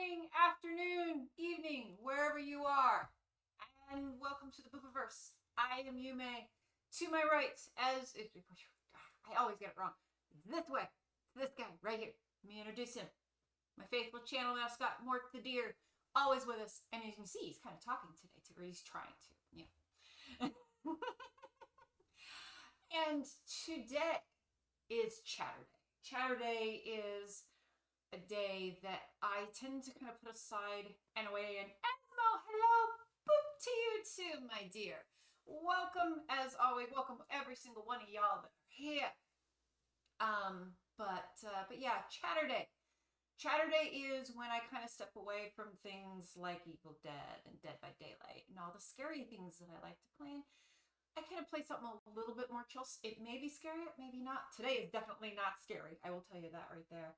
morning, afternoon, evening, wherever you are. And welcome to the Boobiverse. I am Yume. To my right, I always get it wrong. This way. This guy right here. Let me introduce him. My faithful channel mascot, Mort the Deer, always with us. And as you can see, he's kind of talking today too, or he's trying to. Yeah. And today is Chaturday. Chaturday is a day that I tend to kind of put aside and away. And Esmo, hello, boop to you too, my dear. Welcome, as always. Welcome every single one of y'all that are here. But yeah, Chaturday. Chaturday is when I kind of step away from things like Evil Dead and Dead by Daylight and all the scary things that I like to play. I kind of play something a little bit more chill. It may be scary, maybe not. Today is definitely not scary. I will tell you that right there.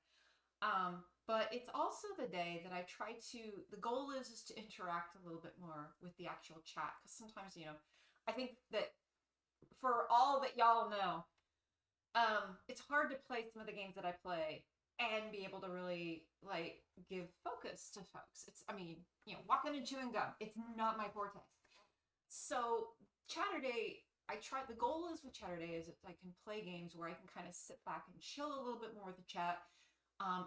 But it's also the day that I try to, the goal is to interact a little bit more with the actual chat. Because sometimes, I think that for all that y'all know, it's hard to play some of the games that I play and be able to really, give focus to folks. Walking and chewing gum, it's not my forte. So, Chaturday, the goal is with Chaturday is that I can play games where I can kind of sit back and chill a little bit more with the chat.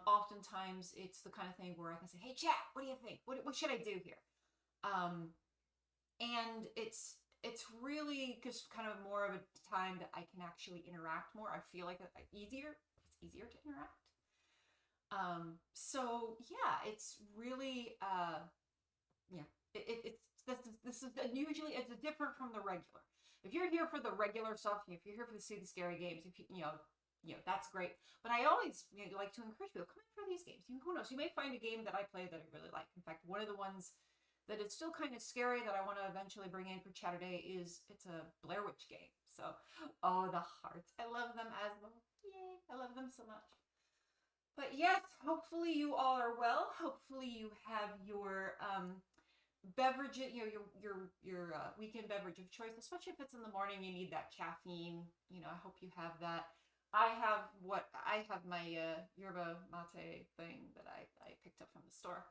Oftentimes, it's the kind of thing where I can say, hey, chat, what do you think? What should I do here? And it's really just kind of more of a time that I can actually interact more. I feel like it's easier to interact. So yeah, it's really this is usually it's different from the regular. If you're here for the regular stuff, if you're here for the scary games, if you that's great. But I always like to encourage people, come in for these games. Who knows? You may find a game that I play that I really like. In fact, one of the ones that is still kind of scary that I want to eventually bring in for Chaturday it's a Blair Witch game. So, oh, the hearts. I love them as well. Yay, I love them so much. But yes, hopefully you all are well. Hopefully you have your beverage, your weekend beverage of choice, especially if it's in the morning. You need that caffeine. I hope you have that. I have my yerba mate thing that I picked up from the store.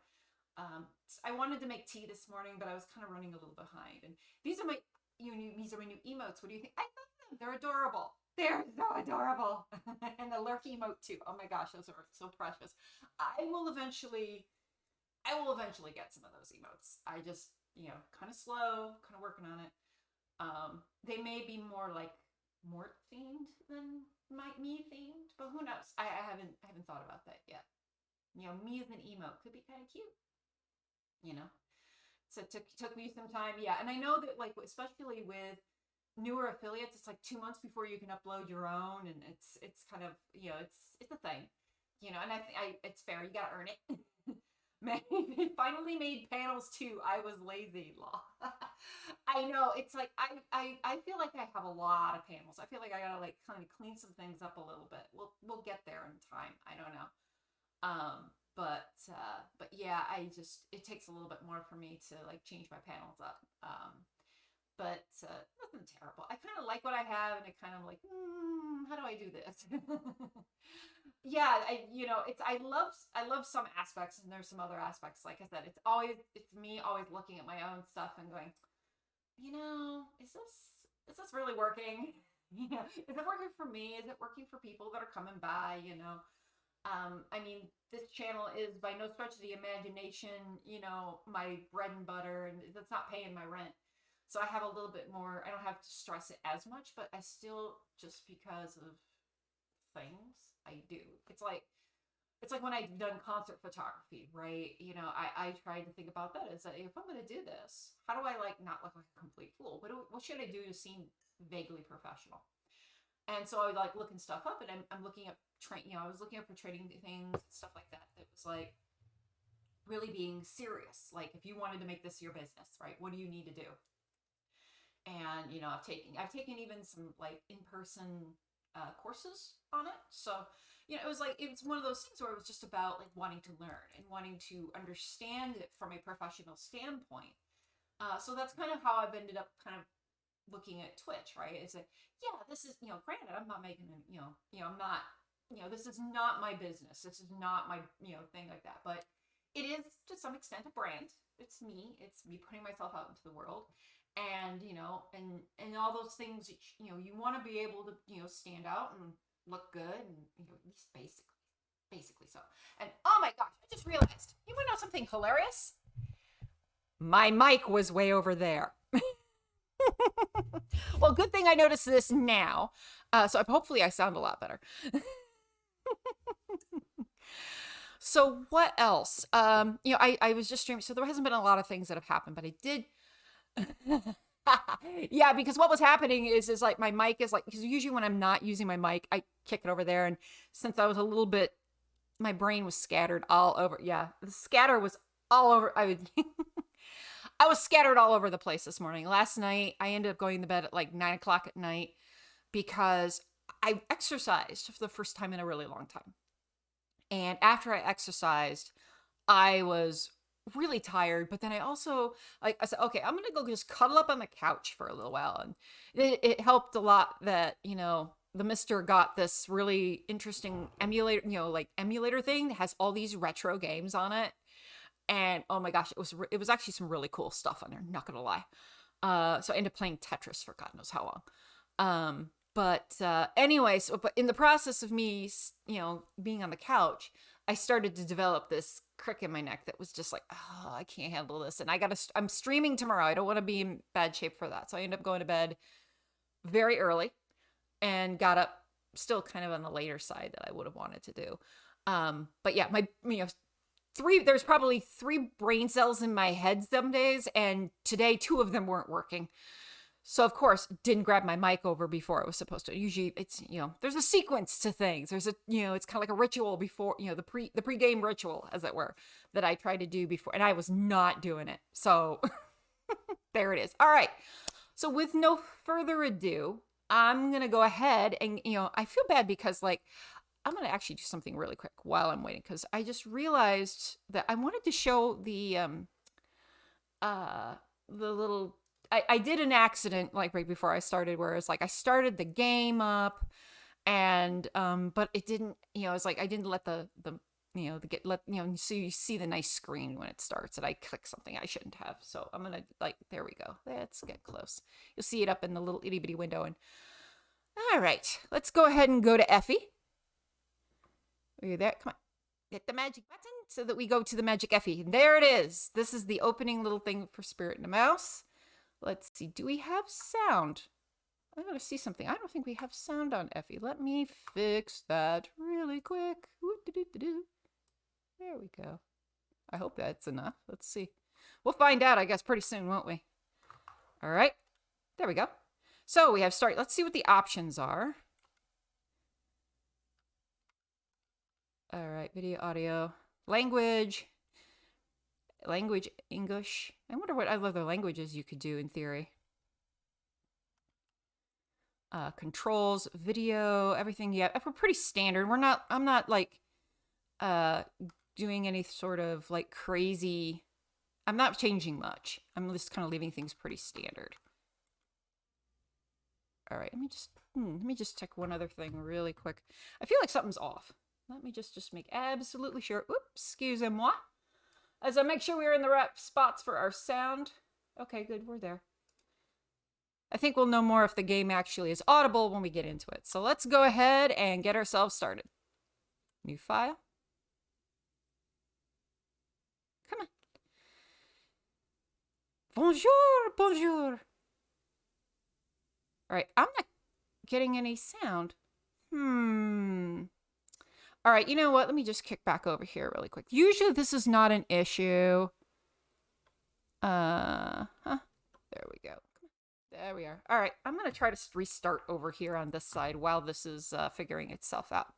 I wanted to make tea this morning, but I was kind of running a little behind. And these are my new emotes. What do you think? I love them. They're adorable. They're so adorable. And the lurk emote too. Oh my gosh, those are so precious. I will eventually get some of those emotes. I just, kind of slow, kind of working on it. They may be more like Mort themed than me themed, but who knows? I haven't thought about that yet. Me as an emote could be kind of cute. So it took me some time. Yeah, and I know that especially with newer affiliates, it's 2 months before you can upload your own, and it's kind of it's a thing, and I it's fair. You gotta earn it. Finally made panels too. I was lazy. I know it's I feel like I have a lot of panels. I feel like I gotta kind of clean some things up a little bit. We'll get there in time. I don't know. But yeah, it takes a little bit more for me to change my panels up. But nothing terrible. I kind of like what I have, and I kind of how do I do this? Yeah, I love some aspects, and there's some other aspects. Like I said, it's me always looking at my own stuff and going, is this really working? Is it working for me? Is it working for people that are coming by? This channel is by no stretch of the imagination, my bread and butter, and that's not paying my rent. So I have a little bit more, I don't have to stress it as much, but I still, just because of things, I do. It's like when I've done concert photography, right? I tried to think about that as if I'm going to do this, how do I not look like a complete fool? What should I do to seem vaguely professional? And so I was looking stuff up, and I'm looking up I was looking up for trading things, stuff like that. That was really being serious. If you wanted to make this your business, right? What do you need to do? And I've taken even some in-person courses on it. So it's one of those things where it was just about wanting to learn and wanting to understand it from a professional standpoint. So that's kind of how I've ended up kind of looking at Twitch, right? It's this is granted, I'm not making I'm not this is not my business. This is not my thing like that. But it is to some extent a brand. It's me. It's me putting myself out into the world, and and all those things. You want to be able to stand out and look good, and at least basically so. And oh my gosh, I just realized. You want to know something hilarious? My mic was way over there. Well, good thing I noticed this now. So hopefully I sound a lot better. So what else? I was just streaming. So there hasn't been a lot of things that have happened, but I did. Yeah, because what was happening is like my mic is like, because usually when I'm not using my mic, I kick it over there. And since I was a little bit, my brain was scattered all over. Yeah, the scatter was all over. I was scattered all over the place this morning. Last night, I ended up going to bed at like 9 o'clock at night because I exercised for the first time in a really long time. And after I exercised, I was really tired. But then I also, like, I said, okay, I'm going to go just cuddle up on the couch for a little while. And it helped a lot that, the mister got this really interesting emulator, like emulator thing that has all these retro games on it. And oh my gosh, it was actually some really cool stuff on there, not gonna lie. So I ended up playing Tetris for God knows how long. But anyway, but in the process of me, being on the couch, I started to develop this crick in my neck that was just like, oh, I can't handle this. And I'm streaming tomorrow. I don't want to be in bad shape for that. So I ended up going to bed very early and got up still kind of on the later side that I would have wanted to do. But yeah, there's probably 3 brain cells in my head some days, and today 2 of them weren't working. So of course, didn't grab my mic over before I was supposed to. Usually it's, there's a sequence to things. There's it's kind of like a ritual before, the pre-game ritual, as it were, that I try to do before, and I was not doing it. So there it is. All right. So with no further ado, I'm going to go ahead and, I feel bad because I'm going to actually do something really quick while I'm waiting, because I just realized that I wanted to show the little, I did an accident like right before I started, where it's like I started the game up and, but it didn't, it's like I didn't let so you see the nice screen when it starts, and I click something I shouldn't have. So I'm going to there we go. Let's get close. You'll see it up in the little itty bitty window. And all right, let's go ahead and go to Effie. Are you there? Come on. Hit the magic button so that we go to the magic Effie. And there it is. This is the opening little thing for Spirit and the Mouse. Let's see. Do we have sound? I gotta see something. I don't think we have sound on Effie. Let me fix that really quick. There we go. I hope that's enough. Let's see. We'll find out, I guess, pretty soon, won't we? All right. There we go. So we have start. Let's see what the options are. All right. Video, audio, language, English. I wonder what other languages you could do in theory. Controls, video, everything. Yeah, we're pretty standard. I'm not doing any sort of crazy. I'm not changing much. I'm just kind of leaving things pretty standard. All right, let me just check one other thing really quick. I feel like something's off. Let me just make absolutely sure. Oops, excusez-moi. As I make sure we're in the right spots for our sound. Okay, good, we're there. I think we'll know more if the game actually is audible when we get into it. So let's go ahead and get ourselves started. New file. Come on. Bonjour, bonjour. All right, I'm not getting any sound. All right, you know what? Let me just kick back over here really quick. Usually this is not an issue. There we go. There we are. All right, I'm going to try to restart over here on this side while this is figuring itself out.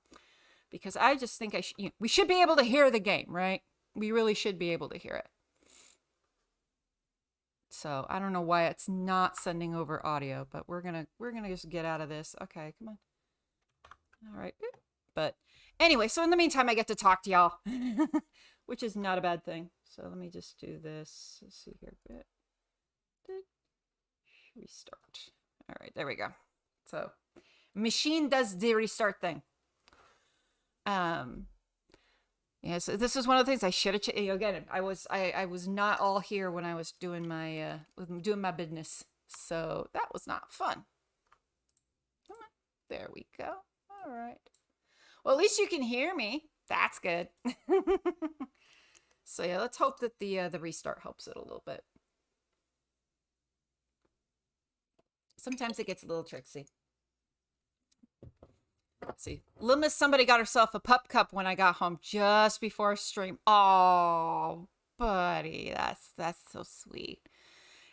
Because I just think we should be able to hear the game, right? We really should be able to hear it. So I don't know why it's not sending over audio, but we're gonna just get out of this. Okay, come on. All right, but anyway, so in the meantime, I get to talk to y'all, which is not a bad thing. So let me just do this. Let's see here. Restart. All right, there we go. So machine does the restart thing. Yeah, so this is one of the things I should have. Again, I was not all here when I was doing my business, so that was not fun. Come on, there we go. All right. Well, at least you can hear me. That's good. So yeah, let's hope that the restart helps it a little bit. Sometimes it gets a little tricksy. Let's see. Little Miss Somebody got herself a pup cup when I got home just before stream. Oh, buddy, that's so sweet.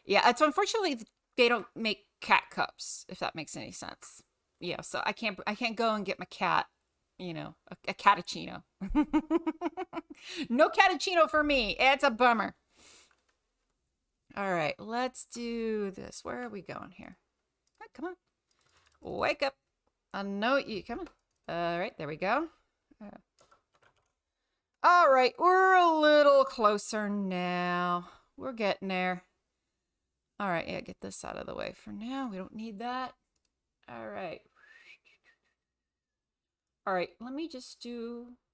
Yeah, it's unfortunately they don't make cat cups, if that makes any sense. Yeah, so I can't go and get my cat, you know, a catachino. No catachino for me. It's a bummer. All right, let's do this. Where are we going here? Oh, come on. Wake up. I know you. Come on. All right, there we go. All right, we're a little closer now. We're getting there. All right, yeah, get this out of the way for now. We don't need that. All right. All right, let me just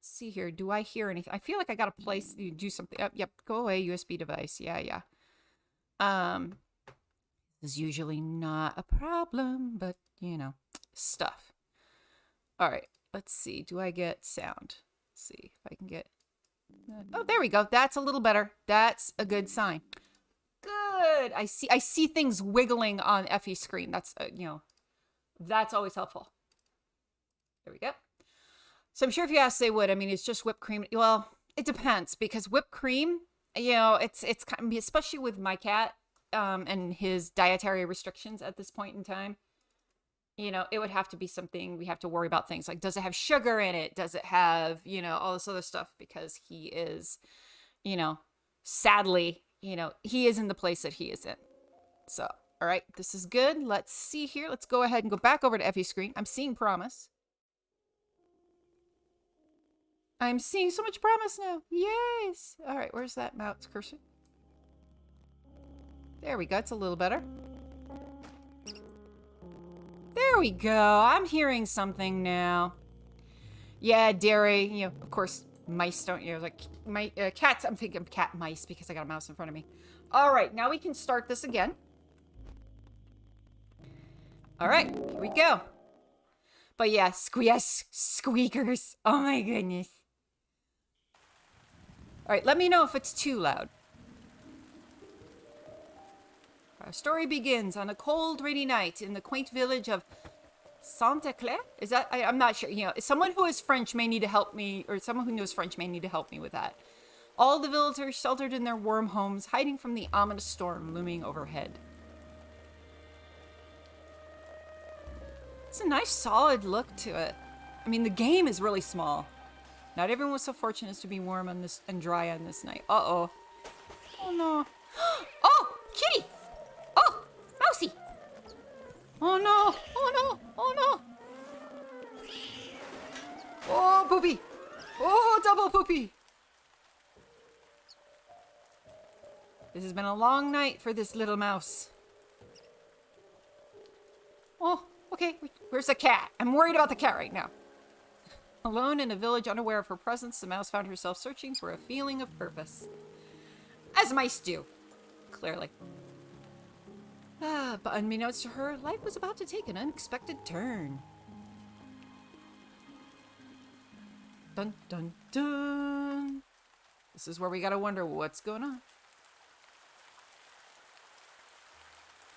see here. Do I hear anything? I feel like I got to place, do something. Yep, go away, USB device. Yeah. This is usually not a problem, but, you know, stuff. All right, let's see. Do I get sound? Let's see if I can get... Oh, there we go. That's a little better. That's a good sign. Good. I see things wiggling on Effie's screen. That's, you know, that's always helpful. There we go. So I'm sure if you asked, they would. I mean, it's just whipped cream. Well, it depends because whipped cream, you know, it's kind of, especially with my cat and his dietary restrictions at this point in time, you know, it would have to be something we have to worry about things like, does it have sugar in it? Does it have, you know, all this other stuff because he is, you know, sadly, you know, he is in the place that he is in. So, all right, this is good. Let's see here. Let's go ahead and go back over to Effie's screen. I'm seeing promise. I'm seeing so much promise now. Yes. All right, where's that mouse cursor? There we go. It's a little better. There we go. I'm hearing something now. Yeah, dairy. You know, of course, mice don't, you know, like cats. I'm thinking cat mice because I got a mouse in front of me. All right, now we can start this again. All right, here we go. But yeah, squeakers. Oh my goodness. All right, let me know if it's too loud. Our story begins on a cold, rainy night in the quaint village of Santa Claire. Is that? I'm not sure. You know, someone who is French may need to help me, or someone who knows French may need to help me with that. All the villagers sheltered in their warm homes, hiding from the ominous storm looming overhead. It's a nice, solid look to it. I mean, the game is really small. Not everyone was so fortunate as to be warm on this and dry on this night. Uh-oh. Oh, no. Oh, kitty! Oh, Mousie! Oh, no! Oh, no! Oh, no! Oh, poopy! Oh, double poopy! This has been a long night for this little mouse. Oh, okay. Where's the cat? I'm worried about the cat right now. Alone in a village, unaware of her presence, the mouse found herself searching for a feeling of purpose. As mice do, clearly. But unbeknownst to her, life was about to take an unexpected turn. Dun, dun, dun. This is where we gotta wonder what's going on.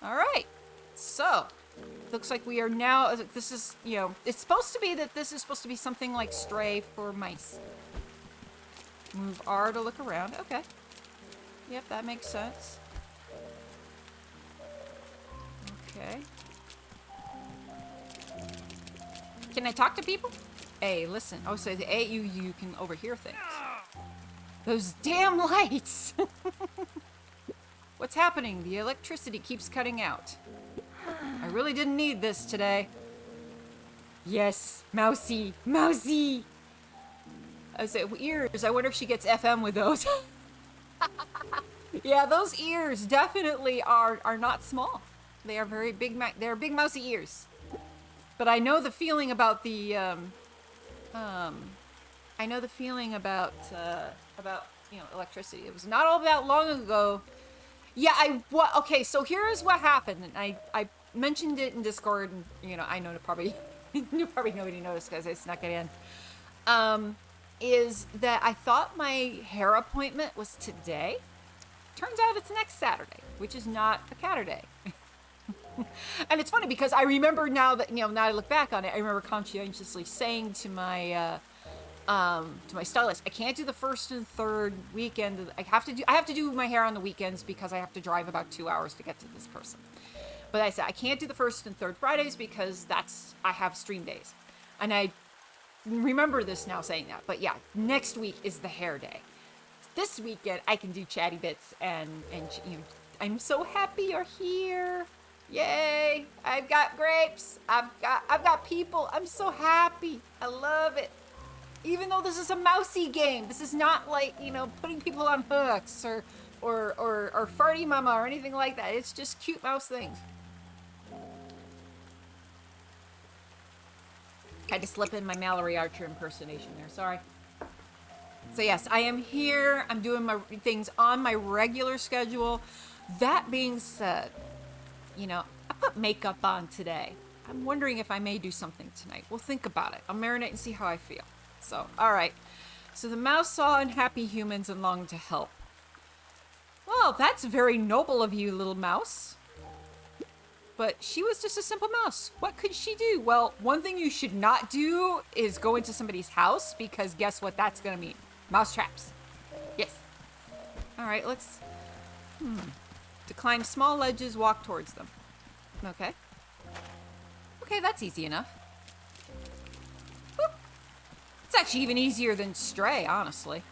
All right, so looks like we are now, this is, you know, it's supposed to be that this is supposed to be something like Stray for mice. Move R to look around. Okay. Yep, that makes sense. Okay. Can I talk to people? A, listen. Oh, so the A, you can overhear things. Those damn lights! What's happening? The electricity keeps cutting out. I really didn't need this today. Yes, Mousie, Mousie. I said ears. I wonder if she gets FM with those. Yeah, those ears definitely are not small. They are very big. They're big mousy ears. But I know the feeling about the I know the feeling about electricity. It was not all that long ago. Yeah, okay, so here's what happened. And I mentioned it in Discord, and I know probably nobody noticed because I snuck it in. Is that I thought my hair appointment was today. Turns out it's next Saturday, which is not a Chaturday. And it's funny because I remember now that now I look back on it, I remember conscientiously saying to my stylist, I can't do the first and third weekend. I have to do my hair on the weekends because I have to drive about 2 hours to get to this person. But I said I can't do the first and third Fridays because I have stream days, and I remember this now saying that. But yeah, next week is the hair day. This weekend I can do chatty bits and I'm so happy you're here. Yay! I've got grapes. I've got people. I'm so happy. I love it. Even though this is a mousy game, this is not like putting people on hooks or farty mama or anything like that. It's just cute mouse things. Had to slip in my Mallory Archer impersonation there. Sorry. So yes, I am here. I'm doing my things on my regular schedule. That being said, I put makeup on today. I'm wondering if I may do something tonight. We'll think about it. I'll marinate and see how I feel. So, all right. So the mouse saw unhappy humans and longed to help. Well, that's very noble of you, little mouse. But she was just a simple mouse. What could she do? Well, one thing you should not do is go into somebody's house, because guess what that's going to mean? Mouse traps. Yes. All right, let's... To climb small ledges, walk towards them. Okay. Okay, that's easy enough. Whoop. It's actually even easier than Stray, honestly.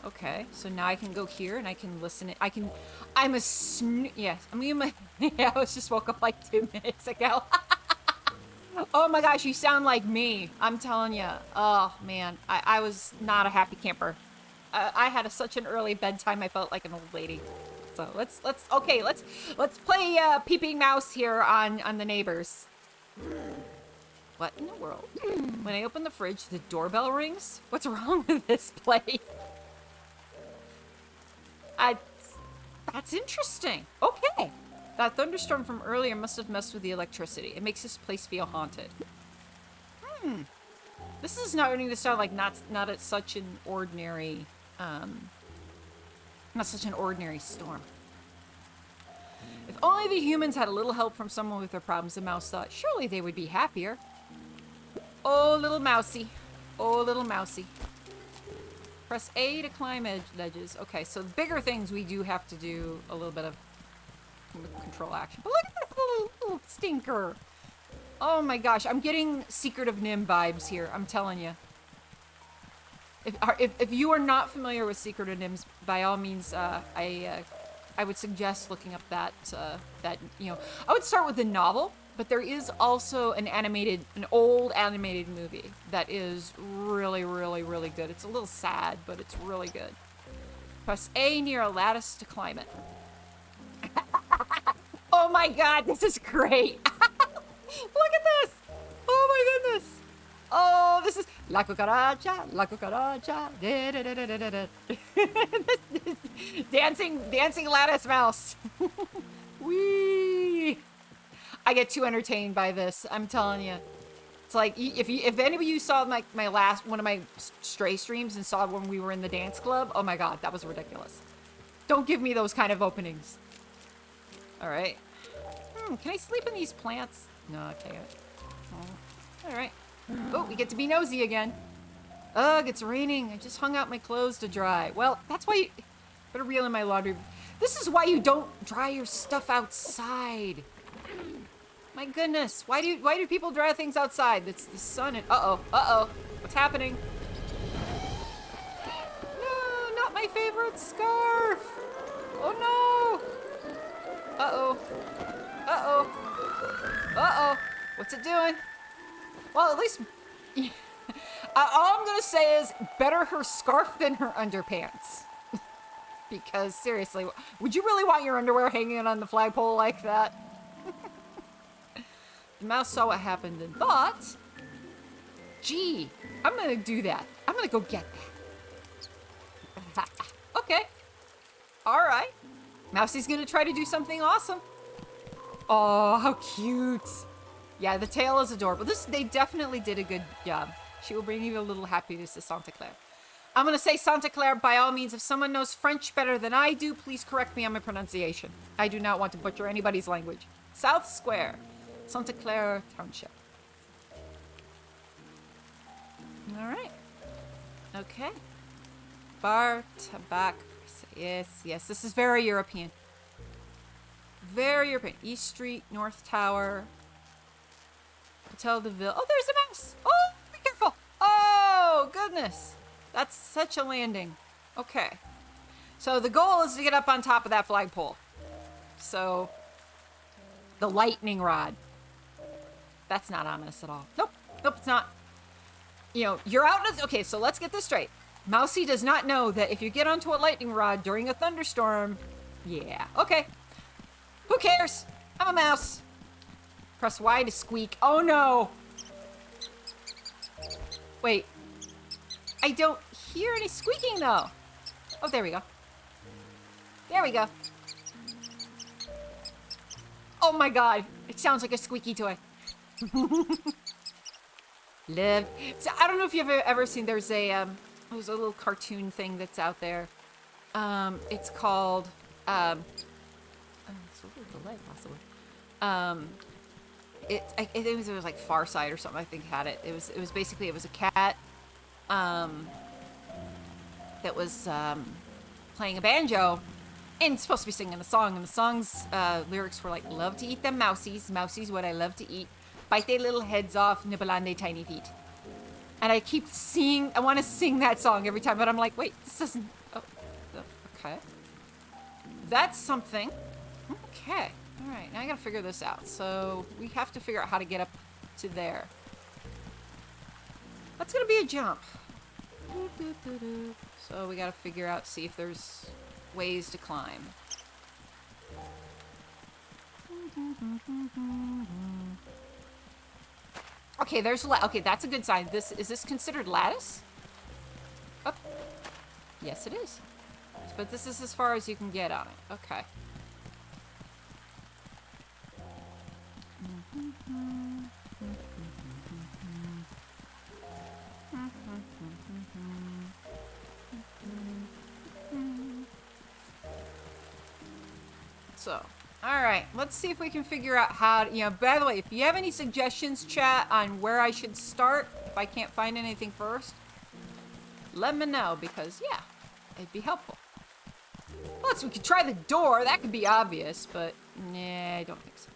Okay, so now I can go here and I can listen. I'm a yes. Yeah, I was just woke up like 2 minutes ago. Oh my gosh, you sound like me. I'm telling you. Oh man, I was not a happy camper. I had such an early bedtime. I felt like an old lady. So let's play peeping mouse here on the neighbors. What in the world? When I open the fridge, the doorbell rings. What's wrong with this place? That's interesting. Okay. That thunderstorm from earlier must have messed with the electricity. It makes this place feel haunted. This is starting to sound like not such an ordinary storm. If only the humans had a little help from someone with their problems, the mouse thought. Surely they would be happier. Oh, little mousy. Oh, little mousy. Press A to climb ledges. Okay, so the bigger things we do have to do a little bit of control action. But look at this little stinker. Oh my gosh, I'm getting Secret of Nim vibes here. I'm telling you. If you are not familiar with Secret of Nims, by all means, I would suggest looking up that I would start with the novel, but there is also an old animated movie that is really, really, really good. It's a little sad, but it's really good. Press A near a lattice to climb it. Oh my god, this is great. Look at this. Oh my goodness. Oh, this is La Cucaracha, La Cucaracha. Dancing lattice mouse. Whee! I get too entertained by this. I'm telling you. It's like if any of you saw one of my Stray streams and saw when we were in the dance club, oh my god, that was ridiculous. Don't give me those kind of openings. All right. Can I sleep in these plants? No, I can't. Oh. All right. Oh, we get to be nosy again. Ugh, it's raining. I just hung out my clothes to dry. Well, that's why you better reel in my laundry. This is why you don't dry your stuff outside. My goodness. Why do people dry things outside? It's the sun and uh-oh. What's happening? No, not my favorite scarf. Oh no. Uh-oh. What's it doing? Well, at least all I'm gonna say is better her scarf than her underpants. Because seriously, would you really want your underwear hanging on the flagpole like that? The mouse saw what happened and thought, Gee, I'm gonna do that. I'm gonna go get that. Okay. All right. Mousie's gonna try to do something awesome. Oh, how cute. Yeah, the tail is adorable. They definitely did a good job. She will bring you a little happiness to Santa Claire. I'm gonna say Santa Claire by all means. If someone knows French better than I do, please correct me on my pronunciation. I do not want to butcher anybody's language. South Square, Santa Claire Township. All right. Okay. Bar, tabac. Yes, yes. This is very European. Very European. East Street, North Tower. Hotel de Ville. Oh, there's a mouse. Oh, be careful. Oh, goodness. That's such a landing. Okay. So the goal is to get up on top of that flagpole. So, the lightning rod. That's not ominous at all. Nope. Nope, it's not. You know, you're out of... Okay, so let's get this straight. Mousie does not know that if you get onto a lightning rod during a thunderstorm... Yeah. Okay. Who cares? I'm a mouse. Press Y to squeak. Oh, no. Wait. I don't hear any squeaking, though. Oh, there we go. There we go. Oh, my God. It sounds like a squeaky toy. Live. So, I don't know if you've ever seen, there's a little cartoon thing that's out there. It's called, it's a little delay, possibly. It was like Far Side or something, I think had it. It was basically, it was a cat, that was, playing a banjo and supposed to be singing a song, and the song's, lyrics were like, love to eat them mousies, mousies what I love to eat, bite their little heads off, nibble on their tiny feet. And I keep I want to sing that song every time, but I'm like, wait, this doesn't, oh, okay. That's something. Okay. All right, now I gotta figure this out. So we have to figure out how to get up to there. That's gonna be a jump. So we gotta figure out, see if there's ways to climb. Okay, okay, that's a good sign. Is this considered lattice? Oh. Yes, it is. But this is as far as you can get on it. Okay. So, all right, let's see if we can figure out how to, by the way, if you have any suggestions, chat, on where I should start, if I can't find anything first, let me know, because, yeah, it'd be helpful. Plus, we could try the door. That could be obvious, but, nah, I don't think so.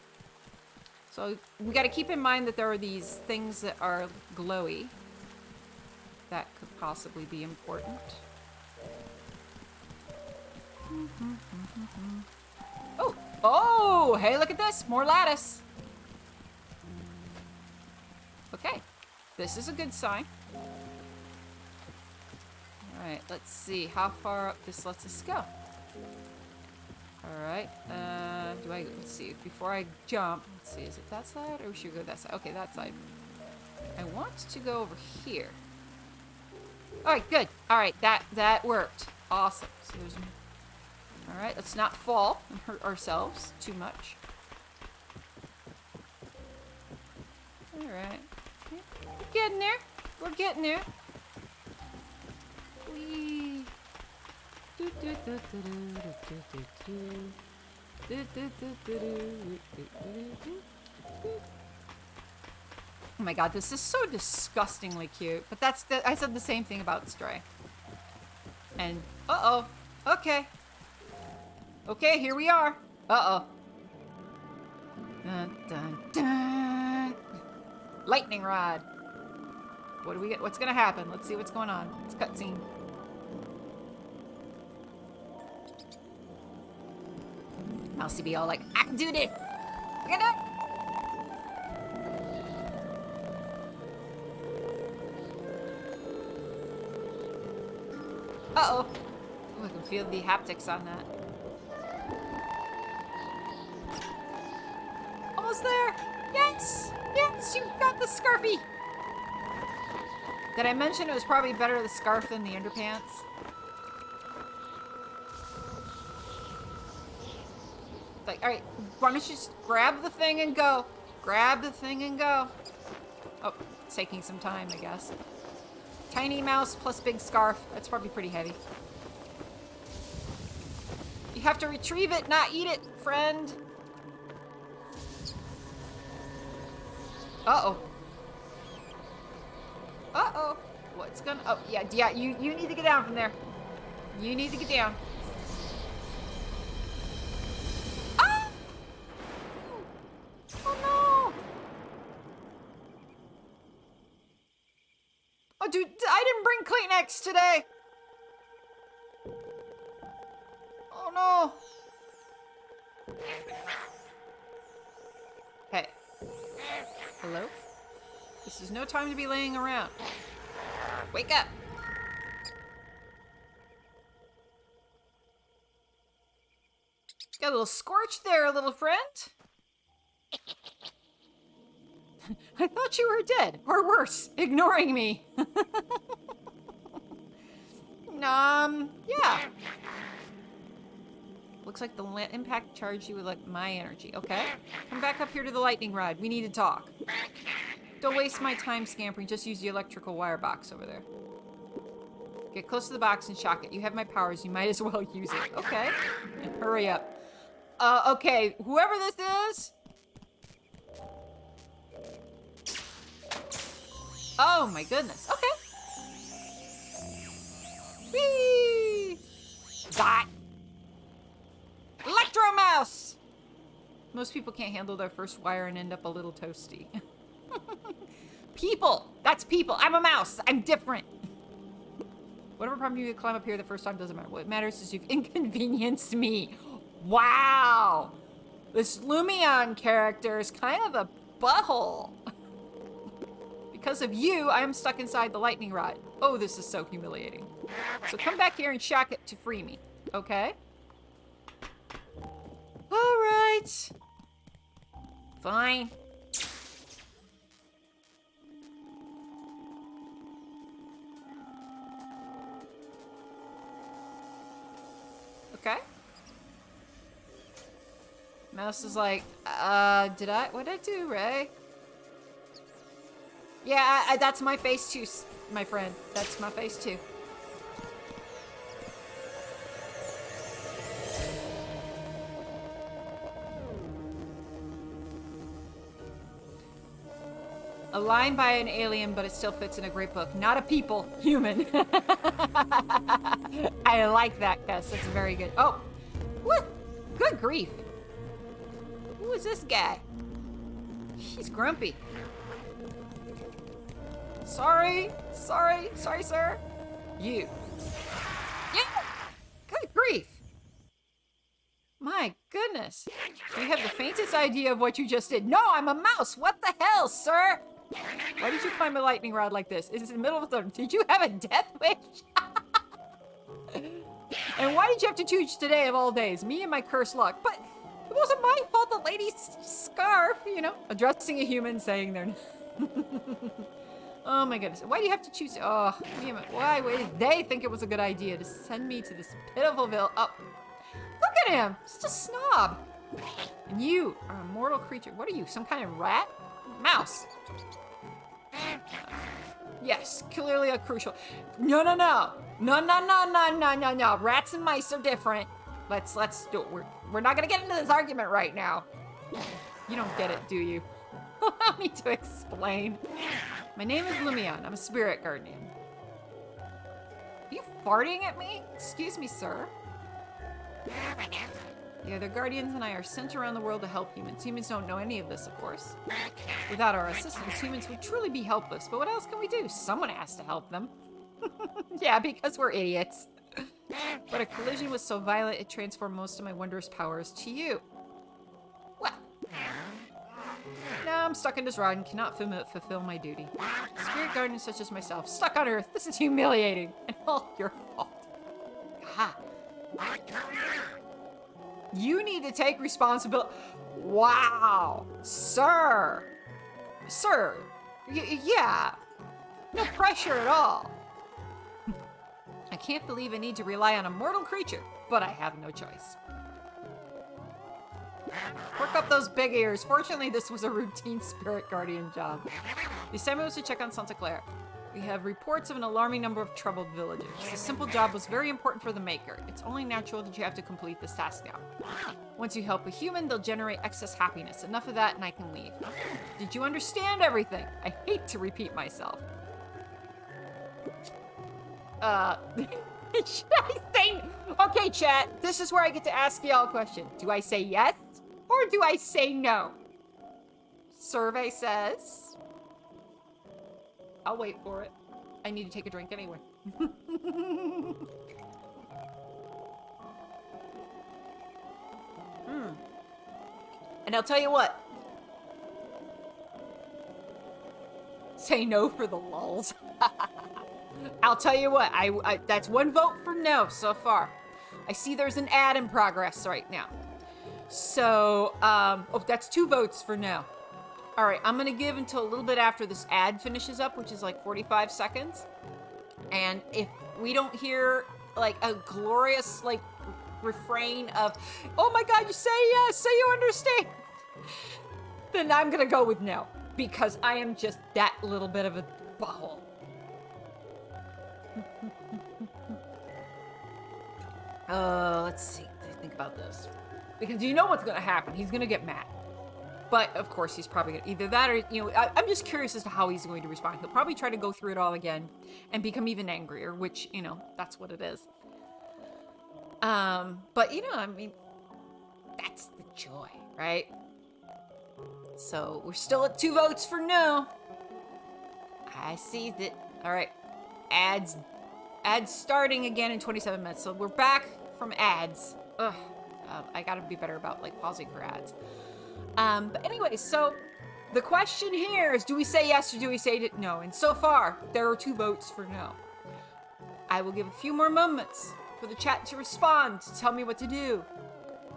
So, we got to keep in mind that there are these things that are glowy. That could possibly be important. Oh! Oh! Hey, look at this! More lattice! Okay. This is a good sign. Alright, let's see how far up this lets us go. Alright, let's see, before I jump, let's see, is it that side or should we go that side? Okay, that side. I want to go over here. Alright, good. Alright, that worked. Awesome. So there's... Alright, let's not fall and hurt ourselves too much. Alright. We're getting there. We're getting there. Whee. Oh my god, this is so disgustingly cute. But I said the same thing about Stray. And, uh-oh. Okay. Okay, here we are. Uh-oh. Dun, dun, dun. Lightning rod. What do we get? What's gonna happen? Let's see what's going on. It's cutscene. Mousie be all like, I can do this. I can do it. Uh-oh. Oh, I can feel the haptics on that. Almost there. Yes. Yes, you got the Scarfy. Did I mention it was probably better the scarf than the underpants? Like, alright, why don't you just grab the thing and go? Grab the thing and go. Oh, it's taking some time, I guess. Tiny mouse plus big scarf. That's probably pretty heavy. You have to retrieve it, not eat it, friend. Uh-oh. Uh-oh. What's gonna... Oh, yeah, you need to get down from there. You need to get down. Ah! Oh, no. Oh, dude, I didn't bring Kleenex today. Oh, no. Hey. Hello? This is no time to be laying around. Wake up. Got a little scorch there, little friend. I thought you were dead, or worse, ignoring me. Yeah. Looks like the impact charged you with like my energy. Okay. Come back up here to the lightning rod. We need to talk. Don't waste my time scampering. Just use the electrical wire box over there. Get close to the box and shock it. You have my powers. You might as well use it. Okay. And hurry up. Okay. Whoever this is. Oh my goodness. Okay. Whee! Got. Electro mouse! Most people can't handle their first wire and end up a little toasty. People! That's people! I'm a mouse! I'm different! Whatever problem you climb up here the first time doesn't matter. What matters is you've inconvenienced me. Wow! This Lumion character is kind of a butthole. Because of you, I am stuck inside the lightning rod. Oh, this is so humiliating. So come back here and shock it to free me. Okay? Alright. Fine. Okay. Mouse is like, what'd I do, Ray? Yeah, that's my face too, my friend. That's my face too. A line by an alien, but it still fits in a great book. Not a people, human. I like that, Gus. That's very good. Oh, what? Good grief. Who is this guy? He's grumpy. Sorry, sir. You. Yeah. Good grief. My goodness. Do you have the faintest idea of what you just did? No, I'm a mouse. What the hell, sir? Why did you climb a lightning rod like this? It's in the middle of the... Did you have a death wish? And why did you have to choose today of all days? Me and my cursed luck. But it wasn't my fault the lady's scarf, you know. Addressing a human saying their... Oh my goodness. Why do you have to choose... Oh, why did they think it was a good idea to send me to this pitifulville? Oh, look at him. He's just a snob. And you are a mortal creature. What are you, some kind of rat? Mouse. Yes, clearly a crucial... No. Rats and mice are different. Let's do it. We're not gonna get into this argument right now. You don't get it, do you? Allow me to explain. My name is Lumion. I'm a spirit guardian. Are you farting at me? Excuse me, sir. The other guardians and I are sent around the world to help humans. Humans don't know any of this, of course. Without our assistance, humans would truly be helpless. But what else can we do? Someone has to help them. Yeah, because we're idiots. But a collision was so violent, it transformed most of my wondrous powers to you. Well. Now I'm stuck in this rod and cannot fulfill my duty. Spirit guardians such as myself, stuck on Earth. This is humiliating. And all your fault. God. You need to take responsibility. Wow. Sir. Yeah. No pressure at all. I can't believe I need to rely on a mortal creature, but I have no choice. Work up those big ears. Fortunately, this was a routine spirit guardian job. The assignment was to check on Santa Clara. We have reports of an alarming number of troubled villagers. This simple job was very important for the maker. It's only natural that you have to complete this task now. Once you help a human, they'll generate excess happiness. Enough of that and I can leave. Did you understand everything? I hate to repeat myself. Should I say... Okay, chat. This is where I get to ask y'all a question. Do I say yes or do I say no? Survey says... I'll wait for it. I need to take a drink anyway. And I'll tell you what. Say no for the lulz. I'll tell you what. I that's one vote for no so far. I see there's an ad in progress right now. So, oh, that's 2 votes for no. All right, I'm gonna give until a little bit after this ad finishes up, which is like 45 seconds. And if we don't hear like a glorious like refrain of, oh my God, you say yes, say you understand, then I'm gonna go with no, because I am just that little bit of a butthole. Let's see, think about this. Because you know what's gonna happen, he's gonna get mad. But, of course, he's probably going to either that or, you know, I'm just curious as to how he's going to respond. He'll probably try to go through it all again and become even angrier, which, you know, that's what it is. But, you know, I mean, that's the joy, right? So, we're still at 2 votes for no. I see that. All right. Ads starting again in 27 minutes. So, we're back from ads. Ugh. I got to be better about, like, pausing for ads. But anyway, so the question here is, do we say yes or do we say no? And so far, there are 2 votes for no. I will give a few more moments for the chat to respond, to tell me what to do.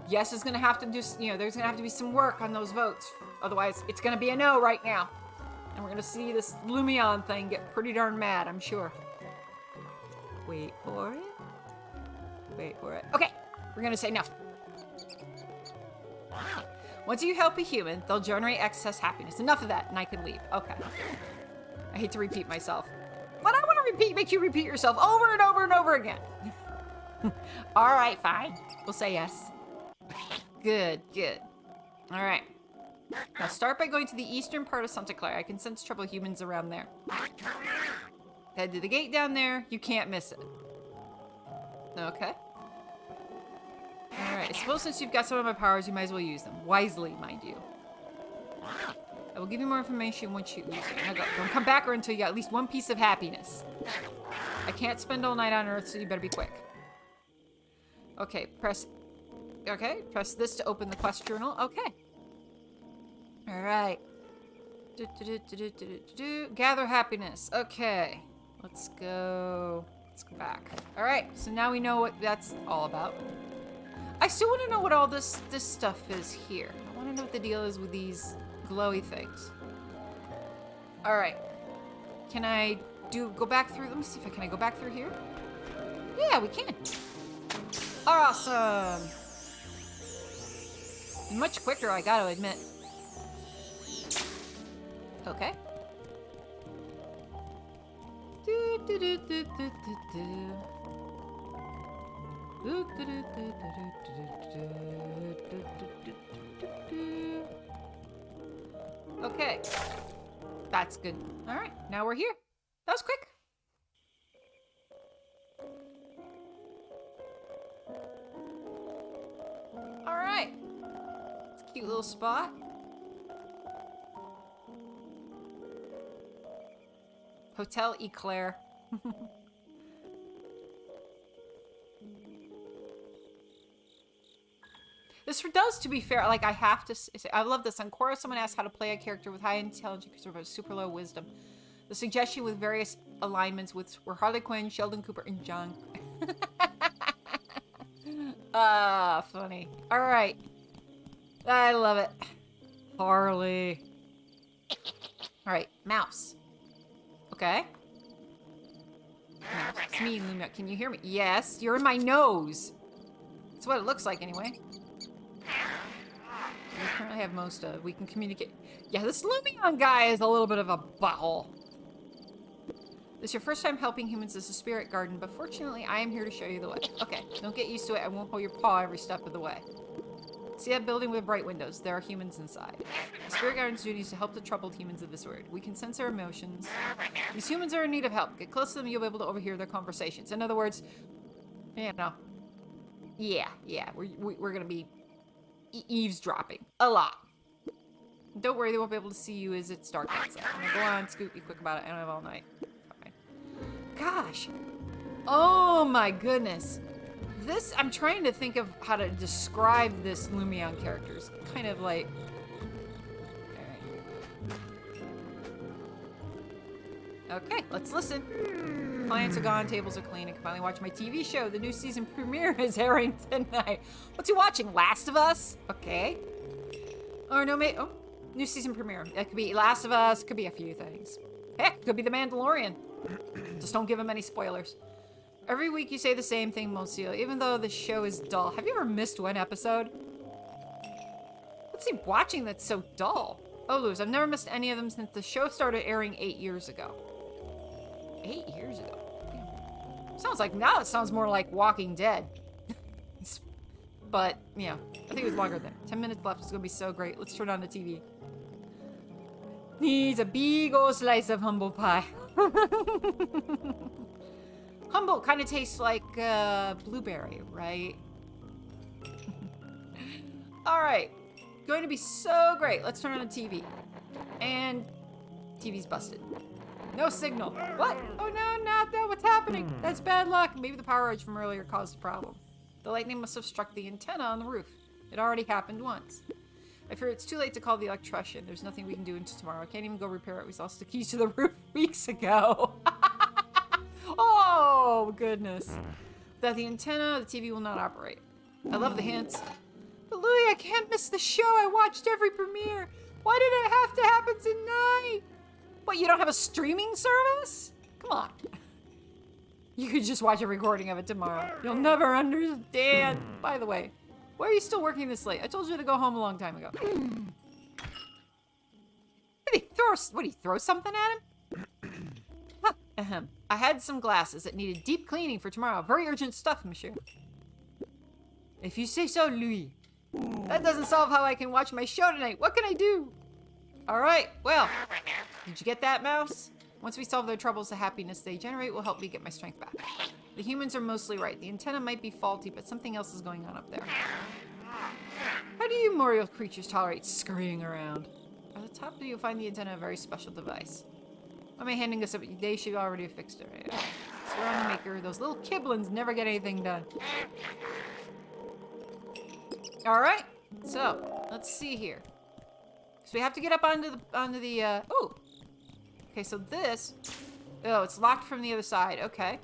Yes is going to have to do, you know, there's going to have to be some work on those votes. Otherwise, it's going to be a no right now. And we're going to see this Lumion thing get pretty darn mad, I'm sure. Wait for it. Wait for it. Okay, we're going to say no. Once you help a human, they'll generate excess happiness. Enough of that, and I can leave. Okay. I hate to repeat myself. But I want to make you repeat yourself over and over and over again. All right, fine. We'll say yes. Good, good. All right. Now start by going to the eastern part of Santa Clara. I can sense trouble humans around there. Head to the gate down there. You can't miss it. Okay. Alright, I suppose since you've got some of my powers, you might as well use them. Wisely, mind you. I will give you more information once you use it. Now go. Don't come back or until you got at least 1 piece of happiness. I can't spend all night on Earth, so you better be quick. Okay, press this to open the quest journal. Okay. Alright. Gather happiness. Okay. Let's go back. Alright, so now we know what that's all about. I still want to know what all this stuff is here. I want to know what the deal is with these glowy things. All right. Can I go back through? Let me see if can I go back through here? Yeah, we can. Awesome. Much quicker, I gotta admit. Okay. Okay. That's good. All right, now we're here. That was quick. All right. It's a cute little spot. Hotel Eclair. This does, to be fair, like I have to say, I love this. On Quora, someone asked how to play a character with high intelligence but super low wisdom. The suggestion with various alignments were Harley Quinn, Sheldon Cooper, and John. Ah, funny. All right. I love it. Harley. All right, mouse. Okay. No, it's me, Lumia. Can you hear me? Yes, you're in my nose. That's what it looks like anyway. We currently have most of. We can communicate. Yeah, this Lumion guy is a little bit of a butthole. This is your first time helping humans as a spirit garden, but fortunately I am here to show you the way. Okay, don't get used to it. I won't hold your paw every step of the way. See that building with bright windows? There are humans inside. The spirit garden's duty is to help the troubled humans of this world. We can sense their emotions. These humans are in need of help. Get close to them, you'll be able to overhear their conversations. In other words, you know, yeah, we're gonna be eavesdropping a lot. Don't worry, they won't be able to see you as it's dark outside. I'm gonna go on, Scoot, be quick about it. I don't have all night. Fine. Gosh. Oh my goodness. This, I'm trying to think of how to describe this Lumion character. It's kind of like... Alright. Okay, let's listen. Clients are gone, tables are clean. I can finally watch my TV show. The new season premiere is airing tonight. What's he watching? Last of Us? Okay. Or no, oh, new season premiere. It could be Last of Us, could be a few things. Heck, it could be The Mandalorian. Just don't give him any spoilers. Every week you say the same thing, Monsieur, even though the show is dull. Have you ever missed one episode? What's he watching that's so dull? Oh, Luz, I've never missed any of them since the show started airing 8 years ago. 8 years ago? Damn. Sounds like, now it sounds more like Walking Dead. But, yeah, I think it was longer than 10 minutes left. It's gonna be so great. Let's turn on the TV. Needs a big old slice of humble pie. Humble kind of tastes like blueberry, right? All right, going to be so great. Let's turn on the TV. And TV's busted. No signal. What? Oh no, not that. What's happening? That's bad luck. Maybe the power outage from earlier caused the problem. The lightning must have struck the antenna on the roof. It already happened once. I fear it's too late to call the electrician. There's nothing we can do until tomorrow. I can't even go repair it. We lost the keys to the roof weeks ago. Oh, goodness. Without the antenna, the TV will not operate. I love the hints. But Louie, I can't miss the show. I watched every premiere. Why did it have to happen tonight? What, you don't have a streaming service? Come on. You could just watch a recording of it tomorrow. You'll never understand. By the way, why are you still working this late? I told you to go home a long time ago. What, did he throw something at him? Huh, ahem. I had some glasses that needed deep cleaning for tomorrow. Very urgent stuff, monsieur. If you say so, Louis. That doesn't solve how I can watch my show tonight. What can I do? Alright, well. Did you get that, Mouse? Once we solve their troubles, the happiness they generate will help me get my strength back. The humans are mostly right. The antenna might be faulty, but something else is going on up there. How do you Morial creatures tolerate scurrying around? At the top, do you find the antenna a very special device? Why am I handing this up? They should already have fixed it. Right? Swear on the maker. Those little kibblins never get anything done. Alright, so let's see here. So we have to get up onto the oh. Okay, so this, oh, it's locked from the other side. Okay.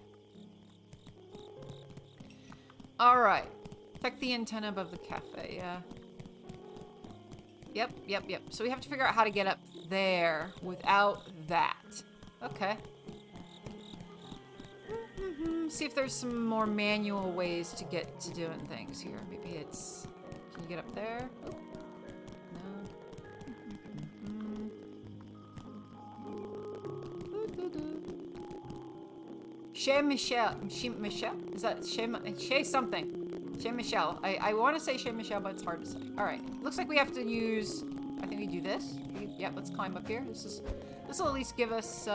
All right. Check the antenna above the cafe. Yeah. Yep. So we have to figure out how to get up there without that. Okay. See if there's some more manual ways to get to doing things here. Maybe it's, can you get up there? Oh. Chez Michel. Is that Chez something? Chez Michel. I want to say Chez Michel, but it's hard to say. Alright. Looks like we have to use... I think we do this. Yeah, let's climb up here. This will at least give us...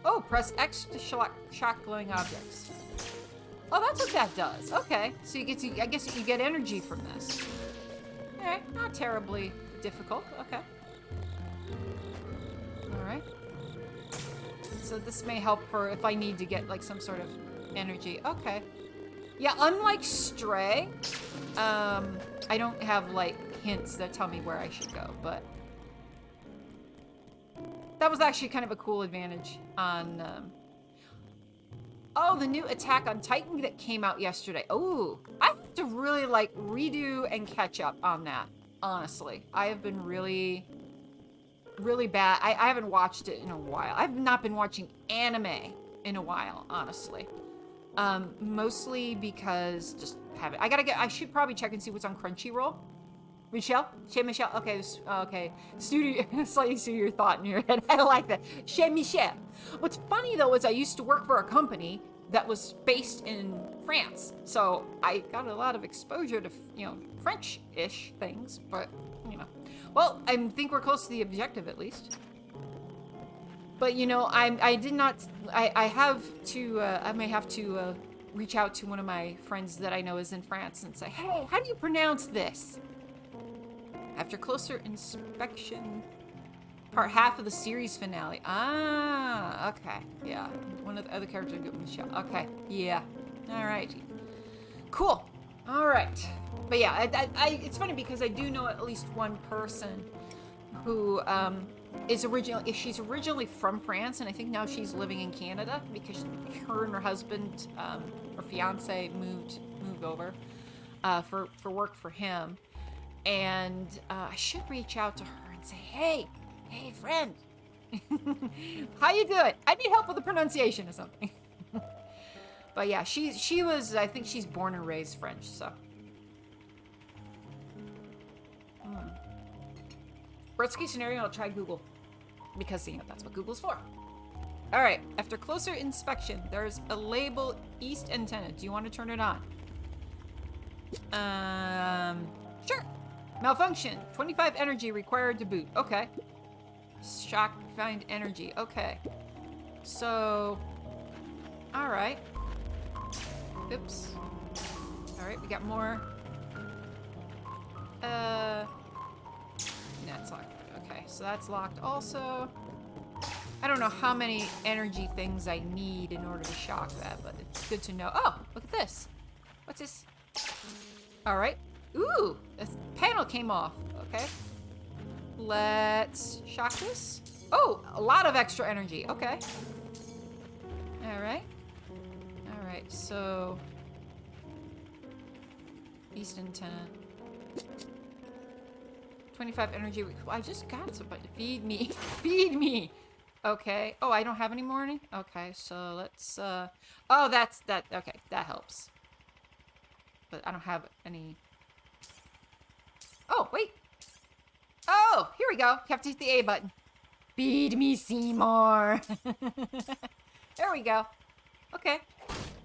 oh, press X to shock glowing objects. Oh, that's what that does. Okay. So you get to... I guess you get energy from this. Alright. Not terribly difficult. Okay. Alright. So this may help her if I need to get like some sort of energy. Okay. Yeah, unlike Stray, I don't have like hints that tell me where I should go, but that was actually kind of a cool advantage on, oh, the new Attack on Titan that came out yesterday. Oh, I have to really like redo and catch up on that, honestly. I have been really bad. I haven't watched it in a while. I've not been watching anime in a while, honestly. Mostly because just have it. I should probably check and see what's on Crunchyroll. Michelle? Chez Michelle? Okay, okay. Snooty, slightly see your thought in your head. I like that. Chez Michelle. What's funny though is I used to work for a company that was based in France. So I got a lot of exposure to, you know, French-ish things, but, you know. Well, I think we're close to the objective at least. But, you know, I may have to reach out to one of my friends that I know is in France and say, hey, how do you pronounce this? After closer inspection, part half of the series finale. Ah, okay, yeah. One of the other characters will get Michelle. Okay, yeah. All right. Cool. All right. But yeah, it's funny because I do know at least one person who she's originally from France, and I think now she's living in Canada because her and her husband, her fiance, moved over for work for him. And I should reach out to her and say, hey friend, how you doing? I need help with the pronunciation or something. But yeah, she was, I think she's born and raised French, so. Worst case scenario, I'll try Google. Because, you know, that's what Google's for. Alright, after closer inspection, there's a label east antenna. Do you want to turn it on? Sure. Malfunction. 25 energy required to boot. Okay. Shock, find energy. Okay. So, alright. Oops. Alright, we got more. That's locked. Okay, so that's locked also. I don't know how many energy things I need in order to shock that, but it's good to know. Oh, look at this. What's this? Alright. Ooh, a panel came off. Okay. Let's shock this. Oh, a lot of extra energy. Okay. Alright. Alright, so... East antenna. 25 energy. I just got somebody. Feed me. Feed me. Okay. Oh, I don't have any more energy? Okay, so let's, oh, that, okay, that helps. But I don't have any... Oh, wait. Oh, here we go. You have to hit the A button. Feed me, Seymour. There we go. Okay.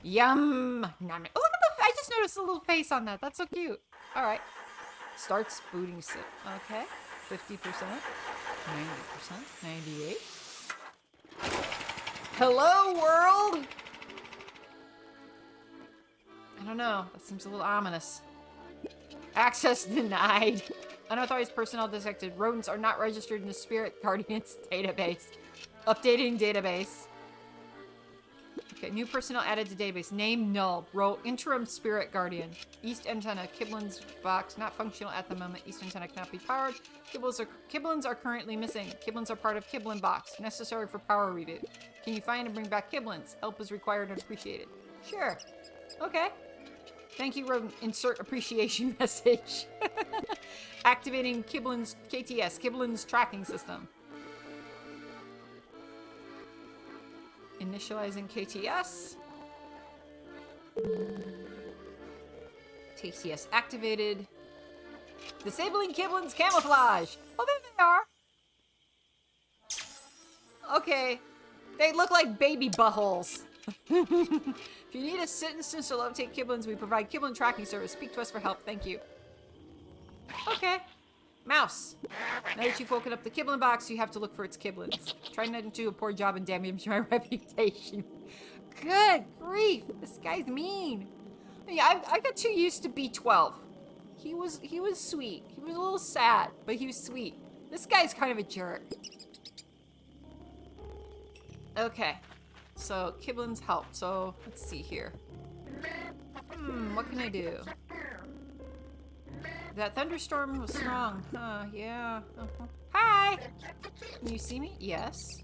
Yum. Nom. Oh, look at the... I just noticed a little face on that. That's so cute. All right. Starts booting sit. Okay. 50%. 90%. 98. Hello, world. I don't know. That seems a little ominous. Access denied. Unauthorized personnel detected. Rodents are not registered in the Spirit Guardians database. Updating database. Okay, new personnel added to database. Name null. Role interim Spirit Guardian. East antenna. Kiblin's box not functional at the moment. East antenna cannot be powered. Kiblins are currently missing. Kiblins are part of Kiblin box. Necessary for power reboot. Can you find and bring back Kiblins? Help is required and appreciated. Sure. Okay. Thank you, rodent. Insert appreciation message. Activating Kiblin's KTS. Kiblin's tracking system. Initializing KTS. KTS activated. Disabling Kiblin's camouflage. Oh, there they are. Okay. They look like baby buttholes. If you need assistance to locate Kiblins, we provide Kiblin tracking service. Speak to us for help. Thank you. Okay. Mouse. Now that you've woken up the Kiblin box, you have to look for its Kiblins. Try not to do a poor job and damage my reputation. Good grief. This guy's mean. Yeah, I got too used to B12. He was sweet. He was a little sad, but he was sweet. This guy's kind of a jerk. Okay. So, Kiblin's help. So, let's see here. What can I do? That thunderstorm was strong. Yeah. Hi! Can you see me? Yes.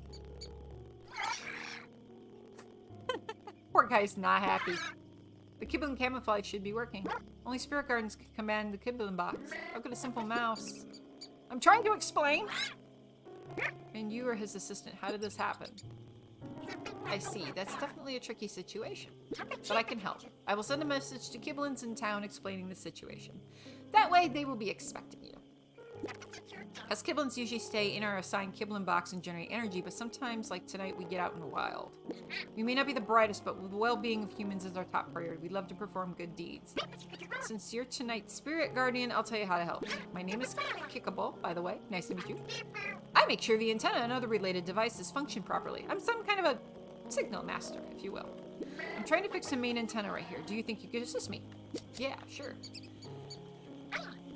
Poor guy's not happy. The Kiblin camouflage should be working. Only Spirit Guardians can command the Kiblin box. Look at a simple mouse. I'm trying to explain. And you are his assistant. How did this happen? I see. That's definitely a tricky situation. But I can help. I will send a message to Kibblins in town explaining the situation. That way, they will be expecting you. As Kibblins usually stay in our assigned Kibblin box and generate energy, but sometimes, like tonight, we get out in the wild. We may not be the brightest, but the well-being of humans is our top priority. We'd love to perform good deeds. Since you're tonight's spirit guardian, I'll tell you how to help. My name is Kickable, by the way. Nice to meet you. I make sure the antenna and other related devices function properly. I'm some kind of a signal master, if you will. I'm trying to fix the main antenna right here. Do you think you could assist me? Yeah, sure.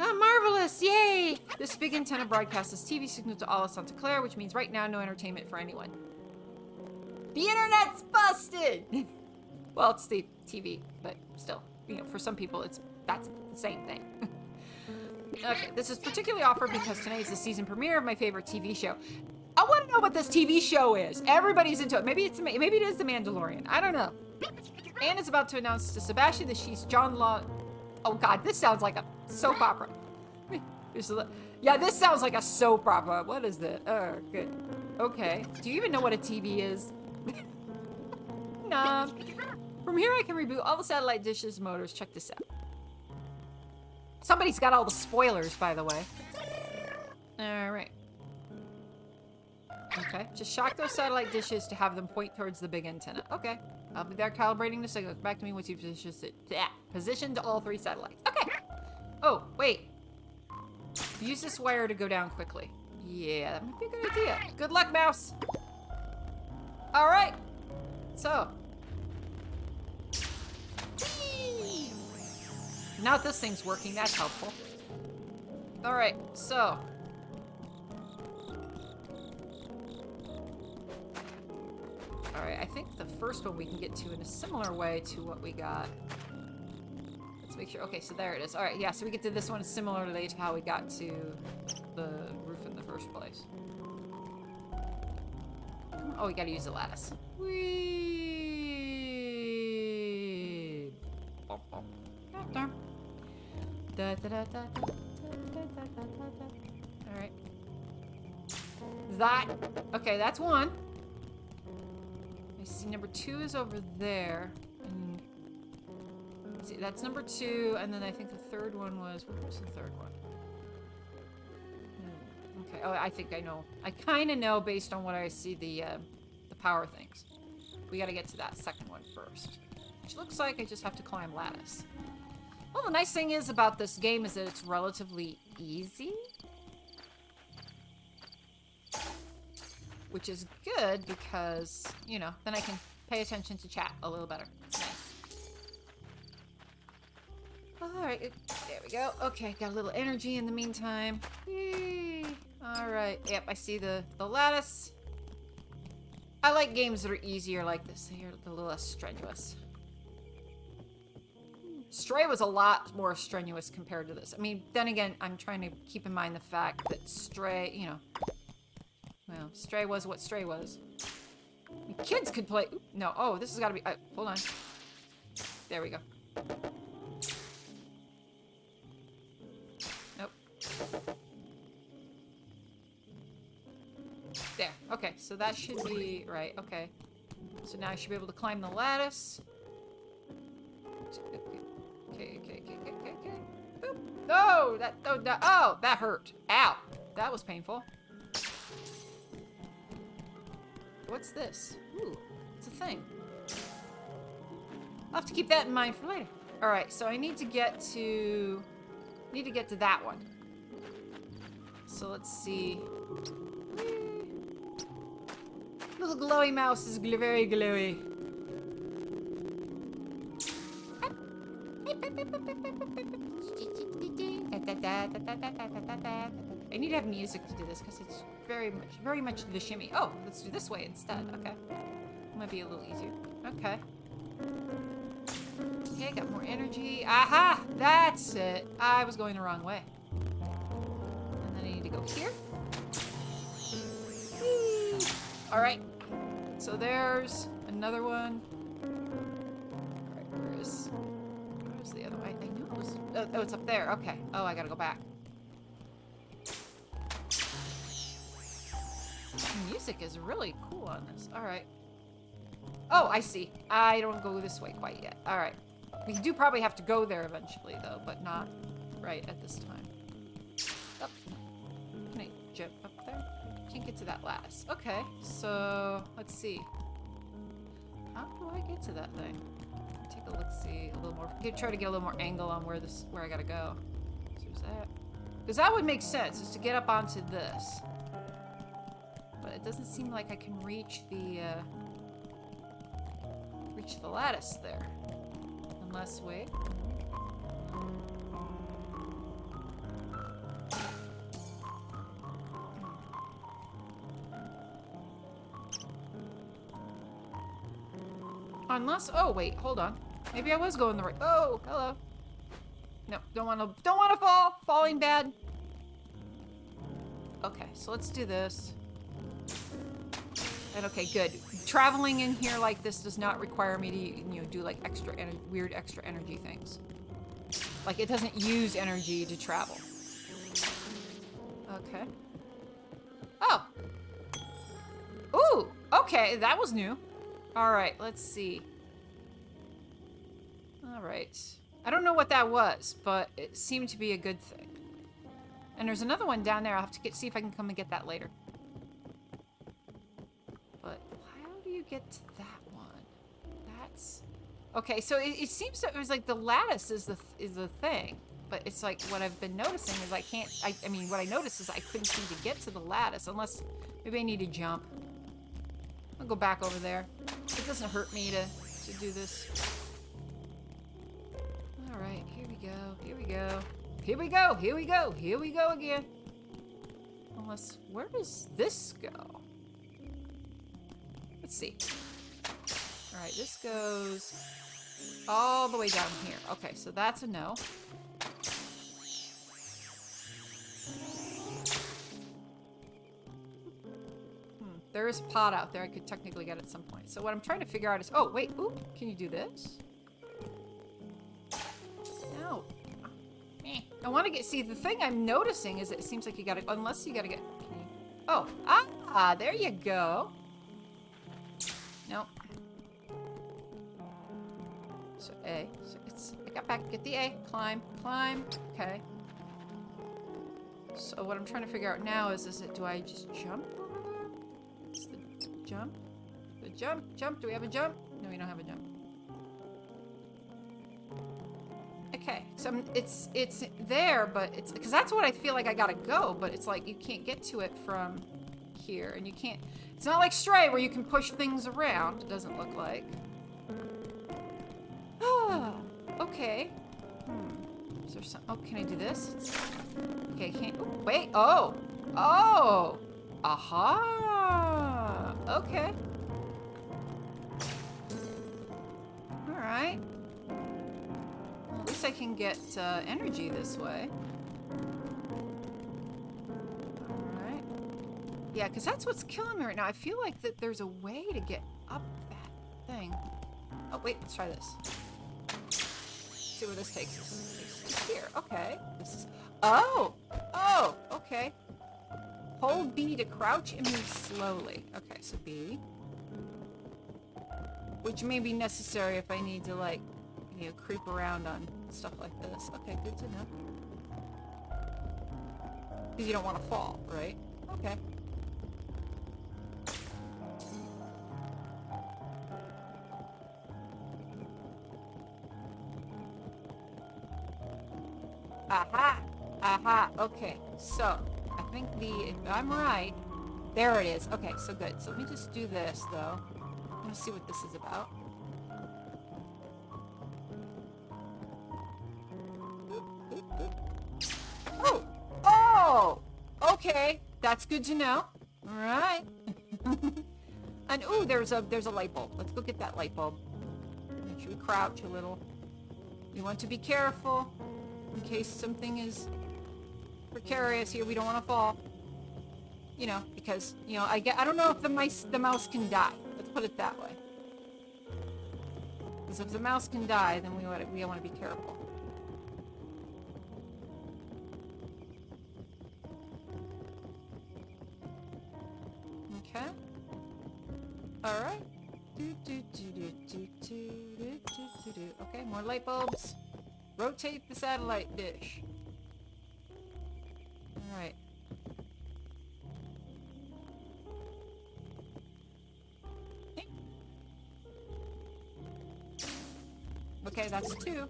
Ah, marvelous! Yay! This big antenna broadcasts this TV signal to all of Santa Clara, which means right now no entertainment for anyone. The internet's busted! Well, it's the TV, but still, you know, for some people, that's the same thing. Okay, this is particularly offered because tonight is the season premiere of my favorite TV show. I want to know what this TV show is. Everybody's into it. Maybe it is The Mandalorian. I don't know. Anne is about to announce to Sebastian that she's John Law. Oh God, this sounds like a soap opera. Yeah, this sounds like a soap opera. What is this? Oh, good. Okay. Do you even know what a TV is? Nah. From here I can reboot all the satellite dishes and motors. Check this out. Somebody's got all the spoilers, by the way. Alright. Okay. Just shock those satellite dishes to have them point towards the big antenna. Okay. I'll be there calibrating the signal. Come back to me once you've positioned all 3 satellites. Okay. Oh, wait. Use this wire to go down quickly. Yeah, that might be a good idea. Good luck, mouse. Alright. So. Now that this thing's working, that's helpful. Alright, so. Alright, I think the first one we can get to in a similar way to what we got. Let's make sure. Okay, so there it is. Alright, yeah, so we get to this one similarly to how we got to the roof in the first place. Oh, we gotta use the lattice. Whee! Bum, bum. Darn. Da, da, da, da, da, da, da, da, da. Alright. That. Okay, that's one. I see number 2 is over there. And see, that's number 2, and then I think the third one was. What was the third one? Okay. Oh, I think I know. I kind of know based on what I see the power things. We got to get to that second one first, which looks like I just have to climb lattice. Well, the nice thing is about this game is that it's relatively easy. Which is good because, you know, then I can pay attention to chat a little better. It's nice. Alright, there we go. Okay, got a little energy in the meantime. Yay. Alright, yep, I see the lattice. I like games that are easier like this. They're a little less strenuous. Stray was a lot more strenuous compared to this. I mean, then again, I'm trying to keep in mind the fact that Stray, you know, well, Stray was what Stray was. I mean, kids could play. Oop, no, oh, this has got to be. Hold on. There we go. Nope. There. Okay, so that should be right. Okay. So now I should be able to climb the lattice. Okay. Boop. No, oh, that hurt. Ow, that was painful. What's this? Ooh, it's a thing. I'll have to keep that in mind for later. All right, so I need to get to that one. So let's see. Little glowy mouse is very glowy. I need to have music to do this because it's very much the shimmy. Oh, let's do this way instead. Okay. Might be a little easier. Okay. Okay, got more energy. Aha! That's it. I was going the wrong way. And then I need to go here. Alright. So there's another one. Alright, where's the other way? I knew it was. Oh, it's up there. Okay. Oh, I gotta go back. The music is really cool on this. Alright. Oh, I see. I don't go this way quite yet. All right. We do probably have to go there eventually, though, but not right at this time. Up. Can I jump up there? Can't get to that lattice. Okay, so let's see. How do I get to that thing? Take a look, see a little more. Try to get a little more angle on where I gotta go. So there's that. Because that would make sense, is to get up onto this. But it doesn't seem like I can reach the lattice there. Unless, wait. Unless, oh wait, hold on. Maybe I was going the right. Oh, hello. No, don't want to fall. Falling bad. Okay, so let's do this. And okay, good. Traveling in here like this does not require me to, you know, do like weird extra energy things. Like it doesn't use energy to travel. Okay. Oh. Ooh, okay, that was new. All right, let's see. All right. I don't know what that was, but it seemed to be a good thing. And there's another one down there. I'll have to see if I can come and get that later. But how do you get to that one? That's... Okay, so it seems that it was like the lattice is the thing. But it's like what I've been noticing is I can't... I mean, what I noticed is I couldn't seem to get to the lattice unless... Maybe I need to jump. I'll go back over there. It doesn't hurt me to do this. Alright, here we go, here we go. Here we go, here we go, here we go again. Unless, where does this go? Let's see. Alright, this goes all the way down here. Okay, so that's a no. There is a pot out there I could technically get at some point. So what I'm trying to figure out is... Oh, wait. Ooh, can you do this? No. I want to get... See, the thing I'm noticing is it seems like you gotta... Unless you gotta get... Can you... Oh. Ah, there you go. Nope. So A. So it's... I got back. Get the A. Climb. Climb. Okay. So what I'm trying to figure out now is it... Do I just jump? Jump? The jump. Do we have a jump? No, we don't have a jump. Okay, so it's there, but it's because that's what I feel like I gotta go. But it's like you can't get to it from here, and you can't. It's not like Stray where you can push things around. It doesn't look like. Okay. Is there some? Oh, can I do this? Okay, can't. Oh, wait. Oh. Aha. Okay. All right. Well, at least I can get energy this way. All right. Yeah, because that's what's killing me right now. I feel like that there's a way to get up that thing. Oh, wait. Let's try this. See where this takes us. It takes us to here. Okay. This is... Oh. Oh. Okay. Hold B to crouch and move slowly. Okay, so B. Which may be necessary if I need to, like, you know, creep around on stuff like this. Okay, good to know. Because you don't want to fall, right? Okay. Aha! Aha! Okay, so... I think if I'm right, there it is. Okay, so good. So let me just do this, though. I'm gonna see what this is about. Oh! Oh! Okay, that's good to know. All right. And ooh, there's a light bulb. Let's go get that light bulb. Make sure we crouch a little. We want to be careful in case something is precarious here. We don't want to fall. You know, because, you know, I don't know if the mouse can die. Let's put it that way. Because if the mouse can die, then we want to be careful. Okay. All right. Okay, more light bulbs. Rotate the satellite dish. Alright. Okay, that's 2.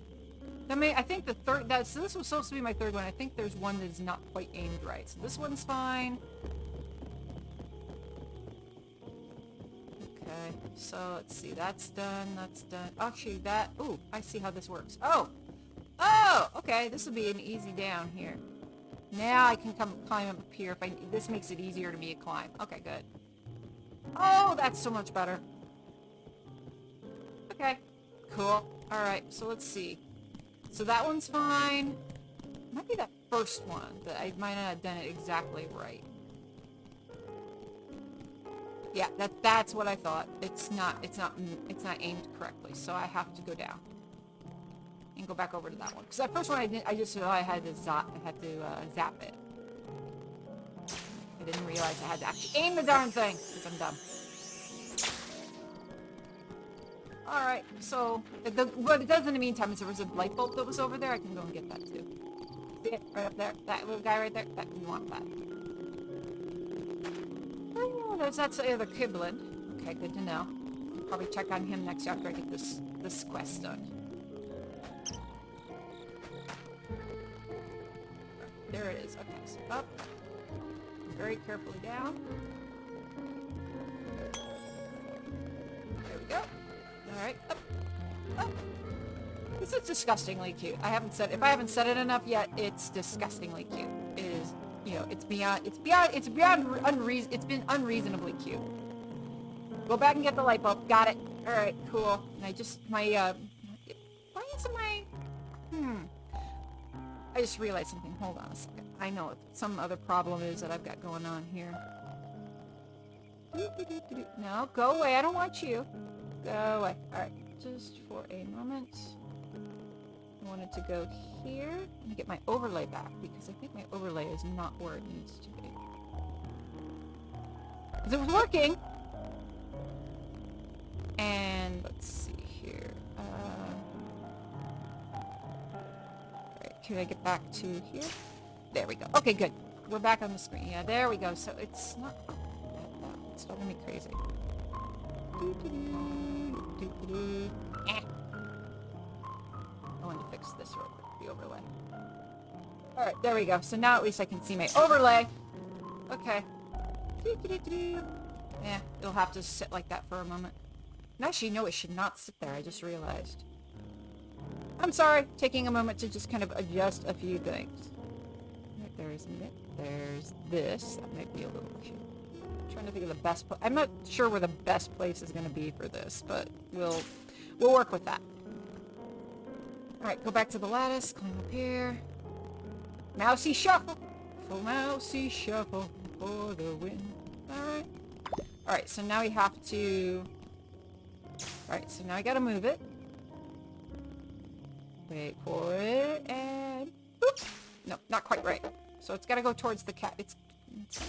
I think the third, so this was supposed to be my third one. I think there's one that's not quite aimed right. So this one's fine. Okay, so let's see. That's done. That's done. Actually, ooh, I see how this works. Oh! Oh! Okay, this will be an easy down here. Now I can climb up here. This makes it easier to me to climb. Okay, good. Oh, that's so much better. Okay, cool. Alright, so let's see. So that one's fine. Might be that first one that I might not have done it exactly right. Yeah, that's what I thought. It's not aimed correctly, so I have to go down and go back over to that one. Because that first one I just thought I had to zap it. I didn't realize I had to actually aim the darn thing because I'm dumb. Alright, so what it does in the meantime is there was a light bulb that was over there. I can go and get that too. See it? Right up there? That little guy right there? You want that. Oh, that's the other Kiblin. Okay, good to know. Probably check on him next after I get this quest done. There it is. Okay, so up. Very carefully down. There we go. Alright, up, up. This is disgustingly cute. If I haven't said it enough yet, it's disgustingly cute. It is, it's been unreasonably cute. Go back and get the light bulb. Got it. Alright, cool. And I just, why isn't my, I just realized something. Hold on a second. I know some other problem is that I've got going on here. No, go away. I don't want you. Go away. Alright, just for a moment. I wanted to go here and get my overlay back because I think my overlay is not where it needs to be. Because it was working! And let's see here. Alright, can I get back to here? There we go. Okay, good. We're back on the screen. Yeah, there we go. So it's not... It's driving me crazy. I want to fix this real quick, the overlay. Alright, there we go. So now at least I can see my overlay. Okay. Yeah, it'll have to sit like that for a moment. And actually, no, it should not sit there. I just realized. I'm sorry. Taking a moment to just kind of adjust a few things. Right, there's this. That might be a little cute. Trying to think of the best place. I'm not sure where the best place is going to be for this, but we'll work with that. Alright, go back to the lattice, climb up here. Mousy shuffle! Full mousy shuffle for the win. Alright. Alright, so now we have to... Alright, so now I gotta move it. Wait for it, and... Boop! No, not quite right. So it's gotta go towards the cat. It's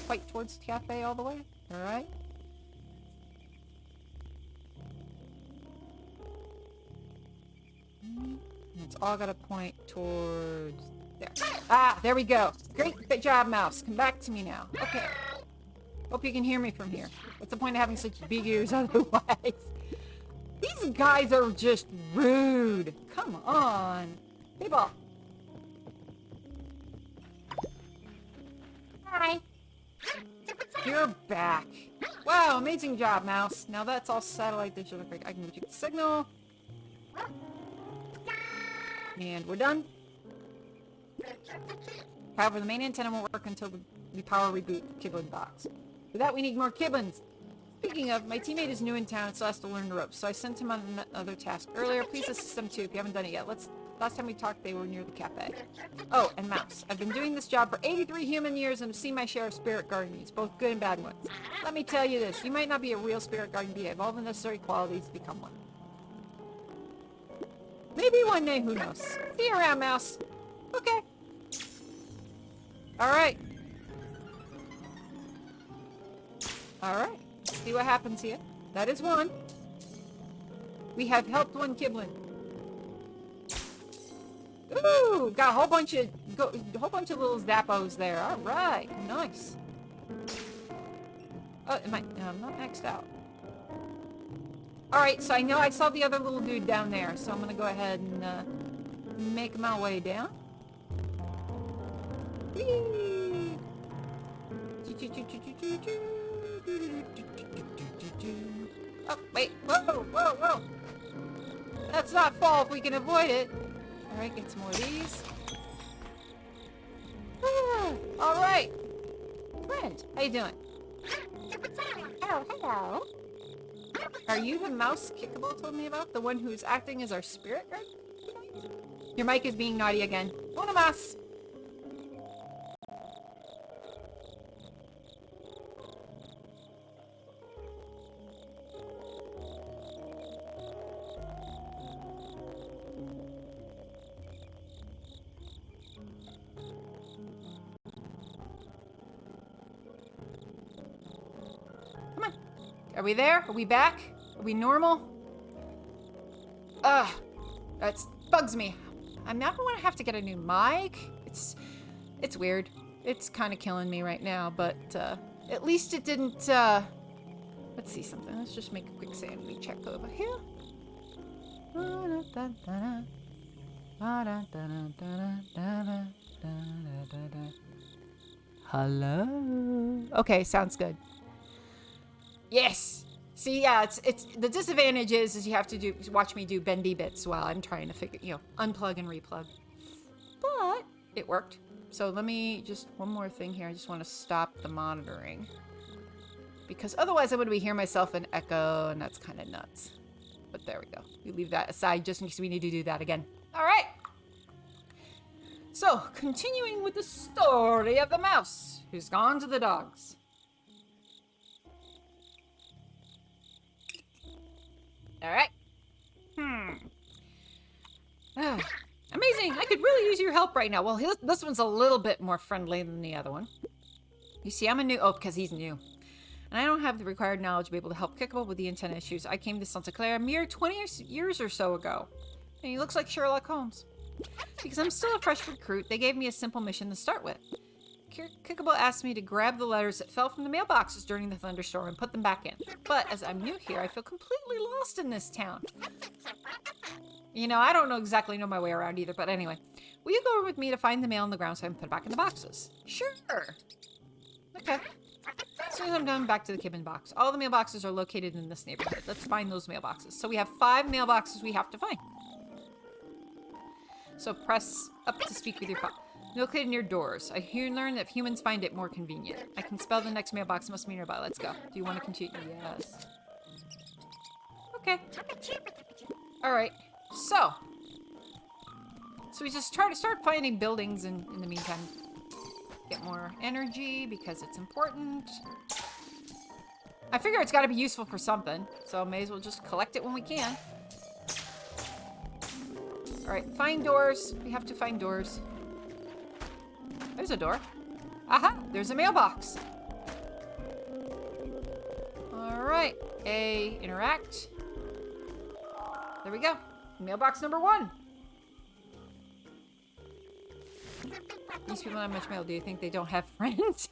quite towards the cafe all the way. Alright. It's all gotta point towards there. Ah, there we go. Great job, mouse. Come back to me now. Okay. Hope you can hear me from here. What's the point of having such big ears otherwise? These guys are just rude. Come on. People. Hi. You're back. Wow, amazing job, mouse. Now that's all satellite digital. I can retrieve the signal. And we're done. However, the main antenna won't work until we power reboot the Kiblin box. For that, we need more Kiblins. Speaking of, my teammate is new in town and still has to learn the ropes, so I sent him on another task earlier. Please assist them too if you haven't done it yet. Last time we talked, they were near the cafe. Oh, and Mouse. I've been doing this job for 83 human years and have seen my share of spirit guardians, both good and bad ones. Let me tell you this, you might not be a real spirit guardian, but you have all the necessary qualities to become one. Maybe one day, who knows? See you around, Mouse. Okay. Alright. Alright. See what happens here. That is one. We have helped one Kiblin. Ooh, got a whole bunch of little Zappos there. All right, nice. Oh, I'm not maxed out. All right, so I know I saw the other little dude down there, so I'm gonna go ahead and make my way down. Whee! Oh, wait, whoa. Let's not fall if we can avoid it. All right, get some more of these. All right. Friend, how you doing? Oh, hello. Are you the mouse Kickable told me about? The one who's acting as our spirit guide? Your mic is being naughty again. Una más. Come on. Are we there? Are we back? Are we normal? Ugh. That bugs me. I'm not going to have to get a new mic. It's weird. It's kind of killing me right now, but at least it didn't, let's see something. Let's just make a quick sanity check over here. Hello. Okay, sounds good. Yes. See, yeah, it's the disadvantage is you have to watch me do bendy bits while I'm trying to unplug and replug. But it worked. So let me just one more thing here. I just want to stop the monitoring because otherwise I'm going to be hearing myself in echo, and that's kind of nuts. But there we go. We leave that aside just in case we need to do that again. All right. So continuing with the story of the mouse who's gone to the dogs. All right. Amazing. I could really use your help right now. Well, this one's a little bit more friendly than the other one. You see, I'm a new... Oh, because he's new. And I don't have the required knowledge to be able to help Kickable with the antenna issues. I came to Santa Clara a mere 20 years or so ago. And he looks like Sherlock Holmes. Because I'm still a fresh recruit, they gave me a simple mission to start with. Kickable asked me to grab the letters that fell from the mailboxes during the thunderstorm and put them back in. But as I'm new here, I feel completely lost in this town. You know, I don't exactly know my way around either, but anyway. Will you go over with me to find the mail on the ground so I can put it back in the boxes? Sure. Okay. As soon as I'm done, back to the Kibben box. All the mailboxes are located in this neighborhood. Let's find those mailboxes. So we have 5 mailboxes we have to find. So press up to speak with your phone. Located near doors. I learned that humans find it more convenient. I can spell the next mailbox. Must be nearby. Let's go. Do you want to continue? Yes. Okay. All right. So we just try to start finding buildings in the meantime. Get more energy because it's important. I figure it's got to be useful for something, so may as well just collect it when we can. All right, find doors. We have to find doors. There's a door. Aha, there's a mailbox. All right, interact. There we go. Mailbox number 1. These people don't have much mail. Do you think they don't have friends?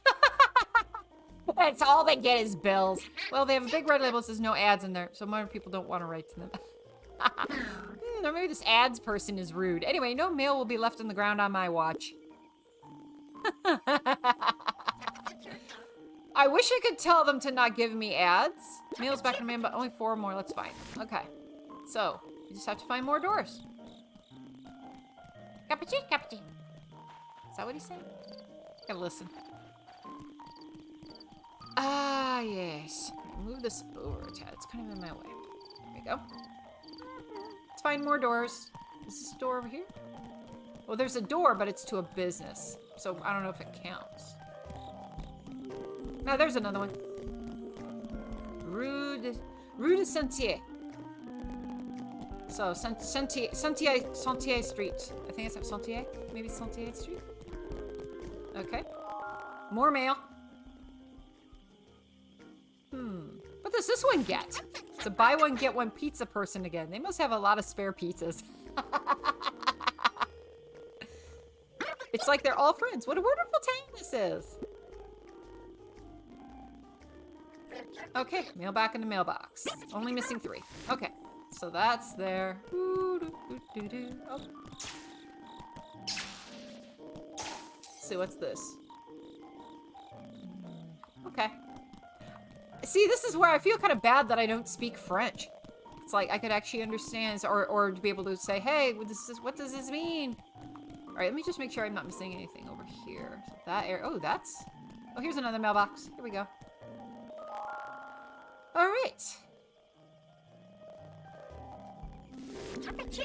That's all they get is bills. Well, they have a big red label that says no ads in there, so more people don't want to write to them. Or maybe this ads person is rude. Anyway, no mail will be left on the ground on my watch. I wish I could tell them to not give me ads. Mail's back in the mail, but only 4 more. Let's find. Okay. So, you just have to find more doors. Cappuccino, cappuccino. Is that what he's saying? Gotta listen. Ah, yes. Move this over a tad. It's kind of in my way. There we go. Let's find more doors. Is this door over here? Well, there's a door, but it's to a business. So I don't know if it counts. No, there's another one. Rue de Sentier. So, Sentier Street. I think it's Sentier. Maybe Sentier Street. Okay. More mail. What does this one get? It's a buy one, get one pizza person again. They must have a lot of spare pizzas. It's like they're all friends. What a wonderful town this is. Okay, mail back in the mailbox. Only missing 3. Okay, so that's there. Oh. So what's this? Okay. See, this is where I feel kind of bad that I don't speak French. It's like I could actually understand, or to be able to say, hey, what does this mean? All right, let me just make sure I'm not missing anything over here. So that area. Oh, that's. Oh, here's another mailbox. Here we go. All right.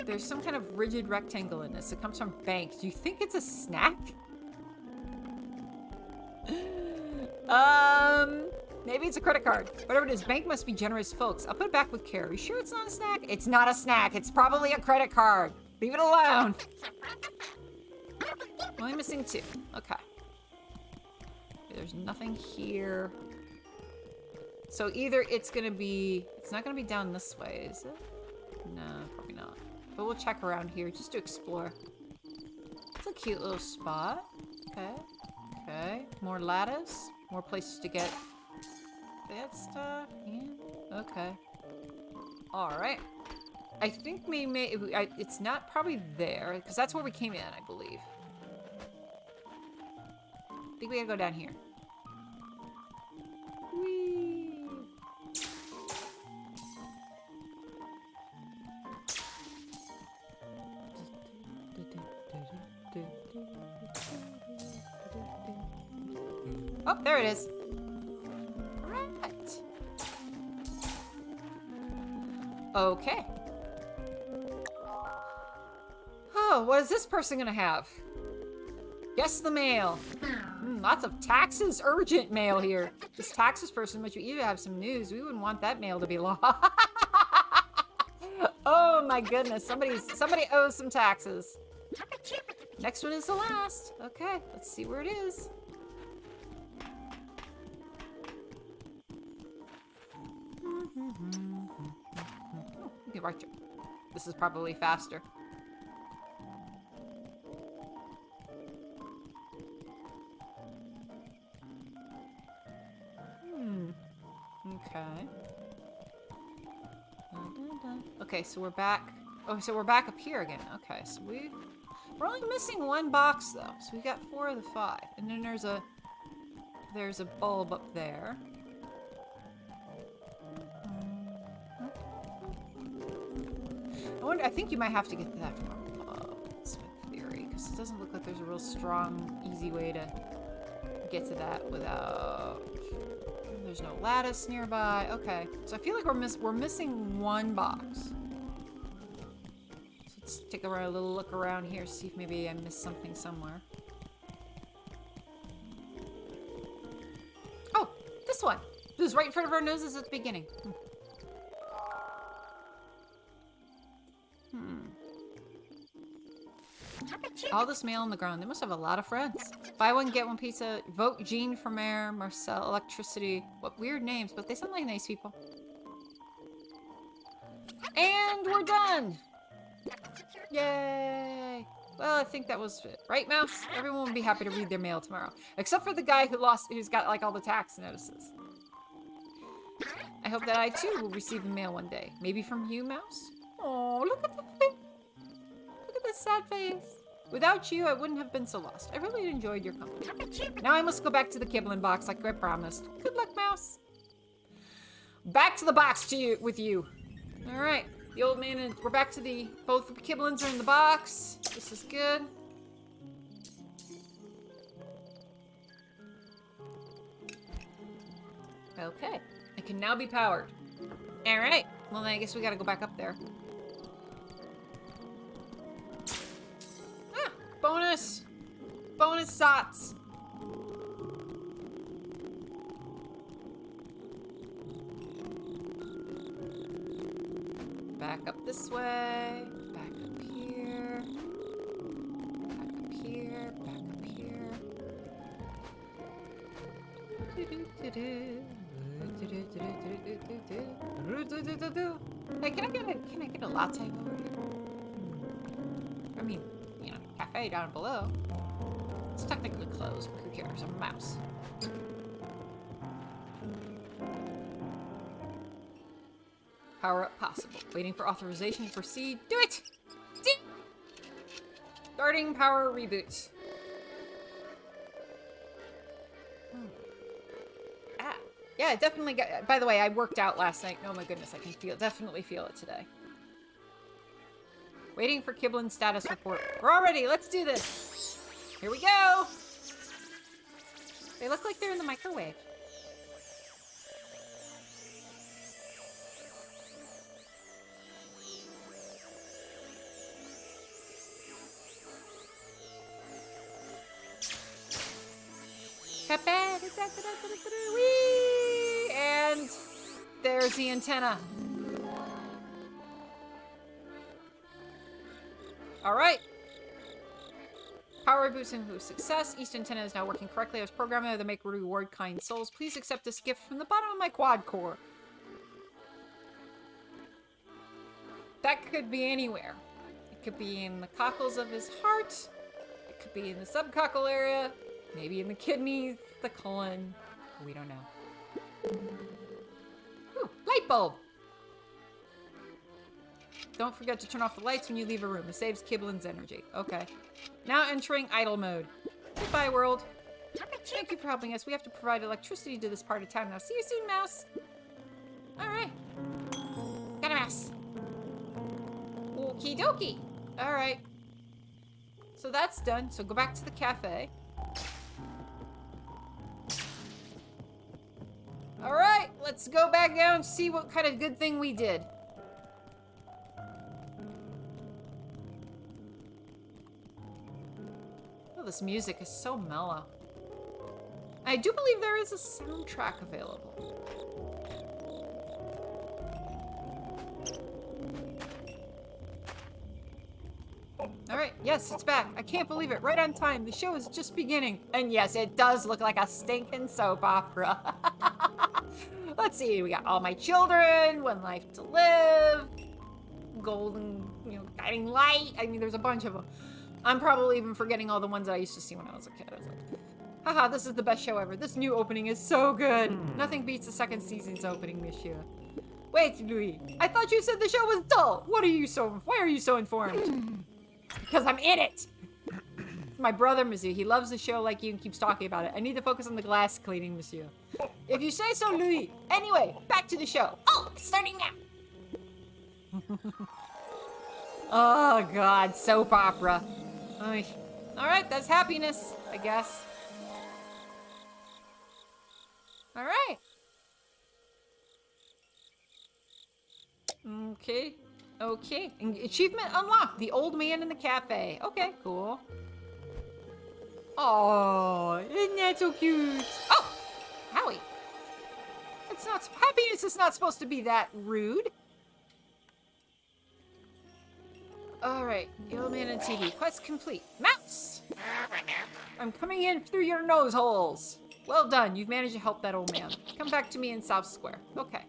There's some kind of rigid rectangle in this. It comes from bank. Do you think it's a snack? Maybe it's a credit card. Whatever it is, bank must be generous folks. I'll put it back with care. Are you sure it's not a snack? It's not a snack. It's probably a credit card. Leave it alone. Only missing 2. Okay. There's nothing here. So either it's gonna be, it's not gonna be down this way, is it? No, probably not. But we'll check around here just to explore. It's a cute little spot. Okay. Okay. More lattice. More places to get that stuff. Yeah. Okay. Alright. I think it's not probably there, because that's where we came in, I believe. I think we gotta go down here. Whee! Oh, there it is. Right. Okay. Oh, what is this person gonna have? Guess the mail. Lots of taxes, urgent mail here. This taxes person must either have some news. We wouldn't want that mail to be lost. Oh my goodness, somebody owes some taxes. Next one is the last. Okay, let's see where it is. Okay, right here. This is probably faster. Okay. Okay, so we're back. Oh, so we're back up here again. Okay, so we're only missing 1 box though. So we got 4 of the 5, and then there's a bulb up there. I think you might have to get to that from above. That's my theory, because it doesn't look like there's a real strong, easy way to get to that without. There's no lattice nearby. Okay, so I feel like we're missing 1 box. So let's take a little look around here, see if maybe I missed something somewhere. Oh, this one. It was right in front of our noses at the beginning. All this mail on the ground. They must have a lot of friends. Buy one, get one pizza. Vote Jean for mayor. Marcel, electricity. What weird names, but they sound like nice people. And we're done! Yay! Well, I think that was it. Right, Mouse? Everyone will be happy to read their mail tomorrow. Except for the guy who's got, like, all the tax notices. I hope that I, too, will receive a mail one day. Maybe from you, Mouse? Oh, look at this sad face. Without you, I wouldn't have been so lost. I really enjoyed your company. Now I must go back to the Kiblin box like I promised. Good luck, Mouse. Back to the box with you. All right, the old man and we're back to both the Kiblins are in the box. This is good. Okay, it can now be powered. All right, well then I guess we gotta go back up there. Bonus! Bonus sots! Back up this way. Back up here. Back up here. Back up here. Hey, can I get a latte over here? I mean, you know, cafe down below. It's technically closed, but who cares? I'm a mouse. Power up possible. Waiting for authorization to proceed. Do it! Starting power reboot. Ah. Yeah, I definitely got... By the way, I worked out last night. Oh my goodness, I can definitely feel it today. Waiting for Kiblin status report. We're all ready. Let's do this. Here we go. They look like they're in the microwave. Whee! And there's the antenna. All right. Power boost and boost success. East antenna is now working correctly. I was programmed to make reward kind souls. Please accept this gift from the bottom of my quad core. That could be anywhere. It could be in the cockles of his heart. It could be in the subcockle area. Maybe in the kidneys, the colon. We don't know. Ooh, light bulb. Don't forget to turn off the lights when you leave a room. It saves Kiblin's energy. Okay. Now entering idle mode. Goodbye, world. Thank you for helping us. We have to provide electricity to this part of town now. See you soon, mouse. Alright. Got a mouse. Okie dokie. Alright. So that's done. So go back to the cafe. Alright, let's go back down and see what kind of good thing we did. Oh, this music is so mellow. I do believe there is a soundtrack available. Alright, yes, it's back. I can't believe it. Right on time. The show is just beginning. And yes, it does look like a stinking soap opera. Let's see. We got All My Children, One Life to Live, Golden, Guiding Light. I mean, there's a bunch of them. I'm probably even forgetting all the ones that I used to see when I was a kid. I was like, haha, this is the best show ever. This new opening is so good. Nothing beats the second season's opening this year. Wait, Louis. I thought you said the show was dull. Why are you so informed? Because I'm in it. My brother, monsieur. He loves the show like you and keeps talking about it. I need to focus on the glass cleaning, monsieur. If you say so, Louis. Anyway, back to the show. Oh, it's starting now. Oh, God. Soap opera. All right, that's happiness, I guess. All right. Okay. Okay. Achievement unlocked. The old man in the cafe. Okay, cool. Oh, isn't that so cute? Oh, Howie. It's not. Happiness is not supposed to be that rude. All right, the old man and TV. Quest complete. Mouse. I'm coming in through your nose holes. Well done. You've managed to help that old man. Come back to me in South Square. Okay.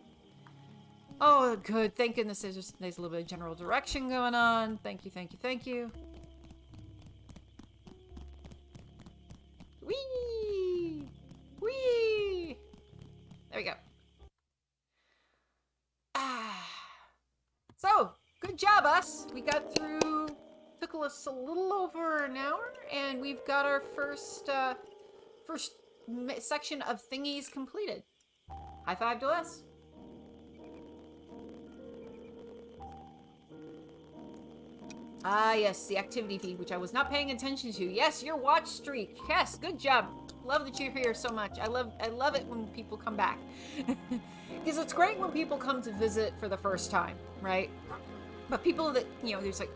Oh, good. Thank goodness there's a little bit of general direction going on. Thank you, thank you, thank you. Whee! Whee! There we go. Ah. So, good job, us. We got through, took us a little over an hour, and we've got our first section of thingies completed. High five to us. Ah, yes, the activity feed, which I was not paying attention to. Yes, your watch streak. Yes, good job. Love that you're here so much. I love it when people come back. Because it's great when people come to visit for the first time, right? But people that, there's like...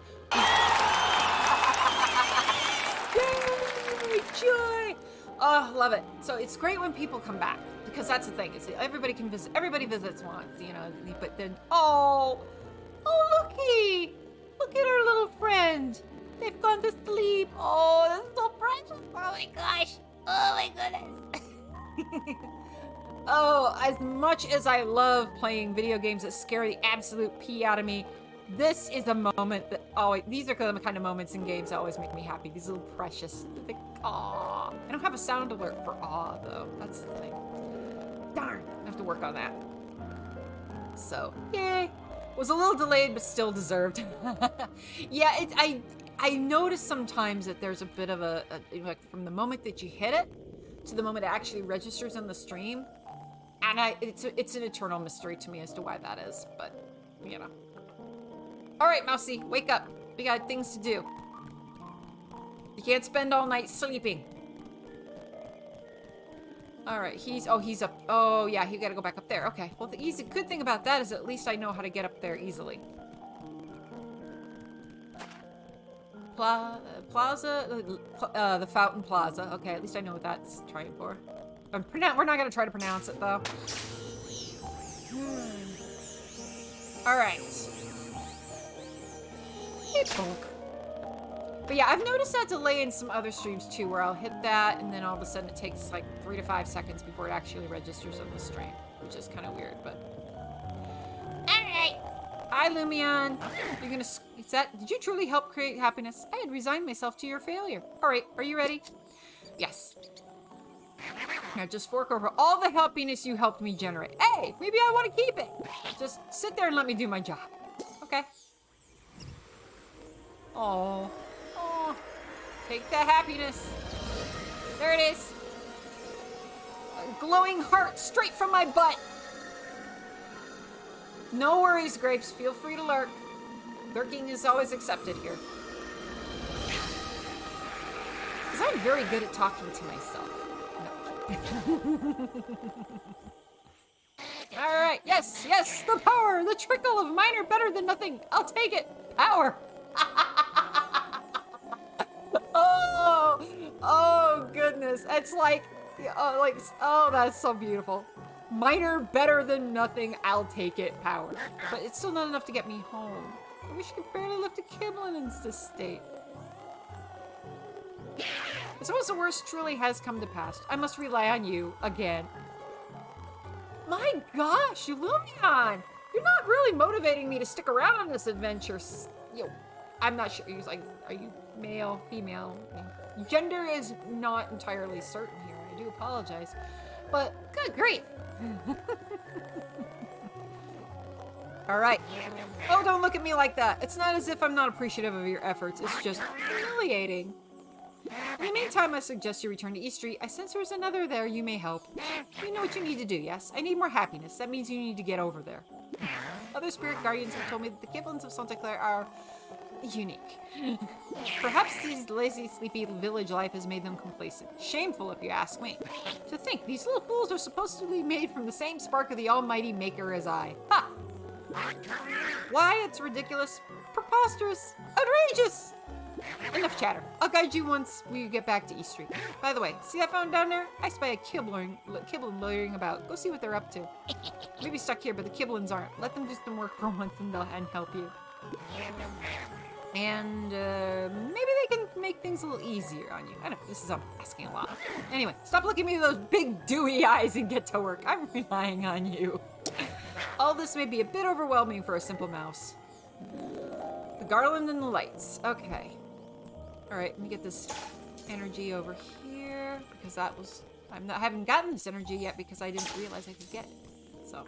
Yay! Joy! Oh, love it. So it's great when people come back. Because that's the thing. Is everybody can visit. Everybody visits once, But then, oh, looky! Look at our little friend. They've gone to sleep. Oh, this is so precious. Oh my gosh. Oh my goodness. Oh, as much as I love playing video games that scare the absolute pee out of me, this is a moment that always, these are the kind of moments in games that always make me happy. These little precious, like, aw. I don't have a sound alert for aw, though. That's the thing. Darn, I have to work on that. So, yay. Was a little delayed, but still deserved. Yeah, I notice sometimes that there's a bit of a, like, from the moment that you hit it to the moment it actually registers on the stream. And it's an eternal mystery to me as to why that is, but, you know. All right, Mousie, wake up. We got things to do. You can't spend all night sleeping. All right, he's up. Oh, yeah, he gotta go back up there. Okay, well, the good thing about that is at least I know how to get up there easily. Plaza, the Fountain Plaza. Okay, at least I know what that's trying for. We're not gonna try to pronounce it, though. All right. But yeah, I've noticed that delay in some other streams too, where I'll hit that and then all of a sudden it takes like 3 to 5 seconds before it actually registers on the stream, which is kind of weird, but. Alright! Hi, Lumion! You're gonna, did you truly help create happiness? I had resigned myself to your failure. Alright, are you ready? Yes. Now just fork over all the happiness you helped me generate. Hey, maybe I want to keep it. Just sit there and let me do my job. Okay. Oh. Oh. Take the happiness. There it is. A glowing heart straight from my butt. No worries, Grapes. Feel free to lurk. Lurking is always accepted here. Because I'm very good at talking to myself. All right, yes, yes, the power, the trickle of minor better than nothing. I'll take it. Power. Oh goodness. It's like, oh, that's so beautiful. Minor better than nothing. I'll take it. Power. But it's still not enough to get me home. I wish I could barely lift a Kiblin in this state. I suppose the worst truly has come to pass. I must rely on you again. My gosh, Lumion! You're not really motivating me to stick around on this adventure. I'm not sure. He's like, are you male, female? Gender is not entirely certain here. I do apologize. But good grief. All right. Oh, don't look at me like that. It's not as if I'm not appreciative of your efforts. It's just humiliating. In the meantime, I suggest you return to East Street. I sense there's another there you may help. You know what you need to do, yes? I need more happiness. That means you need to get over there. Other spirit guardians have told me that the Kiblins of Santa Claire are unique. Perhaps this lazy, sleepy village life has made them complacent. Shameful, if you ask me. To think, these little fools are supposed to be made from the same spark of the almighty maker as I. Ha! Why, it's ridiculous, preposterous, outrageous! Enough chatter. I'll guide you once we get back to East Street. By the way, see that fountain down there? I spy a Kiblin loitering about. Go see what they're up to. Maybe stuck here, but the Kiblins aren't. Let them do some work for once and help you. And maybe they can make things a little easier on you. I don't know, this is asking a lot. Anyway, stop looking at me with those big dewy eyes and get to work. I'm relying on you. All this may be a bit overwhelming for a simple mouse. The garland and the lights. Okay. Alright, let me get this energy over here, because that was... I haven't gotten this energy yet because I didn't realize I could get it. So,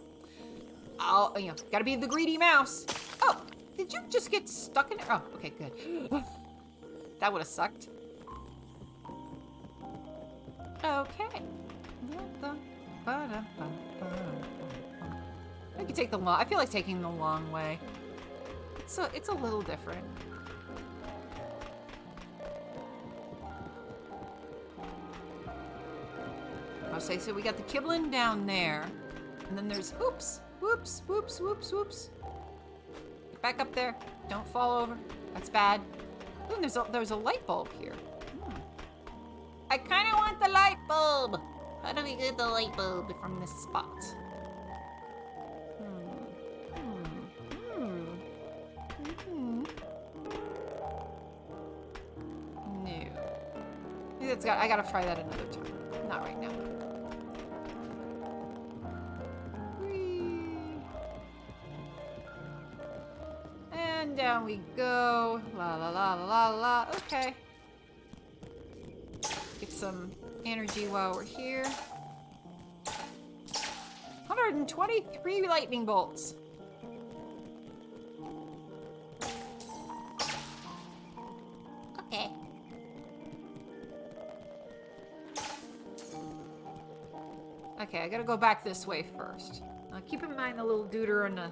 gotta be the greedy mouse. Oh, did you just get stuck in it? Oh, okay, good. That would have sucked. Okay. I could take the long... I feel like taking the long way. It's a little different. I'll say, so we got the Kiblin down there. And then there's whoops. Get back up there. Don't fall over. That's bad. Ooh, there's a light bulb here. I kind of want the light bulb. How do we get the light bulb from this spot? No. I gotta try that another time. Not right now. and down we go. La la la la la la. Okay. Get some energy while we're here. 123 lightning bolts. Okay. Okay, I gotta go back this way first. Keep in mind the little duder in the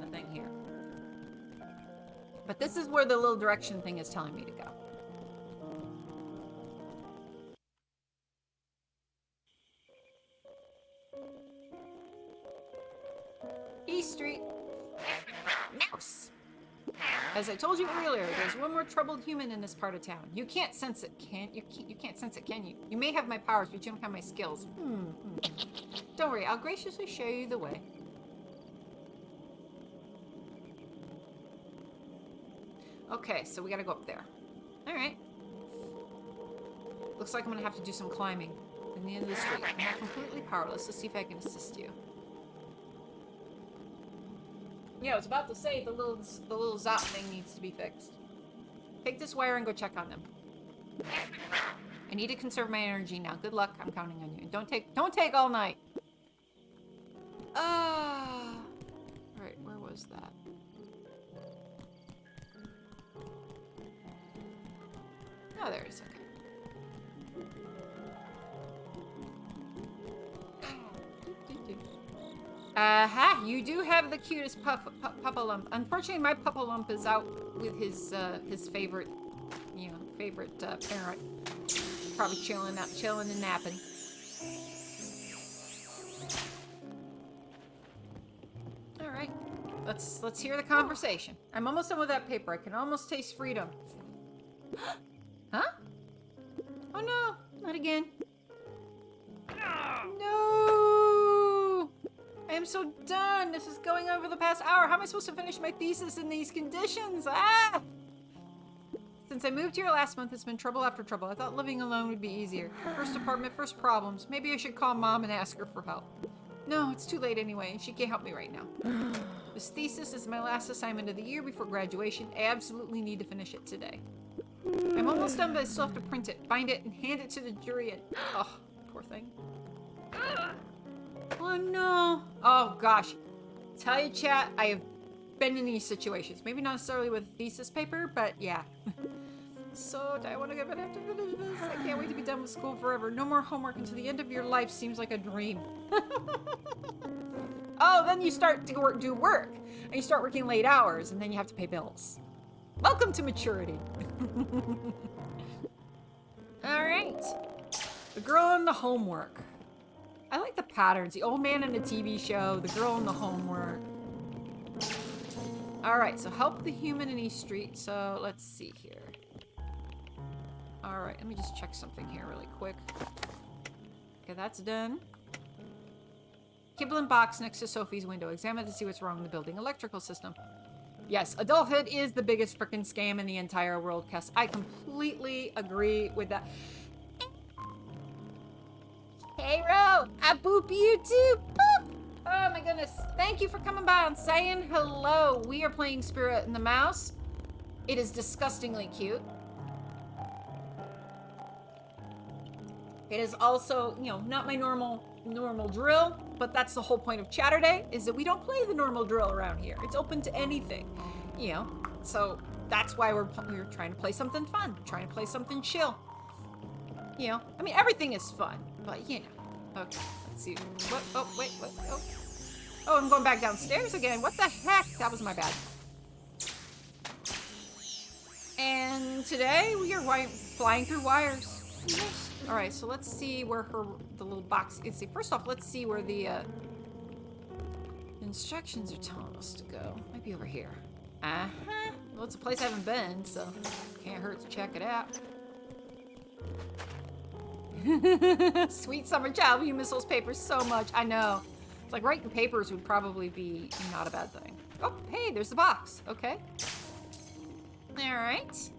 thing here. But this is where the little direction thing is telling me to go. East Street. Mouse. As I told you earlier, there's one more troubled human in this part of town. You can't sense it, you can't sense it, can you? You may have my powers, but you don't have my skills. Don't worry, I'll graciously show you the way. Okay, so we gotta go up there. Alright. Looks like I'm gonna have to do some climbing in the end of the street. I'm not completely powerless. Let's see if I can assist you. Yeah, I was about to say the little zop thing needs to be fixed. Take this wire and go check on them. I need to conserve my energy now. Good luck. I'm counting on you. And don't take all night. Alright, where was that? Oh, there it is. Okay. You do have the cutest Papa Lump. Unfortunately, my Papa Lump is out with his favorite, parent. Probably chilling and napping. All right, let's hear the conversation. I'm almost done with that paper. I can almost taste freedom. Huh? Oh no, not again. No! I am so done. This is going on for the past hour. How am I supposed to finish my thesis in these conditions? Ah! Since I moved here last month, it's been trouble after trouble. I thought living alone would be easier. First apartment, first problems. Maybe I should call Mom and ask her for help. No, it's too late anyway. She can't help me right now. This thesis is my last assignment of the year before graduation. I absolutely need to finish it today. I'm almost done, but I still have to print it, bind it, and hand it to the jury. Oh, poor thing. Oh no. Oh gosh. Tell you, chat, I have been in these situations. Maybe not necessarily with thesis paper, but yeah. So, I want to get better to finish this. I can't wait to be done with school forever. No more homework until the end of your life seems like a dream. Oh, then you start to do work. And you start working late hours, and then you have to pay bills. Welcome to maturity. Alright. The girl and the homework. I like the patterns. The old man in the TV show, the girl and the homework. Alright, so help the human in East Street. So, let's see here. Alright, let me just check something here really quick. Okay, that's done. Kibblin box next to Sophie's window. Examine to see what's wrong with the building electrical system. Yes, adulthood is the biggest freaking scam in the entire world, Cass. I completely agree with that. Hey, Ro! I boop you too! Boop! Oh my goodness. Thank you for coming by and saying hello. We are playing Spirit and the Mouse. It is disgustingly cute. It is also, not my normal drill, but that's the whole point of Chaturday, is that we don't play the normal drill around here. It's open to anything, so that's why we're trying to play something fun, trying to play something chill. I mean, everything is fun, but Okay, let's see. What? Oh, wait, what? Oh, I'm going back downstairs again. What the heck? That was my bad. And today we are flying through wires. Yes. All right, so let's see where the little box is. First off, let's see where the instructions are telling us to go. Might be over here. Uh-huh. Well, it's a place I haven't been, so can't hurt to check it out. Sweet summer child, you miss those papers so much. I know. It's like writing papers would probably be not a bad thing. Oh, hey, there's the box. Okay. All right.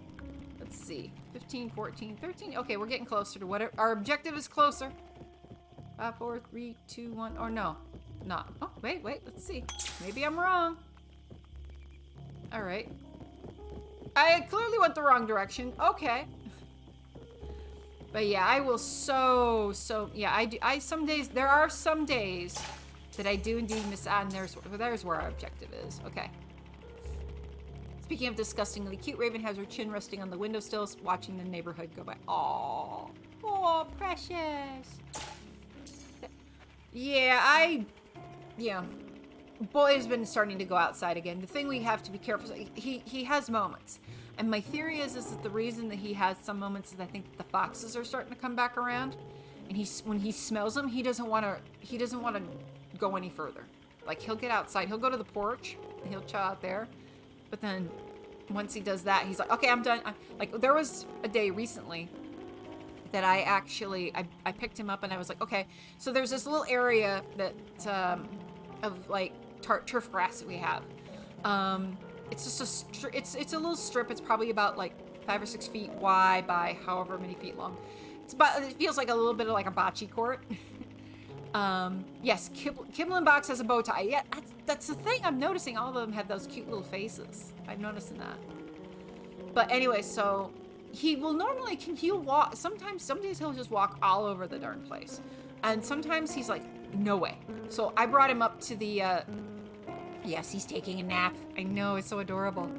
Let's see. 15, 14, 13. Okay, we're getting closer to what our objective is closer. 5, 4, 3, 2, 1. Or no. Not. Oh, wait. Let's see. Maybe I'm wrong. Alright. I clearly went the wrong direction. Okay. But yeah, I will yeah, some days, there are some days that I do indeed miss, and there's where our objective is. Okay. Speaking of disgustingly cute, Raven has her chin resting on the windowsills, watching the neighborhood go by. Aww. Oh, precious. Yeah, Boy has been starting to go outside again. The thing we have to be careful, he has moments. And my theory is that the reason that he has some moments is I think the foxes are starting to come back around. And when he smells them, he doesn't want to go any further. Like, he'll get outside, he'll go to the porch, and he'll chill out there. But then once he does that, he's like, okay, I'm done. Like, there was a day recently that I picked him up and I was like, okay, so there's this little area that, of like turf grass that we have. It's just it's a little strip. It's probably about like 5 or 6 feet wide by however many feet long. It feels like a little bit of like a bocce court. Yes, Kibblin Box has a bow tie. Yeah, that's the thing I'm noticing. All of them have those cute little faces. I'm noticing that. But anyway, so he will normally, he'll walk, some days he'll just walk all over the darn place. And sometimes he's like, no way. So I brought him up to the, yes, he's taking a nap. I know, it's so adorable.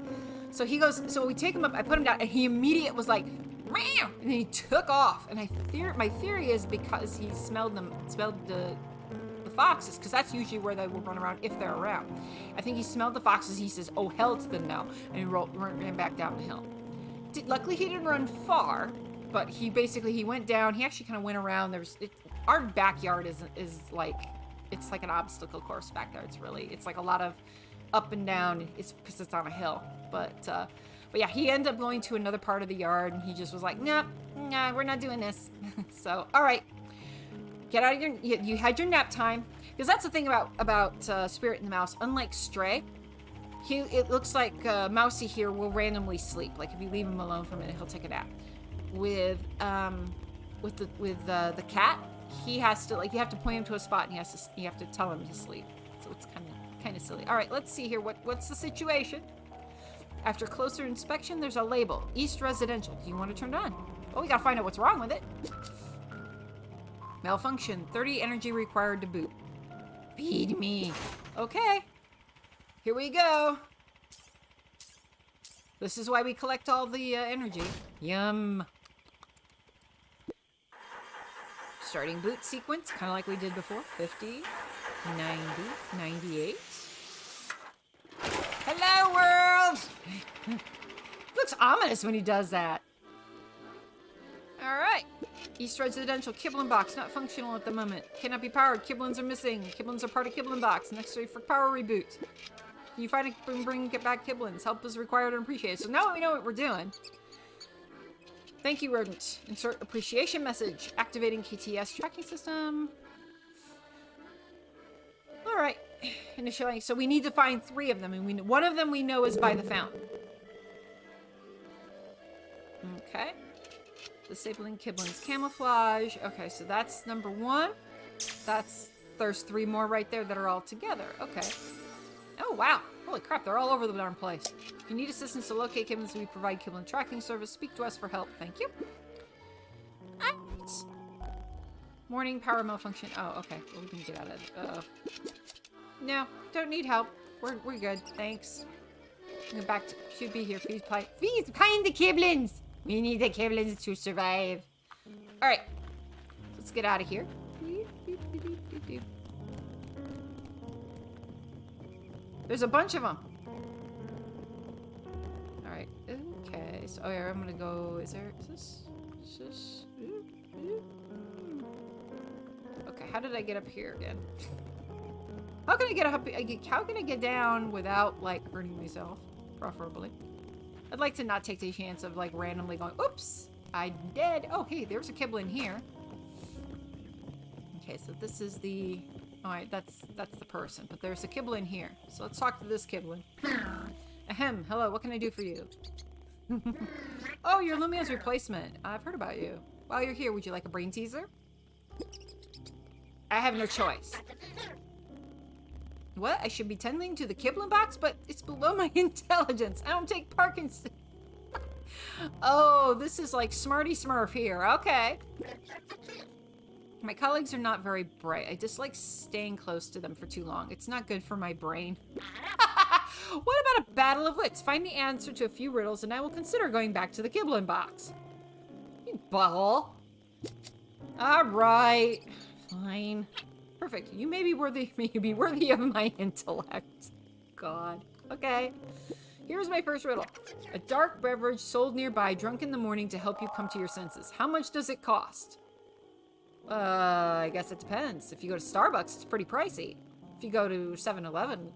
So he goes, so we take him up, I put him down, and he immediately was like, meow, and then he took off. And my theory is because he smelled the foxes, because that's usually where they will run around if they're around. I think he smelled the foxes. He says, oh, hell to the no, and he ran back down the hill. Luckily, he didn't run far, but he went down. He actually kind of went around. Our backyard is like, it's like an obstacle course back there. It's like a lot of up and down. It's because it's on a hill. But yeah, he ended up going to another part of the yard, and he just was like, nah, we're not doing this. So, all right, get out of you had your nap time. Because that's the thing about Spirit and the Mouse. Unlike Stray, it looks like Mousie here will randomly sleep. Like if you leave him alone for a minute, he'll take a nap. With the cat, he has to, like, you have to point him to a spot, and you have to tell him to sleep. So it's kind of silly. All right, let's see here. What's the situation? After closer inspection, there's a label: East Residential. Do you want to turn it on? Oh, we gotta find out what's wrong with it. Malfunction. 30 energy required to boot. Feed me. Okay. Here we go. This is why we collect all the energy. Yum. Starting boot sequence, kind of like we did before. 50, 90, 98. Hello, world! Looks ominous when he does that. All right. East Residential Kibblin Box, not functional at the moment. Cannot be powered. Kibblins are missing. Kibblins are part of Kibblin Box. Necessary for power reboot. Can you find and bring get back Kibblins? Help is required and appreciated. So now we know what we're doing. Thank you, rodent. Insert appreciation message. Activating KTS tracking system. All right. Initially, so we need to find 3 of them, and one of them we know is by the fountain. Okay. Disabling Kiblin's camouflage. Okay, so that's number 1. There's 3 more right there that are all together. Okay. Oh, wow. Holy crap, they're all over the darn place. If you need assistance to locate Kiblins, we provide Kiblin tracking service. Speak to us for help. Thank you. Alright. Morning power malfunction. Oh, okay. Well, we can get out of it. Uh-oh. No, don't need help. We're good. Thanks. Go back to... Should be here. Please find the Kiblins! We need the Kiblins to survive. Alright. Let's get out of here. There's a bunch of them. Alright. Okay. So, oh yeah, I'm gonna go... Is this... Okay, how did I get up here again? How can I get up... How can I get down without, like, hurting myself? Preferably. I'd like to not take the chance of, like, randomly going, oops, I'm dead. Oh, hey, there's a Kiblin here. Okay, so this is the... Alright, that's the person, but there's a Kiblin here. So let's talk to this Kiblin. Ahem, hello, what can I do for you? Oh, you're Lumia's replacement. I've heard about you. While you're here, would you like a brain teaser? I have no choice. What? I should be tending to the Kibblin box, but it's below my intelligence. I don't take Parkinson. Oh, this is like Smarty Smurf here. Okay. My colleagues are not very bright. I dislike staying close to them for too long. It's not good for my brain. What about a battle of wits? Find the answer to a few riddles and I will consider going back to the Kibblin box. You butthole. All right. Fine. Perfect. You may be worthy of my intellect. God. Okay. Here's my first riddle. A dark beverage sold nearby, drunk in the morning to help you come to your senses. How much does it cost? I guess it depends. If you go to Starbucks, it's pretty pricey. If you go to 7-Eleven,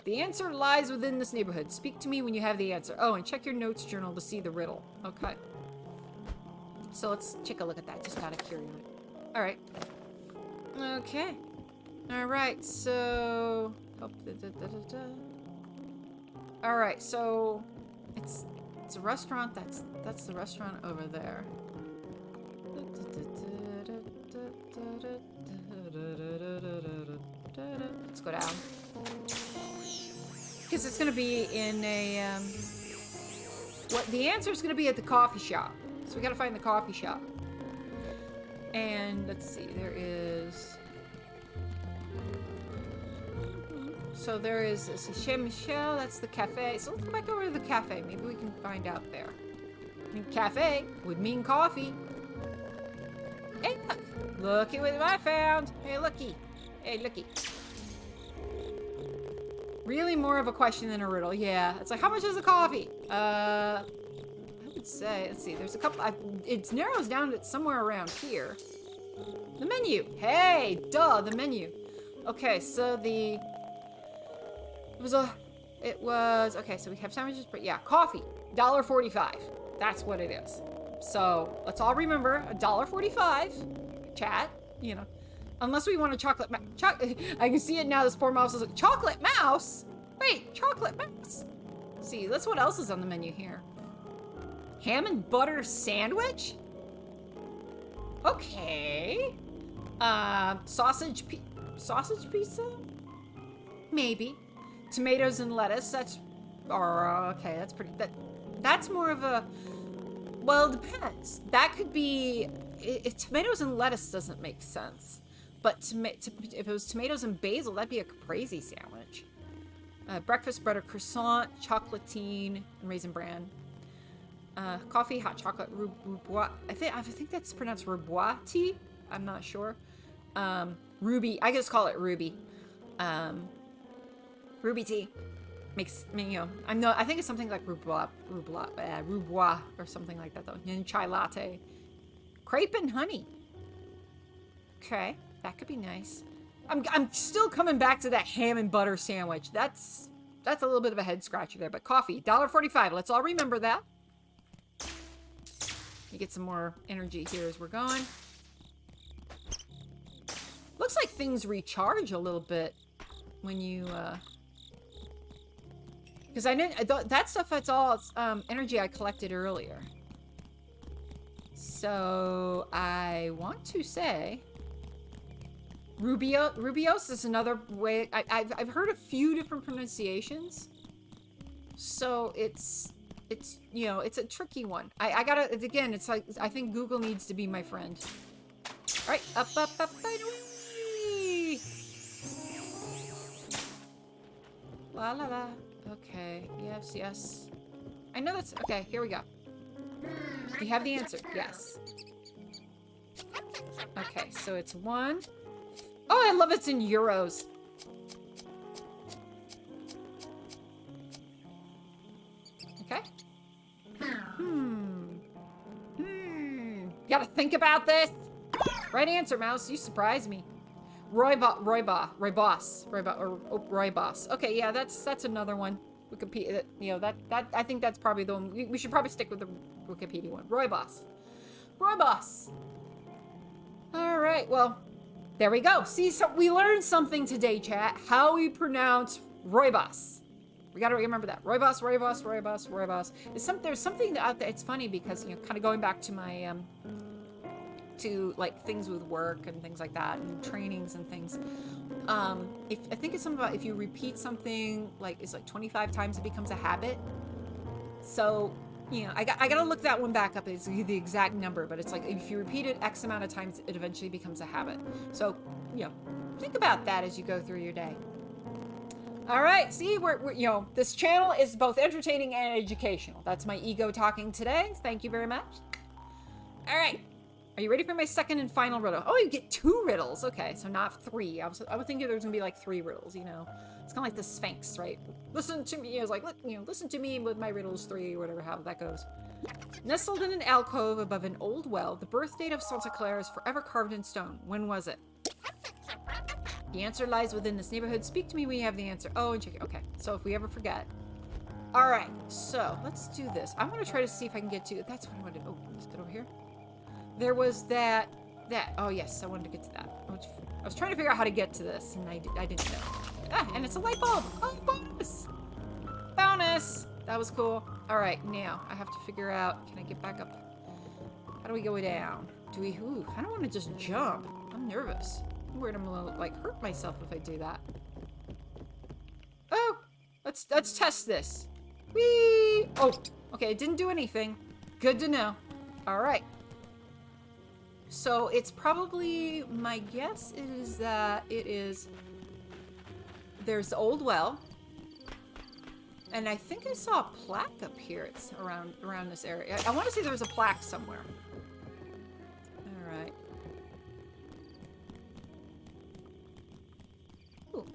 the answer lies within this neighborhood. Speak to me when you have the answer. Oh, and check your notes journal to see the riddle. Okay. So let's take a look at that, just out of curiosity. All right. Okay. All right, so... All right, so it's a restaurant. That's the restaurant over there. Let's go down because it's gonna be in a what the answer is gonna be at the coffee shop. So we gotta find the coffee shop. And let's see, there is. So there is Chez Michel, that's the cafe. So let's go back over to the cafe. Maybe we can find out there. I mean, cafe would mean coffee. Hey, look! Look at what I found! Hey, looky! Hey, looky! Really more of a question than a riddle. Yeah, it's like, how much is a coffee? I would say, let's see, there's a couple, it narrows down to somewhere around here. The menu! Hey, duh, the menu. Okay, so it was, okay, so we have sandwiches, but yeah, coffee, $1.45. That's what it is. So let's all remember, $1.45, chat, you know, unless we want a chocolate I can see it now, this poor mouse is like, chocolate mouse? Wait, chocolate mouse? See, that's what else is on the menu here. Ham and butter sandwich? Okay. Sausage pizza? Maybe. Tomatoes and lettuce, okay, that's pretty, that's more of a, well, it depends. That could be, tomatoes and lettuce doesn't make sense. But if it was tomatoes and basil, that'd be a crazy sandwich. Breakfast bread or croissant, chocolatine, and raisin bran. Coffee, hot chocolate, roubois. I think that's pronounced roubois tea. I'm not sure. Ruby, I just call it Ruby. Ruby tea makes me, you know, I think it's something like roubois or something like that though. And chai latte, crepe and honey. Okay, that could be nice. I'm still coming back to that ham and butter sandwich. That's a little bit of a head scratcher there. But coffee, $1.45. Let's all remember that. You get some more energy here as we're going. Looks like things recharge a little bit when you because I know that stuff, that's all energy I collected earlier. So I want to say Rubios is another way. I've heard a few different pronunciations, so it's you know, it's a tricky one. I gotta, again, it's like, I think Google needs to be my friend. All right, up, wee. La la la. Okay, yes. I know that's, okay, here we go. We have the answer, yes. Okay, so it's 1. Oh, I love it's in euros. Okay. Gotta think about this. Right answer, mouse. You surprised me. Royboss. Okay, yeah, that's another one. Wikipedia, you know, that I think that's probably the one. We should probably stick with the Wikipedia one. Royboss. All right, well, there we go. See, so we learned something today, chat. How we pronounce Royboss. We gotta remember that. Royboss. There's something out there. It's funny because, you know, kind of going back to my to like things with work and things like that and trainings and things. If I think it's something about if you repeat something like it's like 25 times, it becomes a habit. So, you know, I gotta look that one back up. It's the exact number, but it's like if you repeat it X amount of times, it eventually becomes a habit. So, you know, think about that as you go through your day. All right, see, we're you know, this channel is both entertaining and educational. That's my ego talking today. Thank you very much. All right, are you ready for my second and final riddle? Oh, you get 2 riddles. Okay, so not 3. I was thinking there was gonna be like 3 riddles. You know, it's kind of like the Sphinx, right? Listen to me. I was like, you know, listen to me with my riddles 3, or whatever, how that goes. Nestled in an alcove above an old well, the birth date of Santa Clara is forever carved in stone. When was it? The answer lies within this neighborhood. Speak to me when you have the answer. Oh, and check it. Okay, so if we ever forget. All right, so let's do this. I want to try to see if I can get to. That's what I wanted. Oh, let's get over here. There was that. Oh yes, I wanted to get to that. I was trying to figure out how to get to this, and I didn't know. Ah, and it's a light bulb. Oh, bonus! Bonus! That was cool. All right, now I have to figure out. Can I get back up? How do we go down? Do we? Ooh, I don't want to just jump. I'm nervous. I'm worried I'm gonna like hurt myself if I do that. Oh, let's test this. Whee! Oh, okay, it didn't do anything. Good to know. All right. So it's probably, my guess is that there's the old well. And I think I saw a plaque up here. It's around this area. I want to say there was a plaque somewhere. All right. Ooh.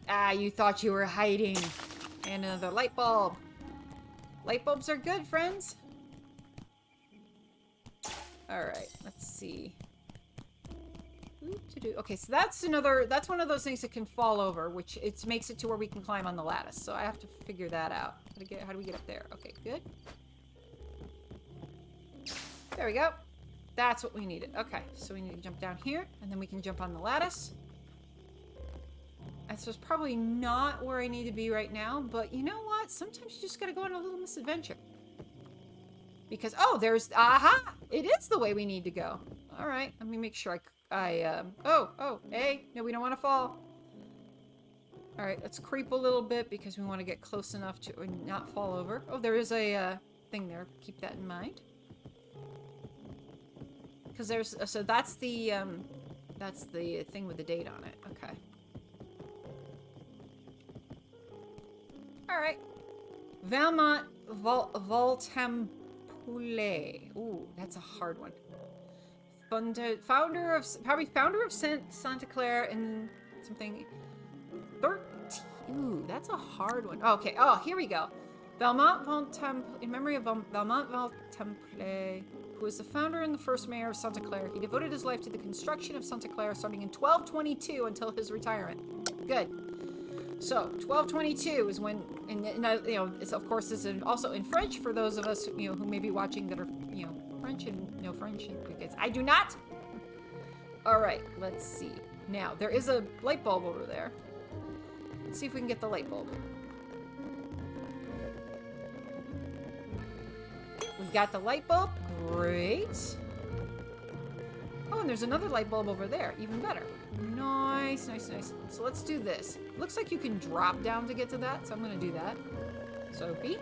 Ah, you thought you were hiding. And another light bulb. Light bulbs are good, friends. All right, let's see. Okay, so that's one of those things that can fall over, which it makes it to where we can climb on the lattice. So I have to figure that out. How do we get up there? Okay, good. There we go. That's what we needed. Okay, so we need to jump down here, and then we can jump on the lattice. This was probably not where I need to be right now, but you know what? Sometimes you just gotta go on a little misadventure. Because, oh, there's, aha! It is the way we need to go. All right, let me make sure hey, no, we don't want to fall. All right, let's creep a little bit because we want to get close enough to not fall over. Oh, there is a thing there. Keep that in mind. Because there's, so that's the thing with the date on it. Okay. All right. Valmont Voltem. Ooh, that's a hard one. Founder of Santa Clara and something 13. Ooh, that's a hard one. Okay. Oh, here we go. Valmont Voltemple, in memory of Valmont Voltemple, who was the founder and the first mayor of Santa Clara. He devoted his life to the construction of Santa Clara starting in 1222 until his retirement. Good. So 1222 is when, and you know, it's, of course, this is also in French for those of us, you know, who may be watching that are, you know, French and know French, because I do not. All right, let's see. Now there is a light bulb over there. Let's see if we can get the light bulb. We got the light bulb. Great. Oh, and there's another light bulb over there. Even better. Nice, nice, nice. So let's do this. Looks like you can drop down to get to that, so I'm going to do that. Soapy.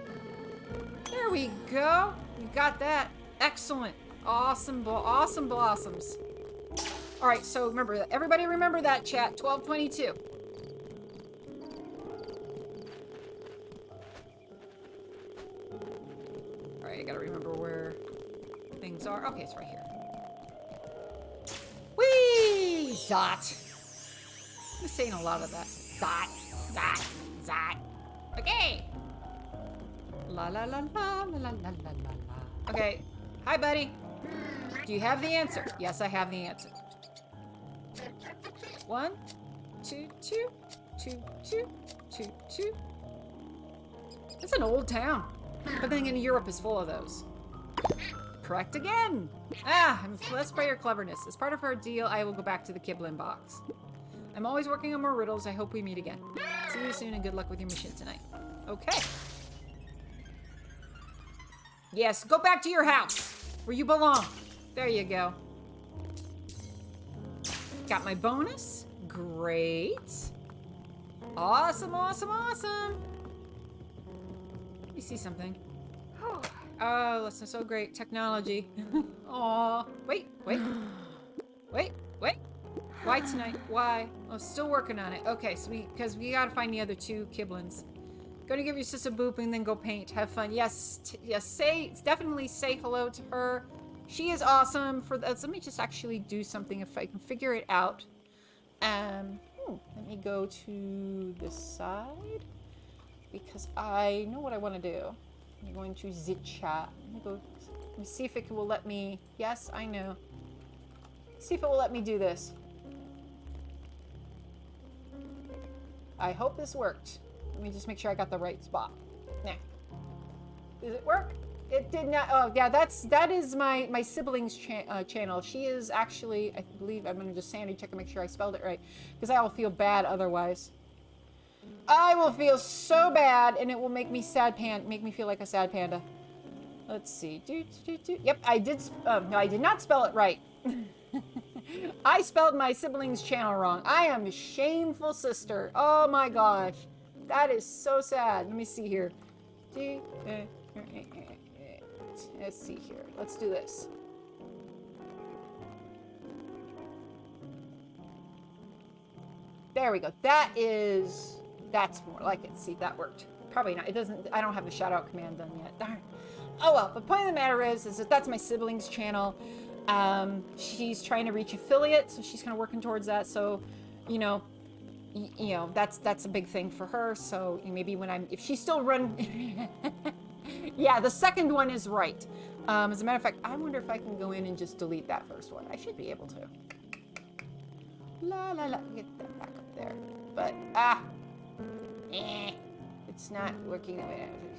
There we go. We got that. Excellent. Awesome, awesome blossoms. All right, so remember that. Everybody remember that, chat. 1222. All right, I got to remember where things are. Okay, it's right here. Whee! Zot. I'm saying a lot of that. Zot, zot, zot. Okay. La la la la la la la la la. Okay. Hi, buddy. Do you have the answer? Yes, I have the answer. 1, 2, 2, 2, 2, 2, 2. It's an old town. But then in Europe is full of those. Correct again. Ah, I'm blessed by your cleverness. As part of our deal, I will go back to the Kiblin box. I'm always working on more riddles. I hope we meet again. See you soon and good luck with your mission tonight. Okay. Yes, go back to your house where you belong. There you go. Got my bonus. Great. Awesome, awesome, awesome. Let me see something. Oh, that's so great. Technology. Aw. Wait. Why tonight? Why? Oh, still working on it. Okay, so because we gotta find the other 2 Kiblins. Gonna give your sister a boop and then go paint. Have fun. Yes, yes. Definitely say hello to her. She is awesome for this. Let me just actually do something if I can figure it out. Let me go to this side because I know what I want to do. I'm going to zit chat. Let me see if it will let me. Yes, I know. See if it will let me do this. I hope this worked. Let me just make sure I got the right spot. Nah. Does it work? It did not. Oh, yeah, that is my sibling's channel. She is actually, I believe, I'm going to just sanity check and make sure I spelled it right, because I will feel bad otherwise. I will feel so bad, and it will make me make me feel like a sad panda. Let's see. Yep, I did. No, I did not spell it right. I spelled my sibling's channel wrong. I am a shameful sister. Oh my gosh. That is so sad. Let me see here. Let's see here. Let's do this. There we go. That's more like it. See, that worked. Probably not. It doesn't, I don't have the shout out command done yet. Darn. Oh well, the point of the matter is that that's my sibling's channel. She's trying to reach affiliate, so she's kind of working towards that. So, you know, that's a big thing for her. So maybe if she's still running, yeah, the second one is right. As a matter of fact, I wonder if I can go in and just delete that first one. I should be able to. La la la, get that back up there. But it's not working.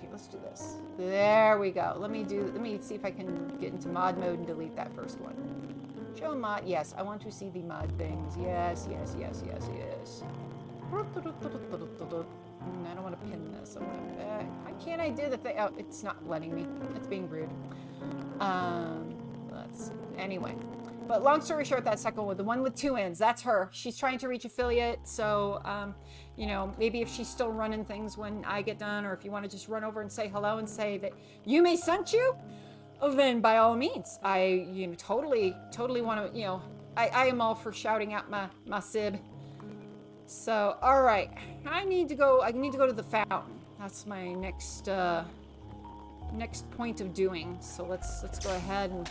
Let's do this. There we go. Let me see if I can get into mod mode and delete that first one. Show mod. Yes, I want to see the mod things. Yes. I don't want to pin this. Why can't I do the thing? Oh, it's not letting me. It's being rude. Let's see. Anyway. But long story short, that second one, the one with 2 ends, that's her. She's trying to reach affiliate. So, maybe if she's still running things when I get done, or if you want to just run over and say hello and say that Yume sent you, then by all means, I, totally want to, I am all for shouting out my sib. So, all right, I need to go to the fountain. That's my next point of doing. So let's go ahead and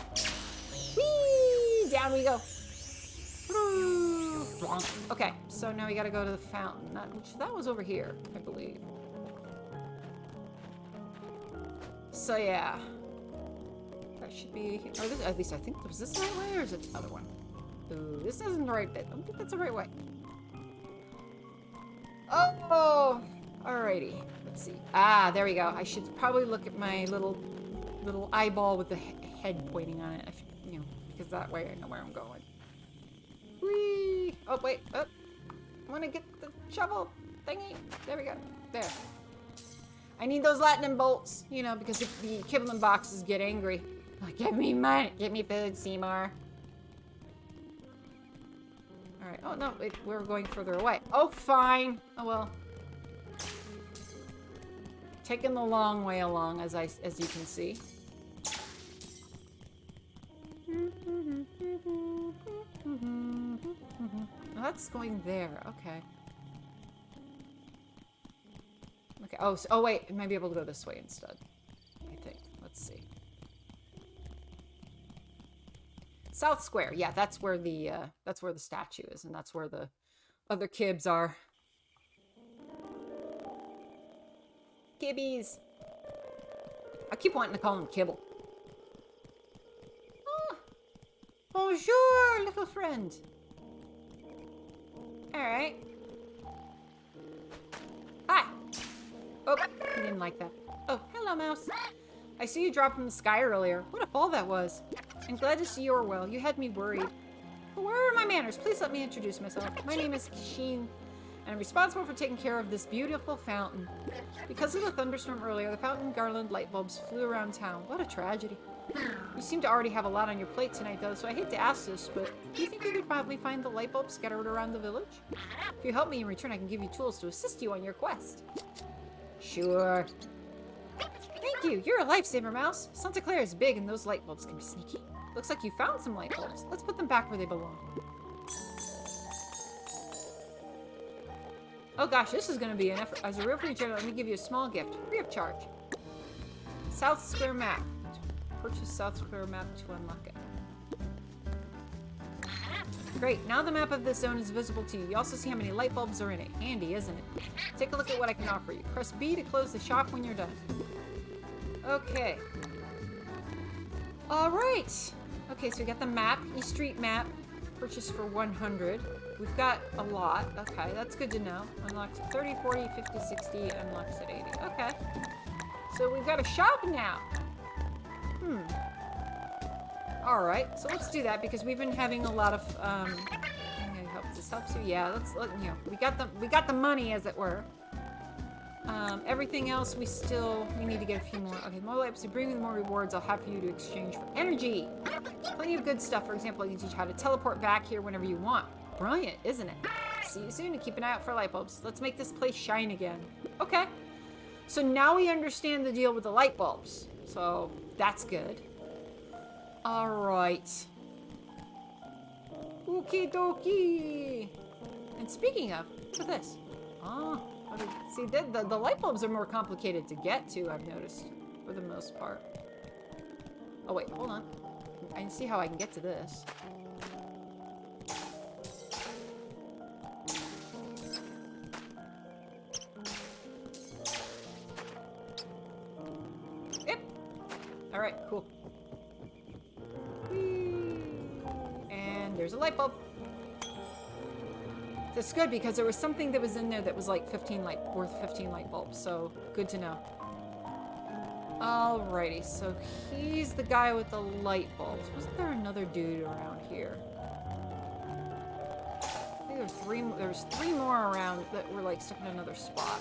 whee, down we go. Okay, so now we gotta go to the fountain. That was over here, I believe. So yeah, that should be, or this, at least I think, was this the right way, or is it the other one? Ooh, this isn't the right bit. I don't think that's the right way. Oh, alrighty. Let's see. Ah, there we go. I should probably look at my little eyeball with the head pointing on it. Because that way I know where I'm going. Whee! Oh, wait. Oh. I want to get the shovel thingy. There we go. There. I need those lightning bolts, because if the Kiblin boxes get angry. Oh, give me money. Give me food, Seymour. Alright. Oh, no. We're going further away. Oh, fine. Oh, well. Taking the long way along, as you can see. Oh, that's going there. Okay. Okay. Oh, wait. I might be able to go this way instead. I think. Let's see. South Square. Yeah, that's where the statue is, and that's where the other kibs are. Kibbies. I keep wanting to call them kibble. Oh. Bonjour, little friend. Alright. Hi. Oh, he didn't like that. Oh, hello, mouse. I see you dropped from the sky earlier. What a fall that was. I'm glad to see you are well. You had me worried. But where are my manners? Please let me introduce myself. My name is Sheen, and I'm responsible for taking care of this beautiful fountain. Because of the thunderstorm earlier, the fountain garland light bulbs flew around town. What a tragedy. You seem to already have a lot on your plate tonight, though, so I hate to ask this, but do you think you could probably find the light bulbs scattered around the village? If you help me in return, I can give you tools to assist you on your quest. Sure. Thank you. You're a lifesaver, Mouse. Santa Clara is big, and those light bulbs can be sneaky. Looks like you found some light bulbs. Let's put them back where they belong. Oh gosh, this is going to be an effort. As a real free general, let me give you a small gift, free of charge. South Square map. Purchase South Square map to unlock it. Great, now the map of this zone is visible to you. You also see how many light bulbs are in it. Handy, isn't it? Take a look at what I can offer you. Press B to close the shop when you're done. Okay. Alright. Okay, so we got the map, East Street map. Purchased for 100. We've got a lot. Okay, that's good to know. Unlocks 30, 40, 50, 60, unlocks at 80. Okay. So we've got a shop now. Alright, so let's do that because we've been having a lot of I hope this helps you. Yeah, we got the money, as it were. Everything else we need to get a few more. Okay, more lights. To bring me more rewards I'll have for you to exchange for energy. Plenty of good stuff. For example, I can teach you how to teleport back here whenever you want. Brilliant, isn't it? See you soon and keep an eye out for light bulbs. Let's make this place shine again. Okay. So now we understand the deal with the light bulbs. So that's good. Alright. Okie dokie. And speaking of, look at this. Oh, see, the light bulbs are more complicated to get to, I've noticed, for the most part. Oh wait, hold on. I can see how I can get to this. Yep. Alright, cool. And there's a light bulb. That's good because there was something that was in there that was like worth 15 light bulbs, so good to know. Alrighty, so he's the guy with the light bulbs. Wasn't there another dude around here? I think there was three more around that were like stuck in another spot.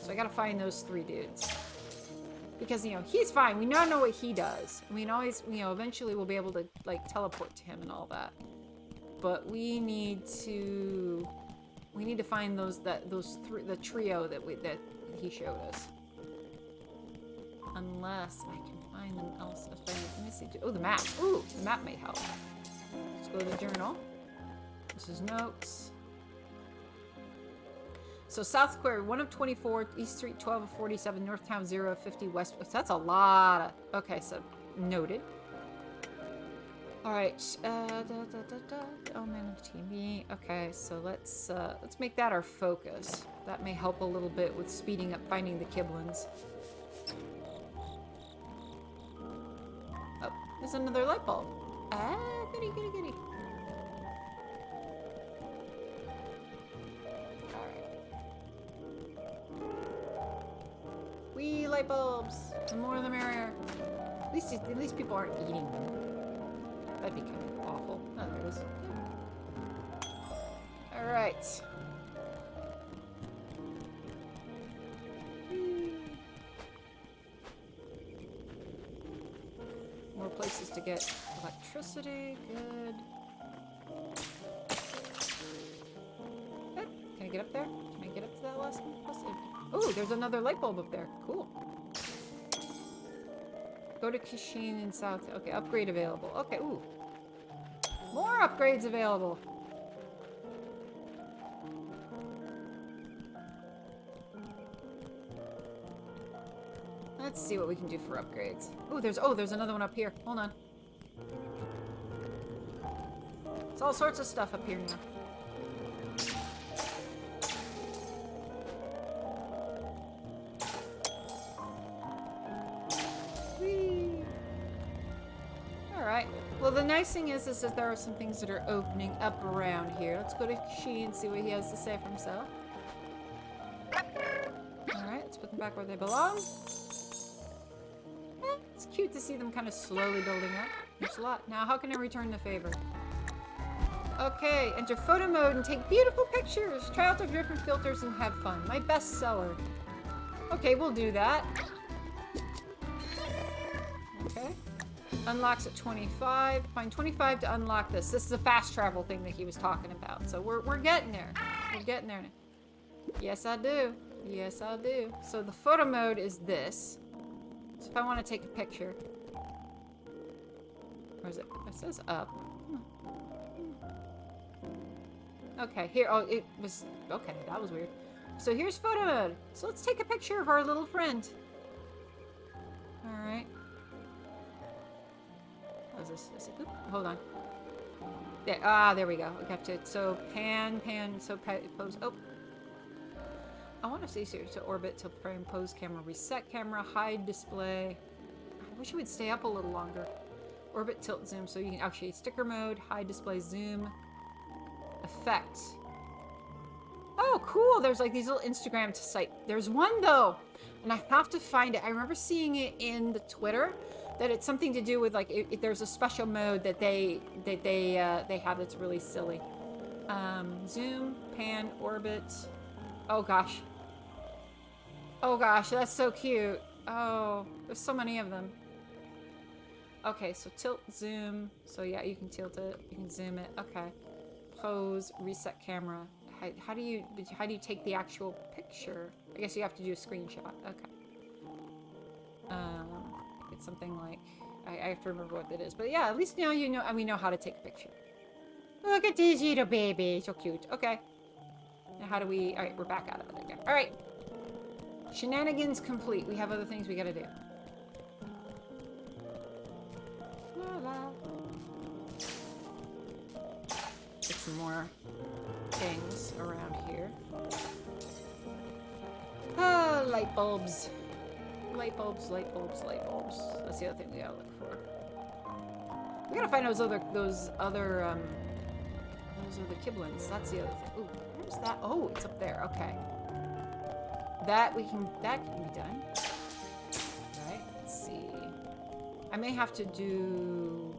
So I gotta find those 3 dudes. Because, you know, he's fine. We now know what he does. We can always, you know, eventually we'll be able to, like, teleport to him and all that. But we need to find the trio that he showed us. Unless I can find them else. Let me see. Oh, the map. Ooh, the map may help. Let's go to the journal. This is notes. So South Square, 1 of 24, East Street 12 of 47, Northtown 0 of 50, West. That's a lot of. Okay, so noted. All right. Oh man of TV. Okay, so let's make that our focus. That may help a little bit with speeding up finding the Kiblins. Oh, there's another light bulb. Ah, goody, goody, goody. Wee light bulbs. The more the merrier. At least people aren't eating them. That'd be kind of awful. Oh, there it is. Alright. More places to get electricity. Good. Good. Can I get up there? Can I get up to that last one? Oh, there's another light bulb up there. Cool. Go to Kishin in South. Okay, upgrade available. Okay, ooh. More upgrades available. Let's see what we can do for upgrades. Ooh, there's another one up here. Hold on. It's all sorts of stuff up here now. Well, the nice thing is that there are some things that are opening up around here. Let's go to Kishi and see what he has to say for himself. Alright, let's put them back where they belong. It's cute to see them kind of slowly building up. There's a lot. Now, how can I return the favor? Okay, enter photo mode and take beautiful pictures. Try out the different filters and have fun. My best seller. Okay, we'll do that. Unlocks at 25. Find 25 to unlock this. This is a fast travel thing that he was talking about. So we're getting there. We're getting there. Yes, I do. Yes, I do. So the photo mode is this. So if I want to take a picture. Where is it? It says up. Okay, here. Oh, it was... Okay, that was weird. So here's photo mode. So let's take a picture of our little friend. Alright. What is this? Is it, oop, hold on. There, there we go. We have to... So pan, so pose... Oh. I want to see here. So orbit, tilt, frame, pose camera, reset camera, hide display. I wish it would stay up a little longer. Orbit, tilt, zoom. So you can actually sticker mode, hide display, zoom, effect. Oh, cool. There's like these little Instagram to site. There's one though, and I have to find it. I remember seeing it in the Twitter that it's something to do with like there's a special mode that they have that's really silly. Zoom, pan, orbit. Oh gosh. Oh gosh, that's so cute. Oh, there's so many of them. Okay, so tilt, zoom. So yeah, you can tilt it, you can zoom it. Okay. Pose, reset camera. How do you take the actual picture? I guess you have to do a screenshot. Okay. It's something like I have to remember what that is. But yeah, at least now you know, and we know how to take a picture. Look at this little baby, so cute. Okay. Now how do we? All right, we're back out of it again. All right. Shenanigans complete. We have other things we gotta do. La, la. Get some more things around here. Ah, light bulbs. Light bulbs, light bulbs, light bulbs. That's the other thing we gotta look for. We gotta find those other Kiblins. That's the other thing. Ooh, where's that? Oh, it's up there. Okay. That can be done. Right, let's see. I may have to do,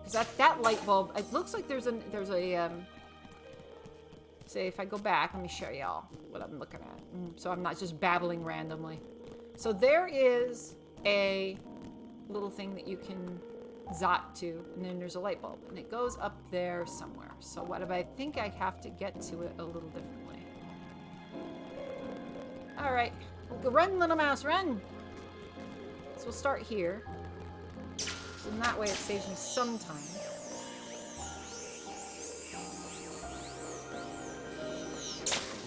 because that light bulb, it looks like there's a say if I go back, let me show y'all what I'm looking at. So I'm not just babbling randomly. So there is a little thing that you can zot to, and then there's a light bulb, and it goes up there somewhere. So what if I think I have to get to it a little differently? All right, run, little mouse, run. So we'll start here. So in that way, it saves me some time.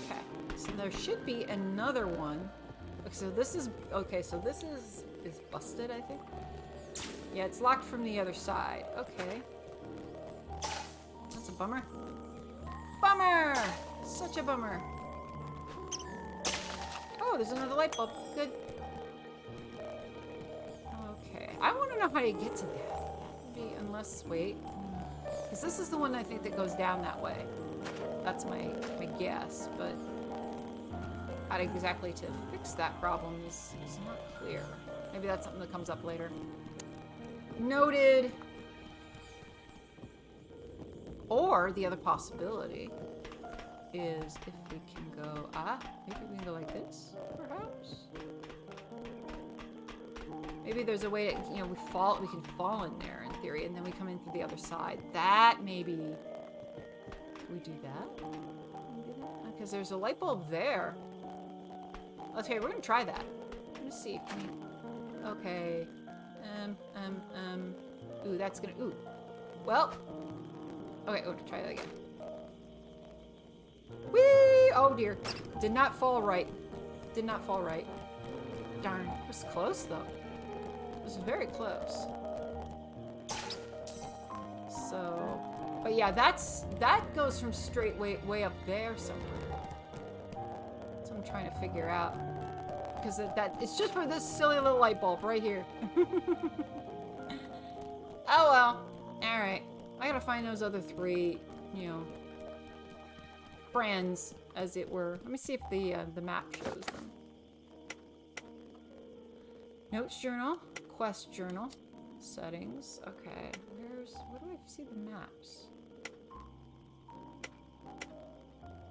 Okay, so there should be another one. So this is okay. So this is busted, I think. Yeah, it's locked from the other side. Okay, that's a bummer. Bummer, such a bummer. Oh, there's another light bulb. Good. Okay. I want to know how to get to that. Maybe, unless, wait. Because this is the one I think that goes down that way. That's my guess, but how exactly to fix that problem is not clear. Maybe that's something that comes up later. Noted. Or the other possibility is if we can go, maybe we can go like this, perhaps? Maybe there's a way to, we can fall in there in theory, and then we come in through the other side. That maybe, we do that? Because there's a light bulb there. Okay, we're gonna try that. Let's see, okay. Ooh, that's gonna, ooh. Well, okay, try that again. Whee! Oh dear. Did not fall right. Did not fall right. Darn. It was close though. It was very close. So, but yeah, that goes from straight way up there somewhere. That's what I'm trying to figure out. Because it's just for this silly little light bulb right here. Oh well. Alright. I gotta find those other three, friends, as it were. Let me see if the map shows them. Notes journal, quest journal, settings. Okay, where do I see the maps?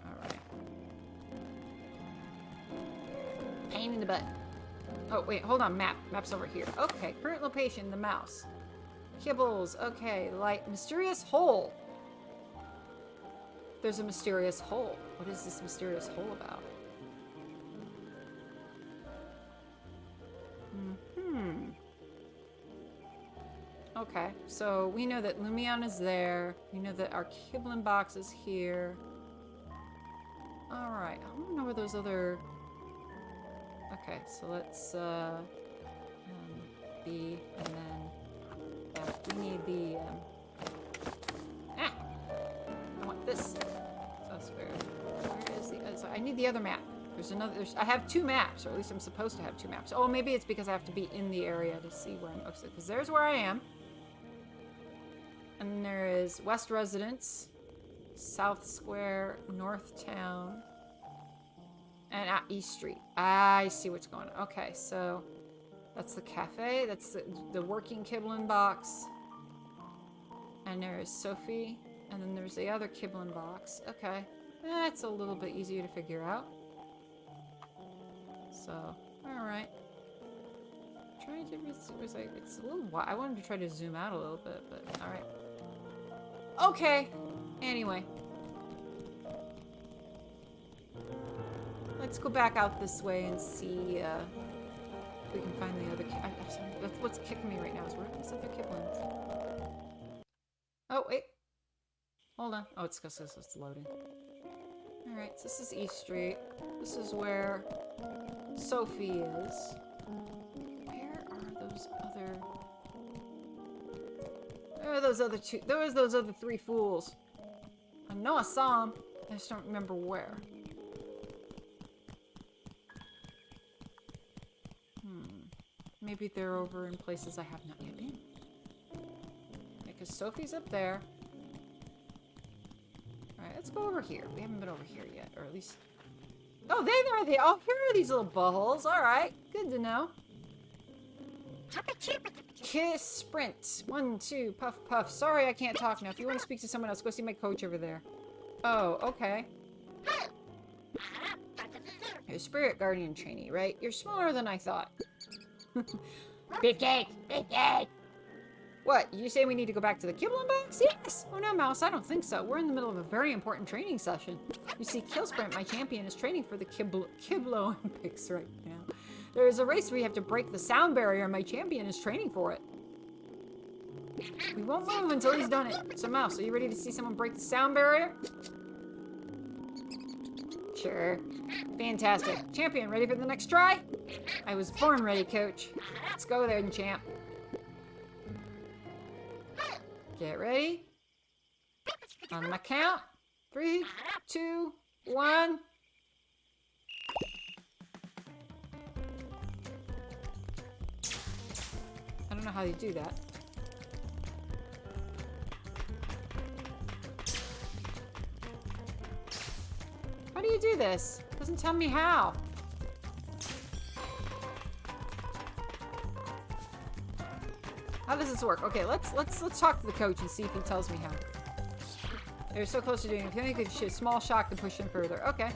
All right. Pain in the butt. Oh wait, hold on. Map's over here. Okay, current location, the mouse. Kibbles. Okay, light. Mysterious hole. There's a mysterious hole. What is this mysterious hole about? Okay, so we know that Lumion is there. We know that our Kiblin box is here. Alright, I don't know where those other... Okay, so let's, B, and then... F. We need the, I want this. So that's where is the... So I need the other map. I have 2 maps, or at least I'm supposed to have 2 maps. Oh, maybe it's because I have to be in the area to see where I'm... Okay, because there's where I am. And then there is West Residence, South Square, North Town, and East Street. I see what's going on. Okay, so that's the cafe. That's the working Kiblin box. And there is Sophie. And then there's the other Kiblin box. Okay, that's a little bit easier to figure out. So, alright. Trying to... It's a little wide. I wanted to try to zoom out a little bit, but alright. Okay. Anyway. Let's go back out this way and see if we can find the other... That's what's kicking me right now is where are these other Kiblins? Oh, wait. Hold on. Oh, it's because it's loading. Alright, so this is East Street. This is where Sophie is. Where are those other... Where are those other 2? There was those other 3 fools. I know I saw them. I just don't remember where. Maybe they're over in places I have not yet been. Yeah, because Sophie's up there. Alright, let's go over here. We haven't been over here yet, or at least... Oh, there they are! Oh, here are these little buttholes. Alright, good to know. Kiss sprint. 1, 2, puff, puff. Sorry, I can't talk now. If you want to speak to someone else, go see my coach over there. Oh, okay. You're a spirit guardian trainee, right? You're smaller than I thought. Beefcake! Beefcake! What? You say we need to go back to the Kiblin box? Yes! Oh no, Mouse, I don't think so. We're in the middle of a very important training session. You see, Killsprint, my champion, is training for the Kiblo Olympics right now. There is a race where you have to break the sound barrier, and my champion is training for it. We won't move until he's done it. So, Mouse, are you ready to see someone break the sound barrier? Sure. Fantastic. Champion, ready for the next try? I was born ready, coach. Let's go there, champ. Get ready. On my count. 3, 2, 1. I don't know how you do that. How do you do this? It doesn't tell me how. How does this work? Okay, let's talk to the coach and see if he tells me how. They're so close to doing it. If you think it's a small shock to push them further. Okay.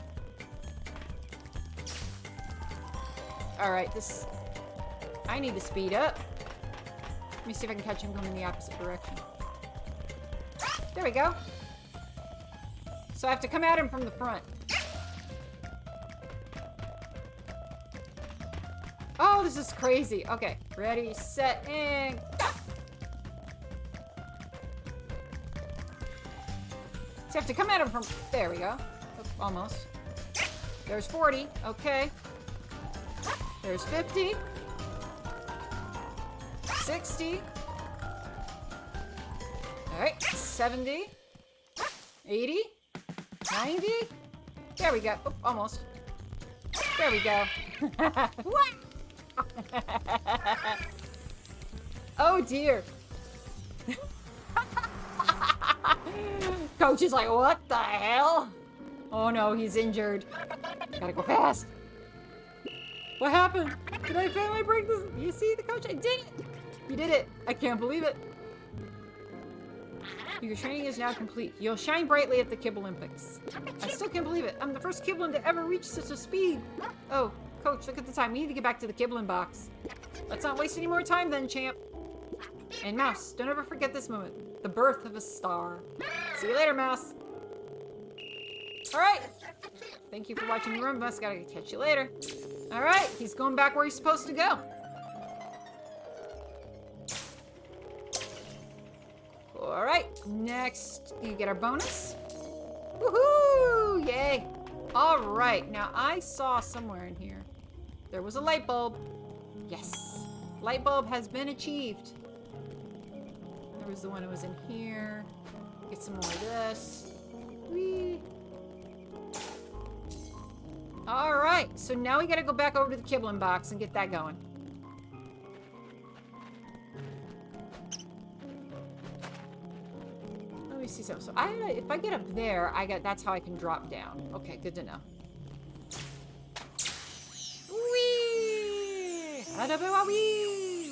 Alright, this... I need to speed up. Let me see if I can catch him going in the opposite direction. There we go. So I have to come at him from the front. Oh, this is crazy. Okay, ready, set, and go! So you have to come at him from... There we go. Oh, almost. There's 40. Okay. There's 50. 60. Alright, 70. 80. 90. There we go. Oh, almost. There we go. What? Oh dear. Coach is like, what the hell? Oh no, he's injured. Gotta go fast. What happened? Did I finally break this? You see the coach? I did it. You did it. I can't believe it. Your training is now complete. You'll shine brightly at the Kib Olympics. I still can't believe it. I'm the first Kiblin to ever reach such a speed. Oh, coach, look at the time. We need to get back to the Kiblin box. Let's not waste any more time then, champ. And Mouse, don't ever forget this moment. The birth of a star. See you later, Mouse. Alright. Thank you for watching the room. Mouse, gotta catch you later. Alright, he's going back where he's supposed to go. Alright, next you get our bonus. Woohoo! Yay! Alright, now I saw somewhere in here there was a light bulb. Yes! Light bulb has been achieved. There was the one that was in here. Get some more of this. Whee! Alright, so now we gotta go back over to the Kibblin box and get that going. Let me see something. So if I get up there, that's how I can drop down. Okay, good to know. Whee!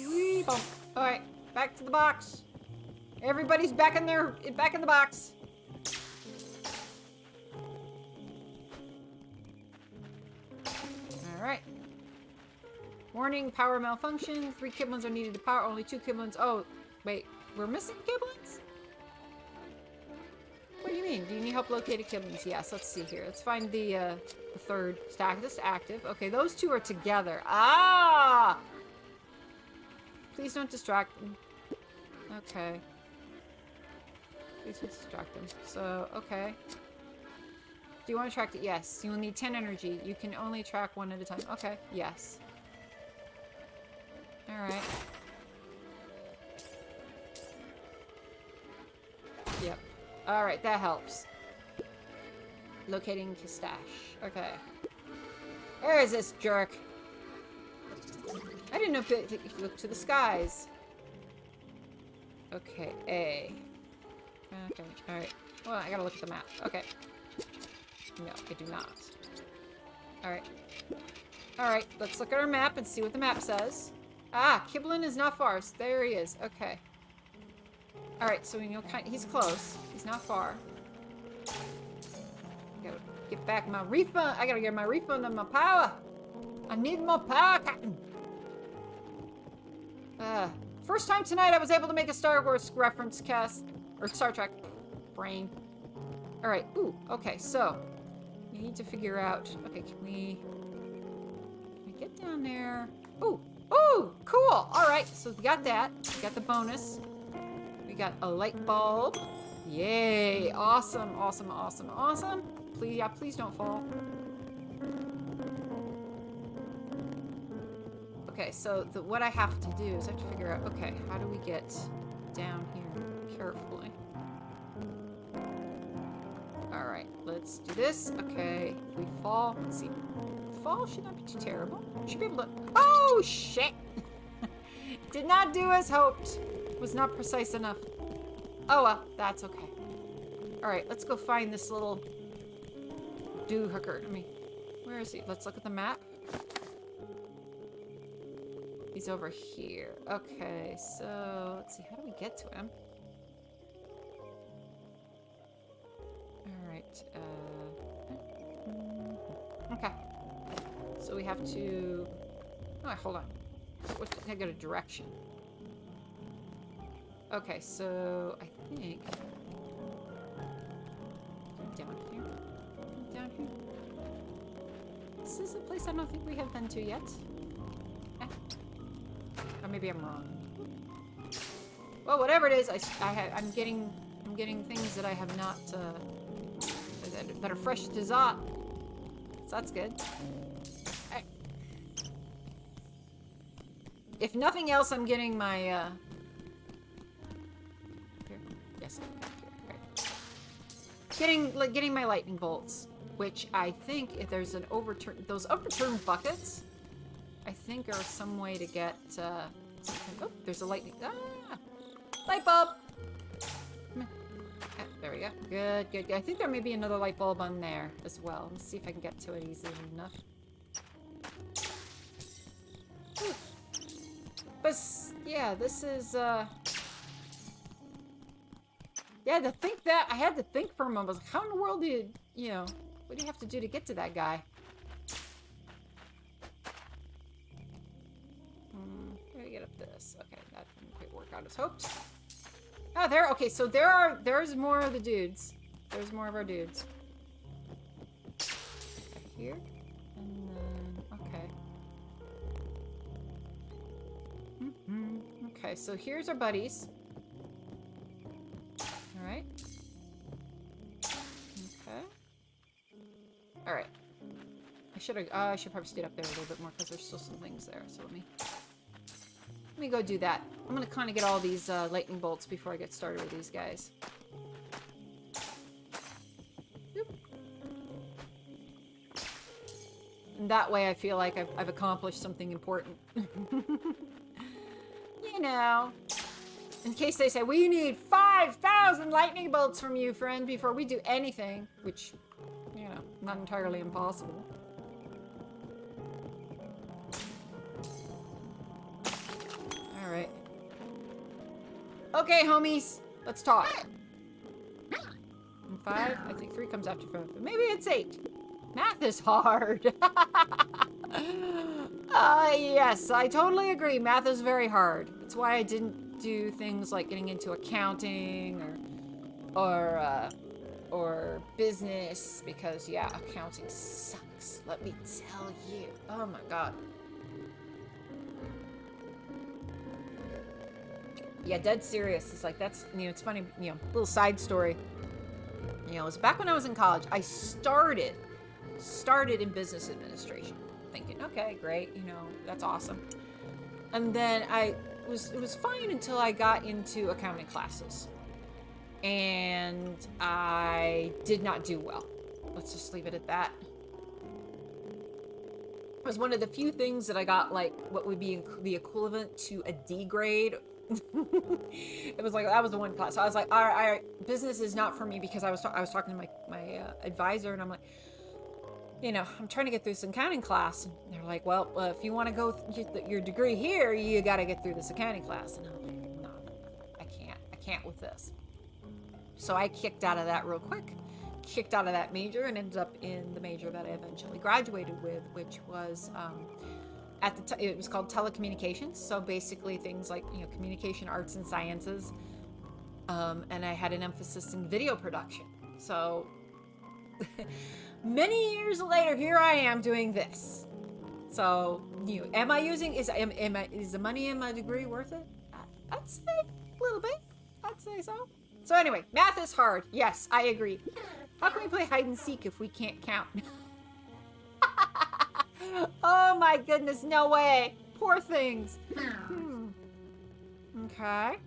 Whee! Alright, back to the box. Everybody's back in the box. Alright. Warning, power malfunction. 3 Kibblins are needed to power. Only 2 Kibblins. Oh, wait. We're missing Kibblins? What do you mean? Do you need help locating Kibblins? Yes, let's see here. Let's find the third stack. This active. Okay, those two are together. Ah! Please don't distract them. Okay. Please don't distract them. So, okay. Do you want to track it? Yes. You will need 10 energy. You can only track one at a time. Okay. Yes. Alright. Yep. Alright, that helps. Locating Kistache. Okay. Where is this jerk? I didn't know if it look to the skies. Okay, A. Okay, alright. Well, I gotta look at the map. Okay. No, I do not. Alright. Alright, let's look at our map and see what the map says. Ah, Kibblin is not far. So there he is. Okay. Alright, so he's close. He's not far. Gotta get back my refund. I gotta get my refund on my power. I need more power, Captain. First time tonight I was able to make a Star Wars reference cast. Or Star Trek. Brain. Alright, ooh, okay, so. We need to figure out. Okay, can we get down there? Ooh, ooh, cool. Alright, so we got that. We got the bonus. We got a light bulb. Yay, awesome, awesome, awesome, awesome. Please, yeah, please don't fall. Okay, so what I have to do is I have to figure out, okay, how do we get down here carefully? Alright, let's do this. Okay, if we fall, let's see. Fall should not be too terrible. Should be able to... Oh, shit! Did not do as hoped. Was not precise enough. Oh, well, that's okay. Alright, let's go find this little do-hooker. I mean, where is he? Let's look at the map. He's over here. Okay, so let's see. How do we get to him? Alright, okay. So we have to... Oh, hold on. I got a direction. Okay, so I think... Down here? Down here? This is a place I don't think we have been to yet. Or maybe I'm wrong. Well, whatever it is, I'm getting things that I have not... that are fresh to Zot. So that's good. Right. If nothing else, I'm getting my, here. Yes, right. Getting my lightning bolts, which I think if there's an those overturned buckets, I think are some way to get, oh, there's a lightning, light bulb! There we go. Good, good, good. I think there may be another light bulb on there as well. Let's see if I can get to it easily enough. Whew. But, yeah, this is, yeah, to think that, I had to think for a moment. I was like, how in the world do you know, what do you have to do to get to that guy? How do we get up this. Okay, that didn't quite work out as hopes. Oh, okay, so there's more of the dudes. There's more of our dudes. Right here. And then, okay. Okay, so here's our buddies. Alright. Okay. Alright. I should probably stay up there a little bit more because there's still some things there. So let me go do that. I'm gonna kind of get all these lightning bolts before I get started with these guys. Boop. And that way I feel like I've accomplished something important. You know. In case they say, we need 5,000 lightning bolts from you, friend, before we do anything. Which, you know, not entirely impossible. Alright. Okay, homies. Let's talk. And 5? I think 3 comes after 5. But maybe it's 8. Math is hard. Yes, I totally agree. Math is very hard. That's why I didn't do things like getting into accounting or business, because yeah, accounting sucks. Let me tell you. Oh my god. Yeah, dead serious. It's like, that's, you know, it's funny, you know, little side story. You know, it was back when I was in college. I started in business administration, thinking, okay, great, you know, that's awesome. And then it was fine until I got into accounting classes. And I did not do well. Let's just leave it at that. It was one of the few things that I got, like, what would be the equivalent to a D grade. It was like, that was the one class. So I was like, all right, business is not for me, because I was talking to my advisor, and I'm like, you know, I'm trying to get through this accounting class. And they're like, well, if you want to go your degree here, you got to get through this accounting class. And I'm like, no, I can't with this. So I kicked out of that real quick, kicked out of that major, and ended up in the major that I eventually graduated with, which was, it was called telecommunications. So basically things like, you know, communication arts and sciences. And I had an emphasis in video production. So many years later, here I am doing this. So, you know, is the money in my degree worth it? I'd say a little bit. I'd say so. So anyway, math is hard. Yes, I agree. How can we play hide and seek if we can't count? Oh my goodness, no way. Poor things. Okay.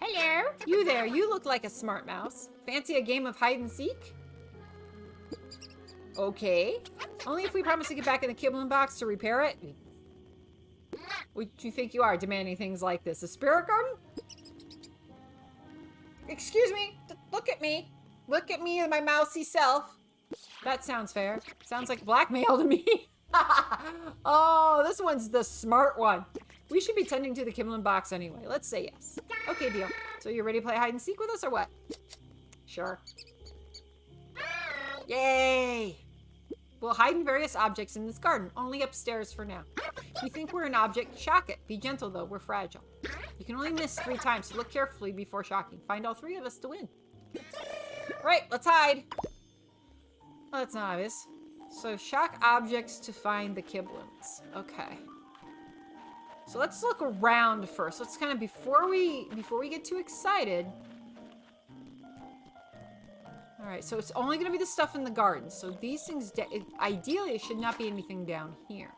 Hello. You there, you look like a smart mouse. Fancy a game of hide and seek? Okay. Only if we promise to get back in the Kiblin box to repair it. What do you think you are, demanding things like this? A spirit garden? Excuse me. Look at me. Look at me and my mousy self. That sounds fair. Sounds like blackmail to me. Oh, this one's the smart one. We should be tending to the Kiblin box anyway. Let's say yes. Okay, deal. So you're ready to play hide and seek with us or what? Sure. Yay! We'll hide in various objects in this garden, only upstairs for now. If you think we're an object, shock it. Be gentle though, we're fragile. You can only miss 3 times, so look carefully before shocking. Find all 3 of us to win. Right, let's hide. Oh, that's not obvious. So shock objects to find the Kiblins. Okay. So let's look around first. Let's kind of, before we get too excited. All right, so it's only gonna be the stuff in the garden. So these things, ideally, it should not be anything down here.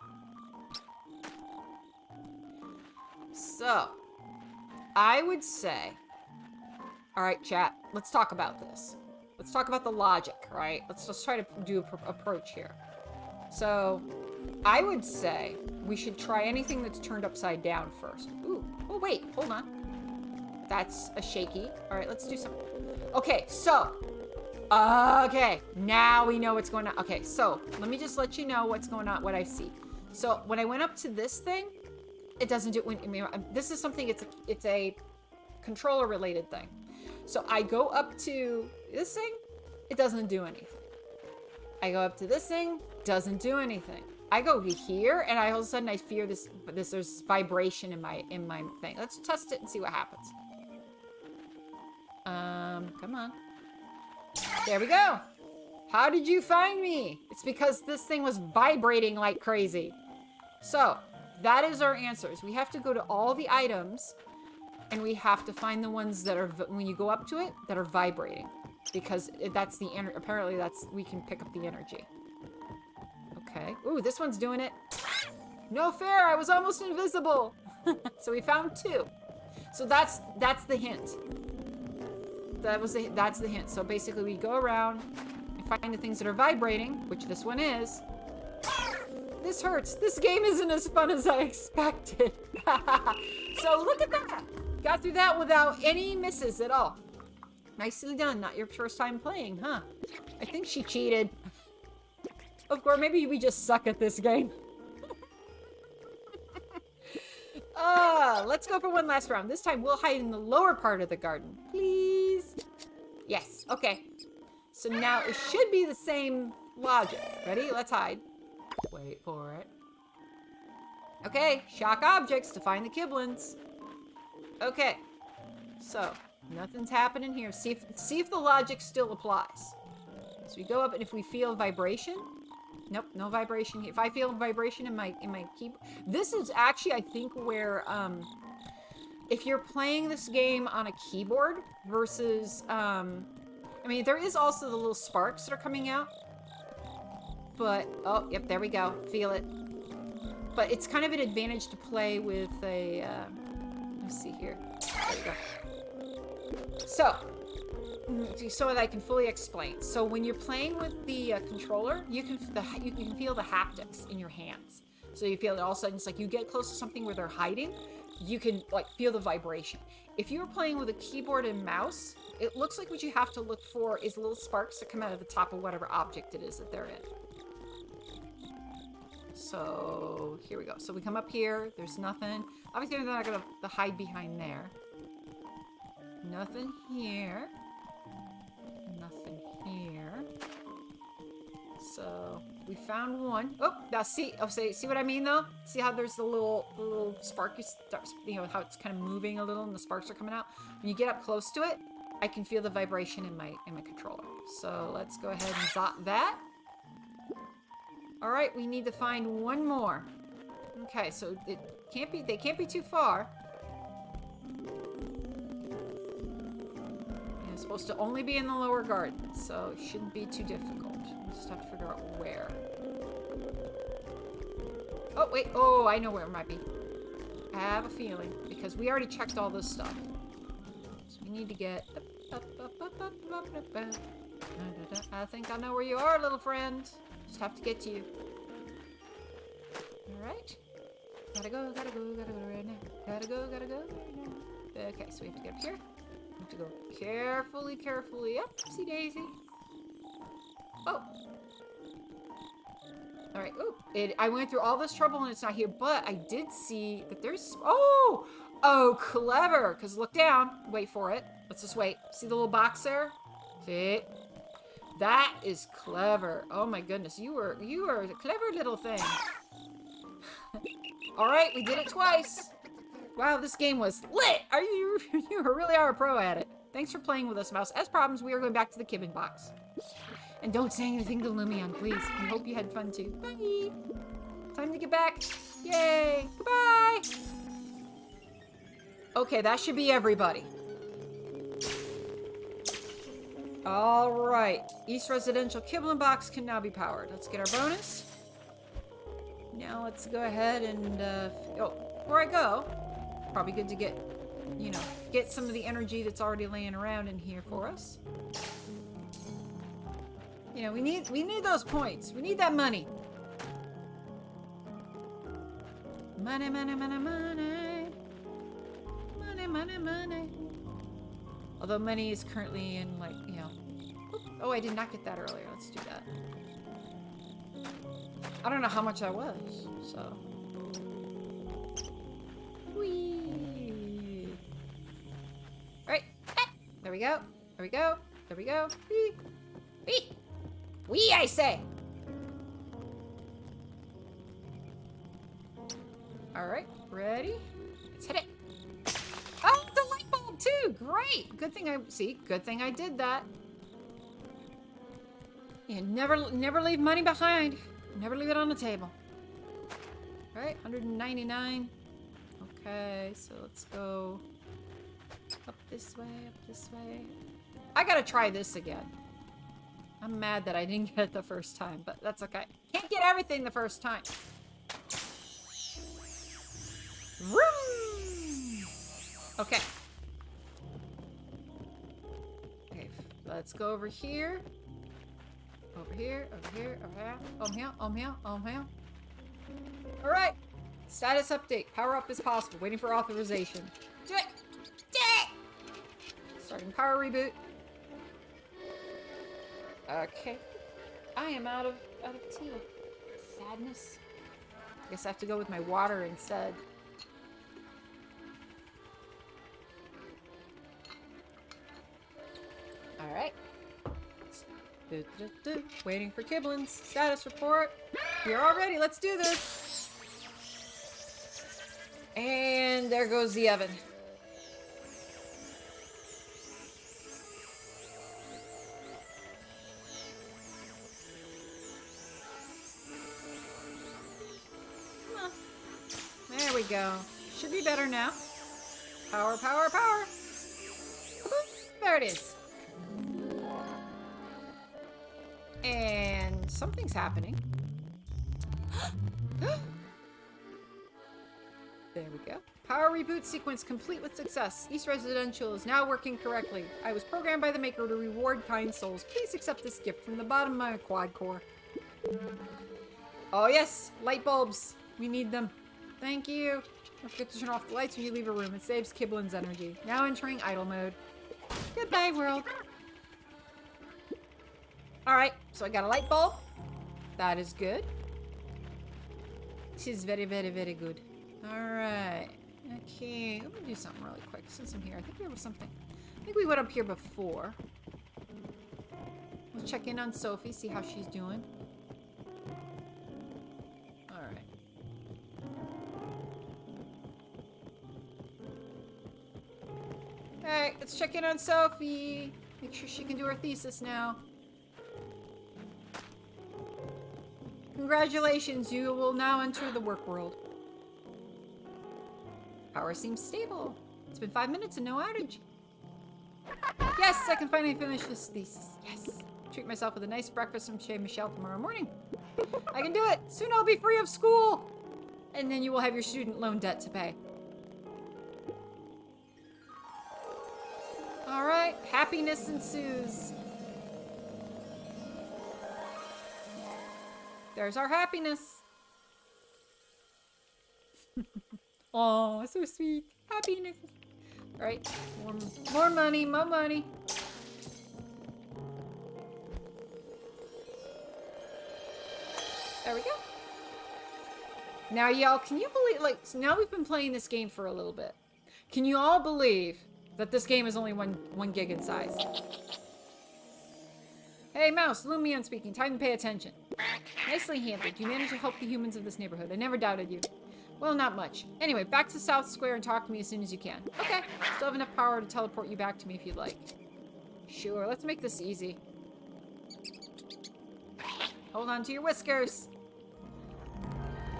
So, I would say, all right, chat, let's talk about this. Let's talk about the logic, right? Let's just try to do an approach here. So, I would say we should try anything that's turned upside down first. Ooh, oh wait, hold on. That's a shaky. All right, let's do something. Okay, so, okay, now we know what's going on. Okay, so let me just let you know what's going on, what I see. So when I went up to this thing, it doesn't do, I mean, this is something, it's a controller related thing. So I go up to this thing, it doesn't do anything. I go up to this thing, doesn't do anything. I go to here, and all of a sudden I fear this. There's vibration in my thing. Let's test it and see what happens. Come on. There we go. How did you find me? It's because this thing was vibrating like crazy. So, that is our answers. We have to go to all the items, and we have to find the ones that are, when you go up to it, that are vibrating. Because that's the, apparently that's, we can pick up the energy. Okay. Ooh, this one's doing it. No fair, I was almost invisible. So we found 2. So that's the hint. That's the hint. So basically we go around and find the things that are vibrating, which this one is. This hurts. This game isn't as fun as I expected. So look at that. Got through that without any misses at all. Nicely done. Not your first time playing, huh? I think she cheated. Of course, maybe we just suck at this game. Let's go for one last round. This time we'll hide in the lower part of the garden. Please. Yes. Okay. So now it should be the same logic. Ready? Let's hide. Wait for it. Okay. Shock objects to find the Kiblins. Okay. So, nothing's happening here. See if the logic still applies. So we go up, and if we feel vibration... Nope, no vibration here. If I feel vibration in my keyboard... This is actually, I think, where, if you're playing this game on a keyboard versus, I mean, there is also the little sparks that are coming out. But, oh, yep, there we go. Feel it. But it's kind of an advantage to play with a, let's see here. There we go. So that I can fully explain. So when you're playing with the controller, you can feel the haptics in your hands. So you feel it all of a sudden. It's like you get close to something where they're hiding, you can like feel the vibration. If you're playing with a keyboard and mouse, it looks like what you have to look for is little sparks that come out of the top of whatever object it is that they're in. So here we go. So we come up here. There's nothing. Obviously, they're not going to hide behind there. Nothing here. Nothing here. So we found one. Oh, now see what I mean though? See how there's the little sparky stuff, you know, how it's kind of moving a little and the sparks are coming out. When you get up close to it, I can feel the vibration in my controller. So let's go ahead and dot that. All right, we need to find one more. Okay, so they can't be too far. It's supposed to only be in the lower garden, so it shouldn't be too difficult. We just have to figure out where. Oh, wait. Oh, I know where it might be. I have a feeling, because we already checked all this stuff. So we need to get... I think I know where you are, little friend. Just have to get to you. Alright. Gotta go right now. Gotta go right now. Okay, so we have to get up here. We have to go carefully up. Oopsie daisy. Oh. Alright, ooh. I went through all this trouble and it's not here, but I did see that there's... Oh! Oh, clever! Because look down. Wait for it. Let's just wait. See the little box there? See? That is clever. Oh my goodness. You are a clever little thing. Alright, we did it twice. Wow, this game was lit! You really are a pro at it. Thanks for playing with us, Mouse. As problems, we are going back to the Kibbin box. And don't say anything to Lumion, please. We hope you had fun too. Bye! Time to get back. Yay! Goodbye! Okay, that should be everybody. Alright. East Residential Kiblin box can now be powered. Let's get our bonus. Now let's go ahead and, oh, before I go, probably good to get, you know, get some of the energy that's already laying around in here for us. You know, we need those points. We need that money. Money, money, money, money. Money, money, money. Although money is currently in, like, you know... Oh, I did not get that earlier. Let's do that. I don't know how much I was, so... Whee! Alright. There we go. There we go. There we go. Whee! Whee! Whee, I say! Alright, ready? Let's hit it. Oh, the light bulb too! Great! Good thing I did that. Yeah, never leave money behind. Never leave it on the table. Alright, 199. Okay, so let's go up this way, up this way. I gotta try this again. I'm mad that I didn't get it the first time, but that's okay. Can't get everything the first time. Vroom! Okay. Okay, let's go over here. Over here, over here, over here. Over here. Alright. Status update. Power up as possible. Waiting for authorization. Do it! Do it! Starting power reboot. Okay. I am out of tea. Sadness. I guess I have to go with my water instead. Alright. Waiting for Kiblin's status report. We're all ready. Let's do this. And there goes the oven. There we go. Should be better now. Power, power, power. There it is. And something's happening. There we go. Power reboot sequence complete with success. East Residential is now working correctly. I was programmed by the maker to reward kind souls. Please accept this gift from the bottom of my quad core. Oh yes, light bulbs. We need them. Thank you. Don't forget to turn off the lights when you leave a room. It saves Kiblin's energy. Now entering idle mode. Goodbye, world. Alright, so I got a light bulb. That is good. This is very, very, very good. Alright. Okay, let me do something really quick since I'm here. I think there was something. I think we went up here before. We'll check in on Sophie, see how she's doing. Alright. Alright, let's check in on Sophie. Make sure she can do her thesis now. Congratulations, you will now enter the work world. Power seems stable. It's been 5 minutes and no outage. Yes, I can finally finish this thesis. Yes. Treat myself with a nice breakfast from Chez Michel tomorrow morning. I can do it. Soon I'll be free of school. And then you will have your student loan debt to pay. All right. Happiness ensues. There's our happiness. Oh, so sweet. Happiness. All right. More money, more money. There we go. Now, y'all, can you believe, like, so now we've been playing this game for a little bit. Can you all believe that this game is only one gig in size? Hey, Mouse, Lumion speaking. Time to pay attention. Nicely handled. You managed to help the humans of this neighborhood. I never doubted you. Well, not much. Anyway, back to South Square and talk to me as soon as you can. Okay. Still have enough power to teleport you back to me if you'd like. Sure, let's make this easy. Hold on to your whiskers.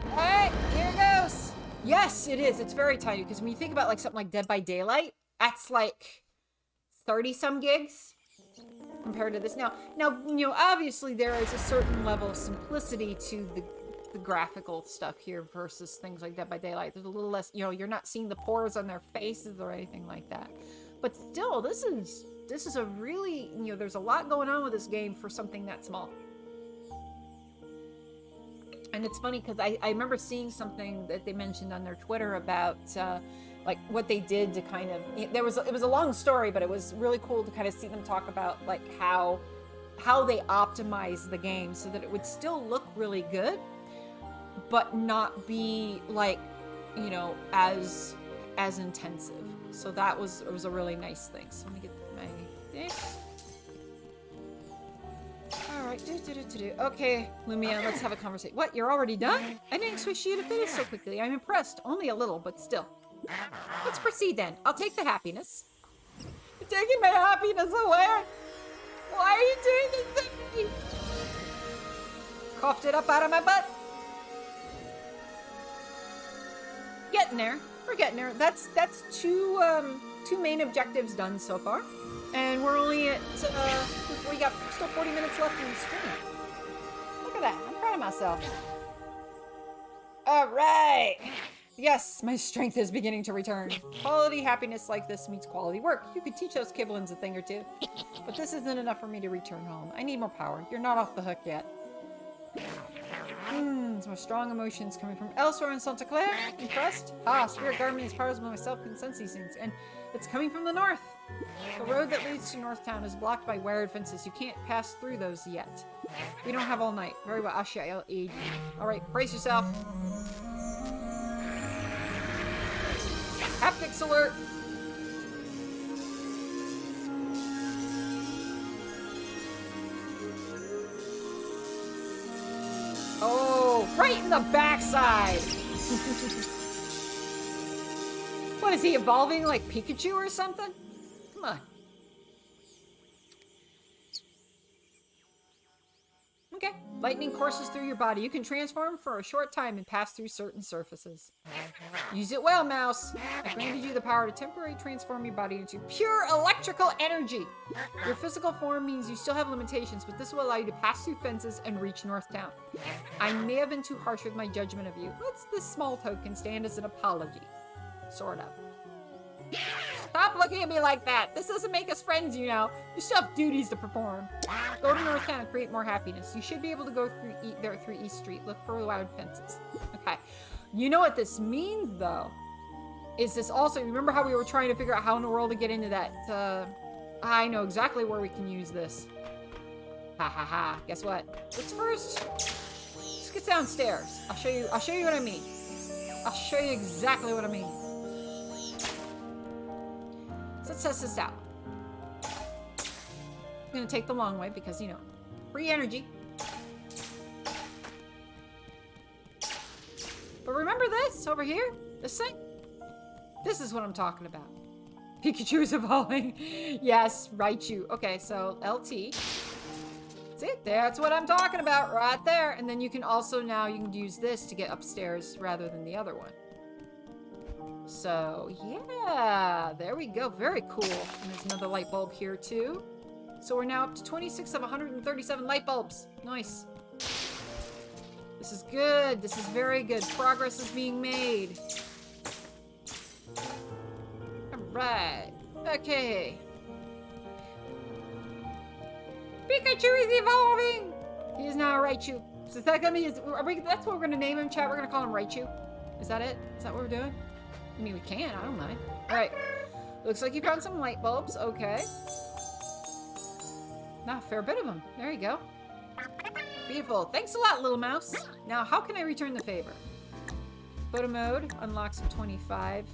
Alright, here it goes. Yes, it is. It's very tiny, because when you think about like something like Dead by Daylight, that's like 30-some gigs. Compared to this. Now, you know, obviously there is a certain level of simplicity to the graphical stuff here versus things like Dead by Daylight. There's a little less, you know, you're not seeing the pores on their faces or anything like that. But still, this is a really, you know, there's a lot going on with this game for something that small. And it's funny because I remember seeing something that they mentioned on their Twitter about like what they did to kind of, it was a long story, but it was really cool to kind of see them talk about like how they optimized the game so that it would still look really good, but not be like, you know, as intensive. So it was a really nice thing. So let me get my thing. All Alright, okay, Lumia, let's have a conversation. What, you're already done? I didn't expect you to finish so quickly. I'm impressed. Only a little, but still. Let's proceed then. I'll take the happiness. You're taking my happiness away? Why are you doing this to me? Coughed it up out of my butt. Getting there. We're getting there. That's two main objectives done so far. And we're only at, we got still 40 minutes left in the stream. Look at that. I'm proud of myself. All right. Yes, my strength is beginning to return. Quality happiness like this means quality work. You could teach those Kibblins a thing or two. But this isn't enough for me to return home. I need more power. You're not off the hook yet. Some strong emotions coming from elsewhere in Santa Clara. Impressed? Ah, Spirit Guardian is powers myself can sense these things. And it's coming from the north. The road that leads to Northtown is blocked by wired fences. You can't pass through those yet. We don't have all night. Very well, I'll aid you. Alright, brace yourself. Haptics alert! Oh, right in the backside! What, is he evolving like Pikachu or something? Come on. Okay. Lightning courses through your body. You can transform for a short time and pass through certain surfaces. Use it well, Mouse. I granted you the power to temporarily transform your body into pure electrical energy. Your physical form means you still have limitations, but this will allow you to pass through fences and reach Northtown. I may have been too harsh with my judgment of you. Let's this small token stand as an apology. Sort of. Stop looking at me like that. This doesn't make us friends, you know. You still have duties to perform. Go to Northtown and create more happiness. You should be able to go through East Street. Look for wild fences. Okay. You know what this means, though? Is this also... Remember how we were trying to figure out how in the world to get into that... I know exactly where we can use this. Ha ha ha. Guess what? Let's first... Let's get downstairs. I'll show you what I mean. I'll show you exactly what I mean. So let's test this out. I'm gonna take the long way because, you know, free energy. But remember this over here? This thing? This is what I'm talking about. Pikachu is evolving. Yes, Raichu. Okay, so LT. See? That's what I'm talking about right there. And then you can also now, you can use this to get upstairs rather than the other one. So, yeah, there we go. Very cool. And there's another light bulb here, too. So we're now up to 26 of 137 light bulbs. Nice. This is good. This is very good. Progress is being made. Alright. Okay. Pikachu is evolving! He is now a Raichu. So is that gonna be... that's what we're gonna name him, chat. We're gonna call him Raichu. Is that it? Is that what we're doing? I mean, we can. I don't mind. Alright. Looks like you found some light bulbs. Okay. Nah, a fair bit of them. There you go. Beautiful. Thanks a lot, little mouse. Now, how can I return the favor? Photo mode unlocks at 25.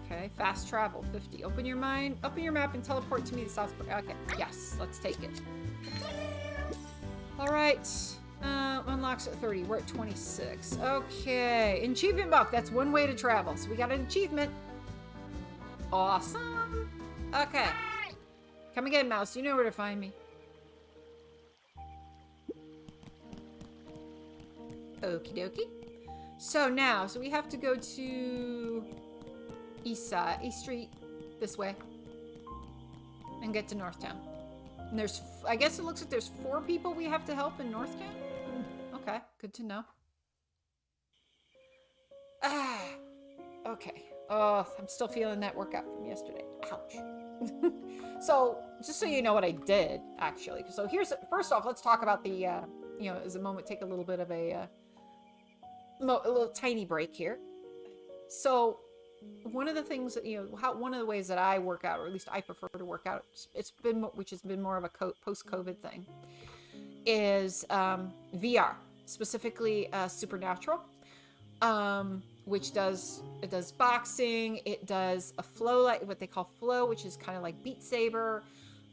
Okay. Fast travel, 50. Open your map and teleport to me to South Korea. Okay. Yes. Let's take it. Alright. Unlocks at 30. We're at 26. Okay. Achievement buff. That's one way to travel. So we got an achievement. Awesome. Okay. Come again, mouse. You know where to find me. Okie dokie. So now, we have to go to East Street this way and get to Northtown. And there's, I guess it looks like there's 4 people we have to help in Northtown. Okay, good to know. Okay. Oh, I'm still feeling that workout from yesterday. Ouch. So, just so you know what I did, actually. So here's, first off, let's talk about the, you know, as a moment, take a little bit of a little tiny break here. So, one of the things that, you know, one of the ways that I work out, or at least I prefer to work out, which has been more of a post-COVID thing, is VR, specifically Supernatural, which does boxing, it does a flow, like what they call flow, which is kind of like Beat Saber.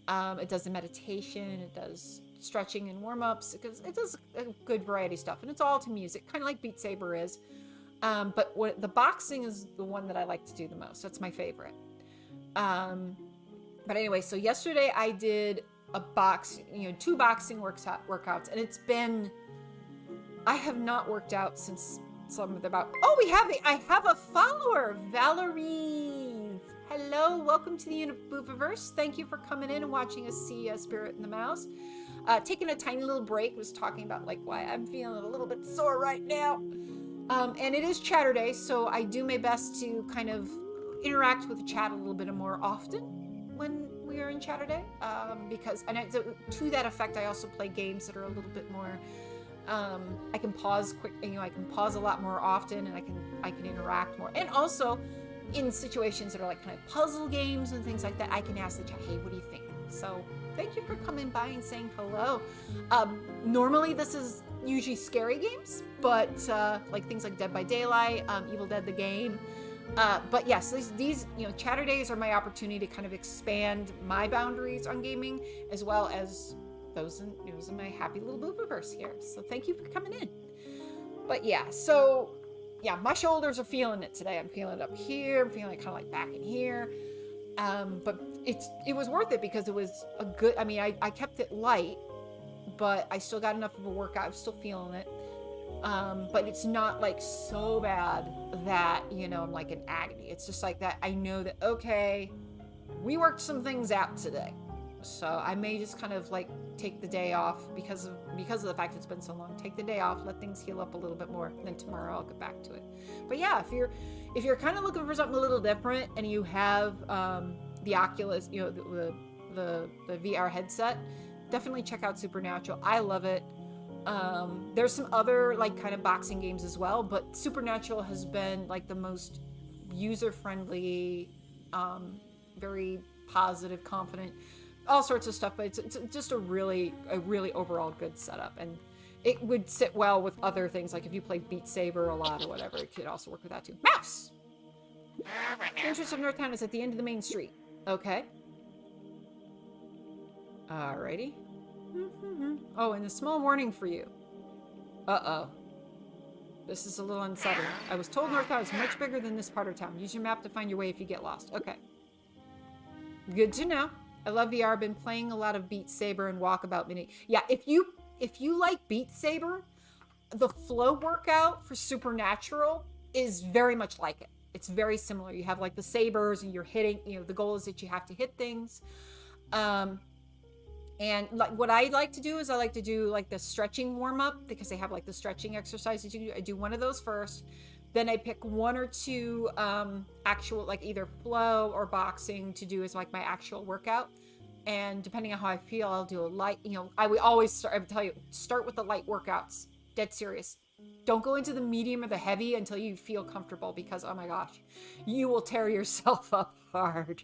It does a meditation, it does stretching and warm-ups, because it does a good variety of stuff, and it's all to music, kind of like Beat Saber is. But the boxing is the one that I like to do the most. That's my favorite. But anyway, so yesterday I did two boxing workouts, and I have not worked out since I have a follower, Valerie. Hello, welcome to the Universe. Thank you for coming in and watching us see Spirit and the Mouse. Taking a tiny little break, was talking about like why I'm feeling a little bit sore right now. And it is Chaturday, so I do my best to kind of interact with the chat a little bit more often when we are in Chaturday. To that effect, I also play games that are a little bit more. I can pause quick. I can pause a lot more often, and I can interact more. And also, in situations that are like kind of puzzle games and things like that, I can ask the chat, "Hey, what do you think?" So thank you for coming by and saying hello. Normally, this is usually scary games, but like things like Dead by Daylight, Evil Dead the game. But yes, these Chatterdays are my opportunity to kind of expand my boundaries on gaming, as well as those in my happy little Boobiverse here. So thank you for coming in. But yeah, so yeah, my shoulders are feeling it today. I'm feeling it up here. I'm feeling it kind of like back in here. But it was worth it because it was a good. I mean, I kept it light, but I still got enough of a workout. I'm still feeling it. But it's not like so bad that, I'm like in agony. It's just like that. I know that, okay, we worked some things out today. So I may just kind of like take the day off because of the fact it's been so long. Take the day off, let things heal up a little bit more, and then tomorrow I'll get back to it. But yeah, if you're kind of looking for something a little different and you have the Oculus, the VR headset, definitely check out Supernatural. I love it. There's some other like kind of boxing games as well, but Supernatural has been like the most user-friendly, very positive, confident, all sorts of stuff, but it's just a really overall good setup, and it would sit well with other things, like if you play Beat Saber a lot or whatever, it could also work with that too. Mouse! The entrance of Northtown is at the end of the main street. Okay. Alrighty. Oh, and a small warning for you. Uh-oh. This is a little unsettling. I was told Northtown is much bigger than this part of town. Use your map to find your way if you get lost. Okay. Good to know. I love VR. I've been playing a lot of Beat Saber and Walkabout Mini. Yeah, if you like Beat Saber, the flow workout for Supernatural is very much like it. It's very similar. You have like the sabers and you're hitting, the goal is that you have to hit things. And like what I like to do is I like to do like the stretching warm up, because they have like the stretching exercises you do. I do one of those first. Then I pick one or two actual, like either flow or boxing to do as like my actual workout. And depending on how I feel, I'll do a light, I would always I would tell you, start with the light workouts. Dead serious. Don't go into the medium or the heavy until you feel comfortable, because oh my gosh, you will tear yourself up hard.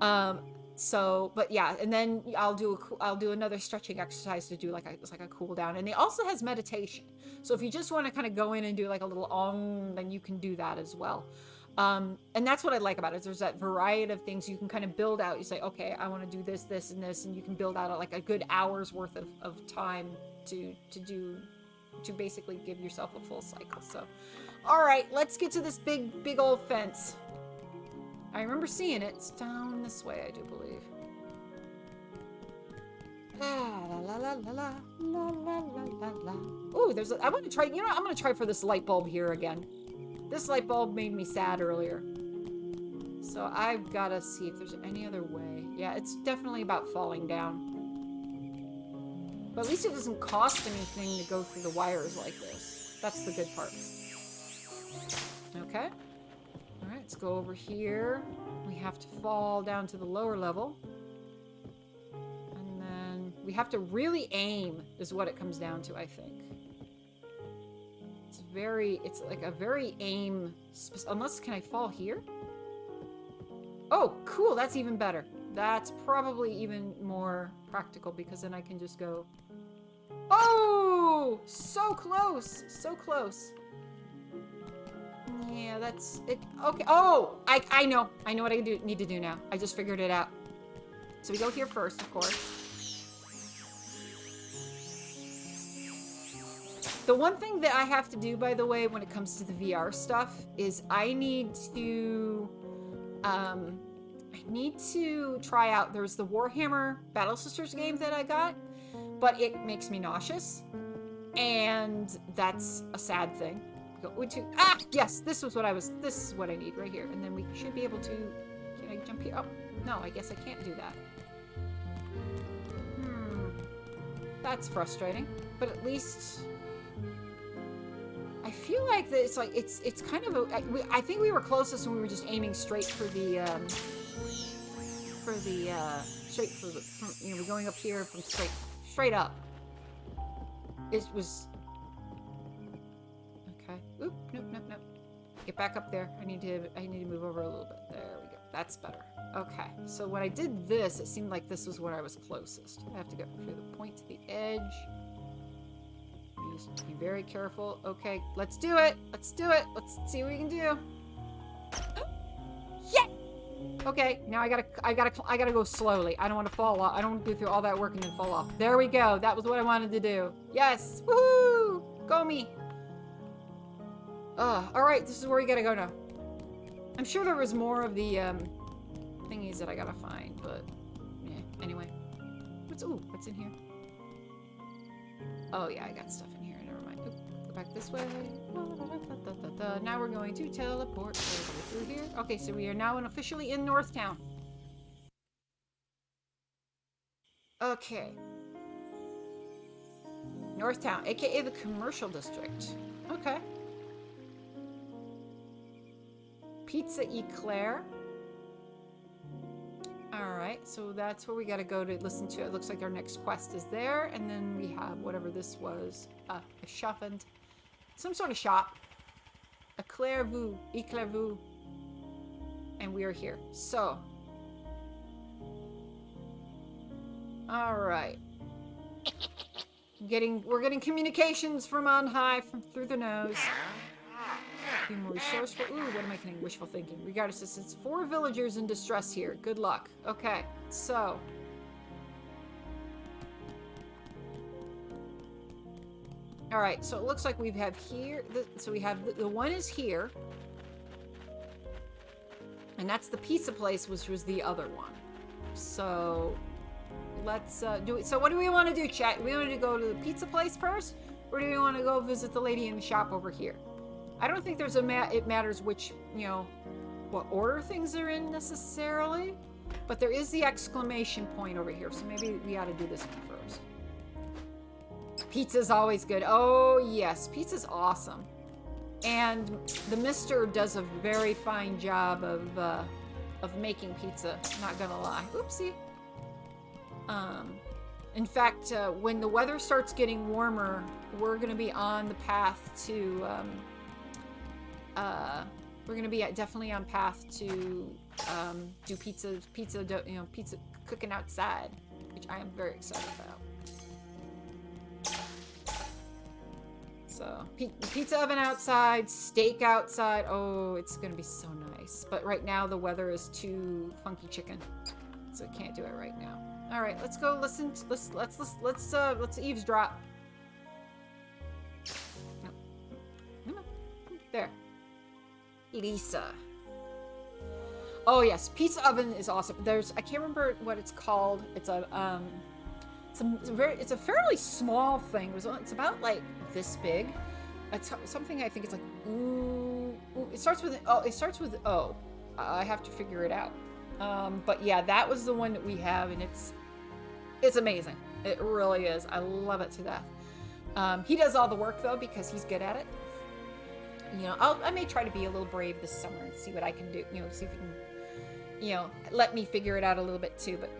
But yeah, and then I'll do another stretching exercise to do like a cool down. And it also has meditation. So if you just want to kind of go in and do like a little then you can do that as well. And that's what I like about it. There's that variety of things you can kind of build out. You say, okay, I want to do this, this, and this, and you can build out like a good hour's worth of time to basically give yourself a full cycle. So, all right, let's get to this big old fence. I remember seeing it. It's down this way, I do believe. La la la la la la la la la. Ooh, I want to try. I'm going to try for this light bulb here again. This light bulb made me sad earlier. So I've got to see if there's any other way. Yeah, it's definitely about falling down. But at least it doesn't cost anything to go through the wires like this. That's the good part. Okay. All right, let's go over here. We have to fall down to the lower level. And then we have to really aim is what it comes down to, I think. It's like a very aim, unless, can I fall here? Oh, cool, that's even better. That's probably even more practical, because then I can just go, oh, so close, so close. Yeah, that's it. Okay. Oh, I know what I need to do now. I just figured it out. So we go here first, of course. The one thing that I have to do, by the way, when it comes to the VR stuff is I need to try out, there's the Warhammer Battle Sisters game that I got, but it makes me nauseous, and that's a sad thing. Yes, this is what I need right here, and then we should be able to, can I jump here? Oh, no, I guess I can't do that. That's frustrating, but at least I feel like that it's kind of I think we were closest when we were just aiming straight for the we're going up here from straight up. It was okay. Oop, nope. Get back up there. I need to move over a little bit. There we go. That's better. Okay. So when I did this, it seemed like this was where I was closest. I have to go through the point to the edge. Just be very careful. Okay, let's do it. Let's see what we can do. Yeah. Okay, now I gotta go slowly. I don't want to fall off. I don't want to go through all that work and then fall off. There we go. That was what I wanted to do. Yes. Woohoo! Go me. All right. This is where you gotta go now. I'm sure there was more of the thingies that I gotta find, but yeah. Anyway, what's in here? Oh yeah, I got stuff in here. Never mind. Oop, go back this way. Now we're going to teleport through here. Okay, so we are now officially in Northtown. Okay. Northtown, aka the commercial district. Okay. Pizza Eclair. Alright, so that's where we gotta go to listen to. It looks like our next quest is there, and then we have whatever this was. A shop and some sort of shop. Eclairez-vous. And we are here. So. Alright. We're getting communications from on high, through the nose. Be more resourceful. Ooh, what am I getting? Wishful thinking. Regard assistance. 4 villagers in distress here. Good luck. Okay, so. Alright, so it looks like we have here. So we have the one is here. And that's the pizza place, which was the other one. So let's do it. So what do we want to do, chat? Do we want to go to the pizza place first? Or do we want to go visit the lady in the shop over here? I don't think there's it matters which, what order things are in necessarily, but there is the exclamation point over here, so maybe we ought to do this one first. Pizza's always good. Oh yes, pizza's awesome. And the mister does a very fine job of making pizza, not gonna lie. Oopsie. In fact, when the weather starts getting warmer, we're gonna be on the path to we're gonna be definitely on path to do pizza cooking outside, which I am very excited about. So pizza oven outside, steak outside. Oh, it's gonna be so nice. But right now the weather is too funky chicken, so I can't do it right now. All right, let's go listen. Let's eavesdrop. No. Come on. There. Lisa. Oh yes, pizza oven is awesome. I can't remember what it's called. It's a fairly small thing. It's about like this big. It's something I think it's like ooh. It starts with O. I have to figure it out. But yeah, that was the one that we have, and it's amazing. It really is. I love it to death. He does all the work though because he's good at it. I may try to be a little brave this summer and see what I can do. See if he can, let me figure it out a little bit too. But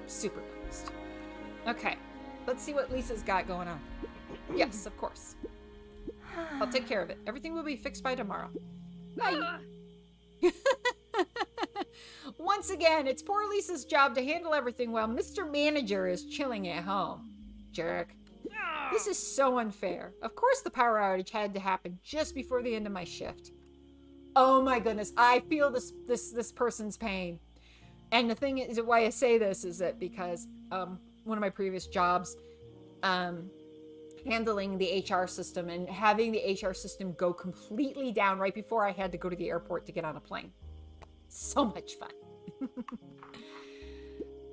super fast. Okay, let's see what Lisa's got going on. Yes, of course. I'll take care of it. Everything will be fixed by tomorrow. Bye. Once again, it's poor Lisa's job to handle everything while Mr. Manager is chilling at home. Jerk. This is so unfair. Of course the power outage had to happen just before the end of my shift. Oh my goodness, I feel this person's pain. And the thing is, why I say this is that because one of my previous jobs, handling the HR system and having the HR system go completely down right before I had to go to the airport to get on a plane. So much fun.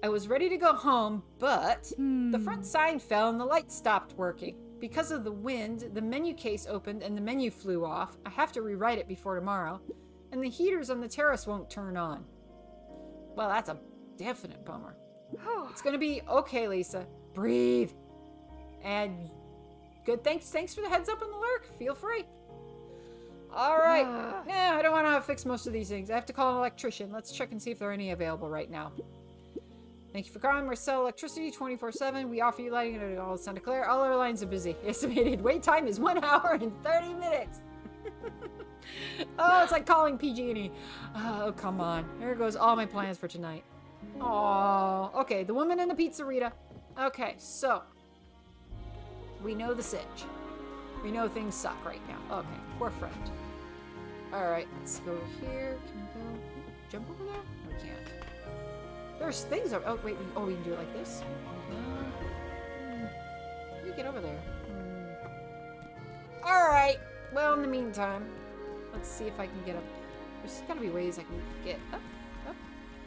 I was ready to go home, but the front sign fell and the lights stopped working. Because of the wind, the menu case opened and the menu flew off. I have to rewrite it before tomorrow. And the heaters on the terrace won't turn on. Well, that's a definite bummer. It's gonna be okay, Lisa. Breathe. And good, thanks for the heads up on the lurk. Feel free. All right. Nah, I don't want to fix most of these things. I have to call an electrician. Let's check and see if there are any available right now. Thank you for calling Marcel Electricity 24/7. We offer you lighting at all Santa Clara. All our lines are busy. Estimated wait time is 1 hour and 30 minutes. Oh, it's like calling PG&E. Oh, come on. There goes all my plans for tonight. Oh, okay. The woman in the pizzeria. Okay, so we know the sitch. We know things suck right now. Okay, poor friend. All right, let's go here. Can we go jump over there? We can't. There's things. Oh wait. We can do it like this. How do you get over there? All right. Well, in the meantime, let's see if I can get up. There's got to be ways I can get up.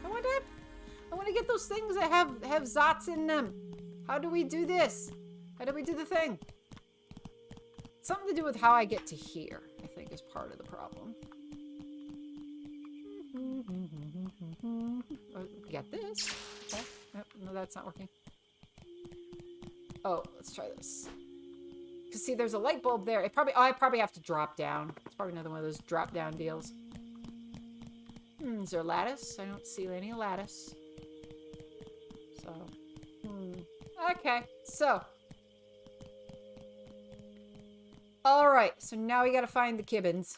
I want up. I want to get those things that have zots in them. How do we do this? How do we do the thing? Something to do with how I get to here, I think, is part of the problem. Oh, we got this. Okay. Nope, no, that's not working. Oh, let's try this. Because see, there's a light bulb there. I probably have to drop down. It's probably another one of those drop down deals. Is there a lattice? I don't see any lattice. So, okay, so. All right, so now we gotta find the kibbins.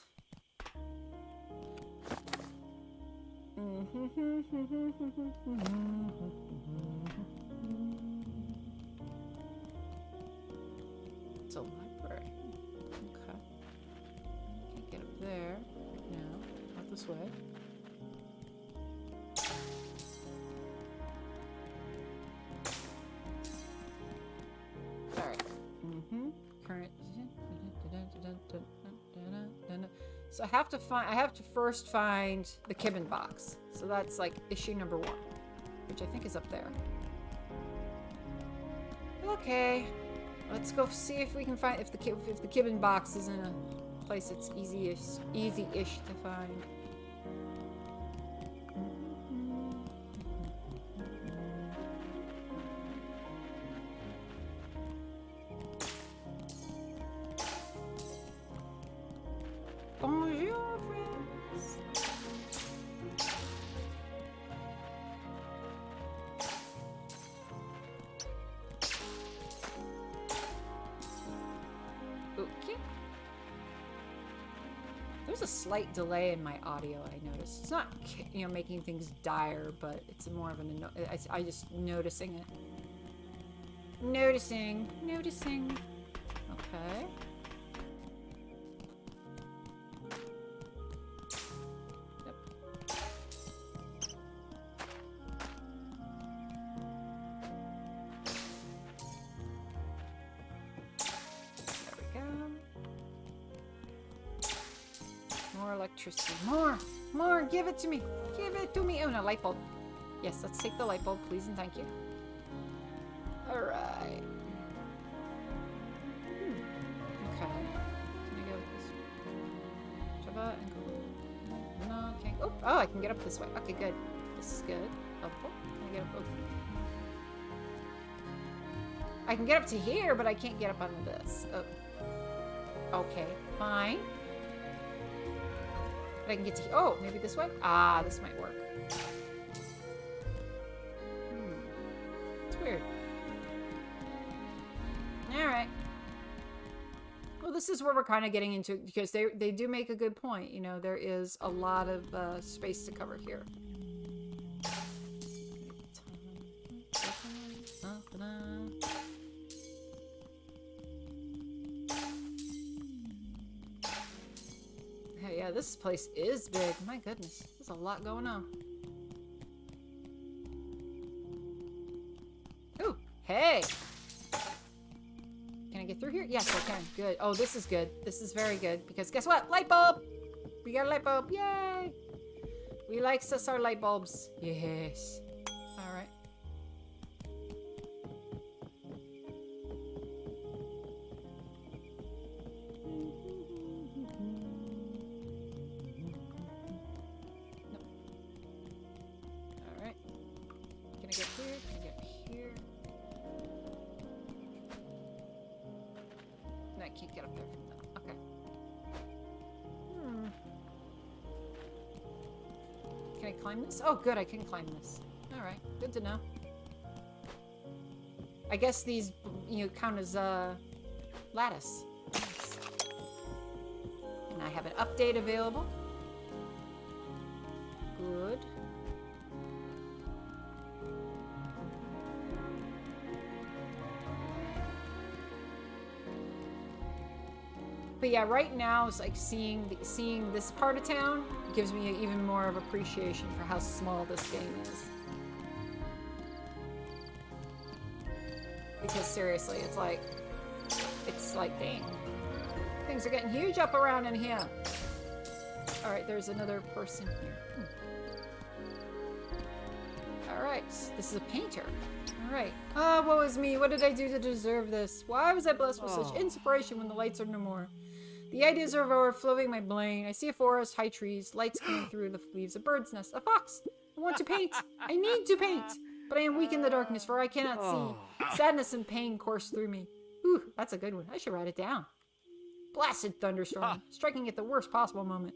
It's a library. Okay. Can't get up there right now. Not this way. All right. Current. So I have to first find the Kibbin box. So that's like issue number 1, which I think is up there. Okay, let's go see if we can find if the Kibbin box is in a place that's easy-ish to find. Bonjour, friends. Okay. There's a slight delay in my audio, I noticed. It's not, making things dire, but it's more of I just noticing it. Noticing. Okay. Electricity. More, give it to me. Oh, no, light bulb. Yes, let's take the light bulb, please and thank you. All right. Okay. Can I go this way? Java and go. No, can't. Oh, I can get up this way. Okay, good. This is good. Helpful. Can I get up? I can get up to here, but I can't get up onto this. Oh. Okay, fine. But I can get to... Oh, maybe this way? Ah, this might work. It's weird. Alright. Well, this is where we're kind of getting into... Because they do make a good point. There is a lot of space to cover here. Yeah, this place is big. My goodness, there's a lot going on. Ooh, hey! Can I get through? through here? Yes, I can. Good. Oh, this is good. This is very good. Because guess what? Light bulb! We got a light bulb. Yay! We likes us our light bulbs. Yes. Alright. Alright. Can I get here? Can I get here? No, I can't get up there from that. Okay. Can I climb this? Oh, good, I can climb this. Alright, good to know. I guess these, you know, count as, lattice. Nice. And I have an update available. Good. But yeah, right now it's like seeing this part of town gives me even more of appreciation for how small this game is. Because seriously, it's like dang, things are getting huge up around in here. All right, there's another person here. All right, this is a painter. All right. Oh, woe is me. What did I do to deserve this? Why was I blessed with such inspiration when the lights are no more? The ideas are overflowing my brain. I see a forest, high trees, lights coming through the leaves, a bird's nest, a fox. I want to paint. I need to paint. But I am weak in the darkness, for I cannot see. Sadness and pain course through me. Ooh, that's a good one. I should write it down. Blasted thunderstorm, striking at the worst possible moment.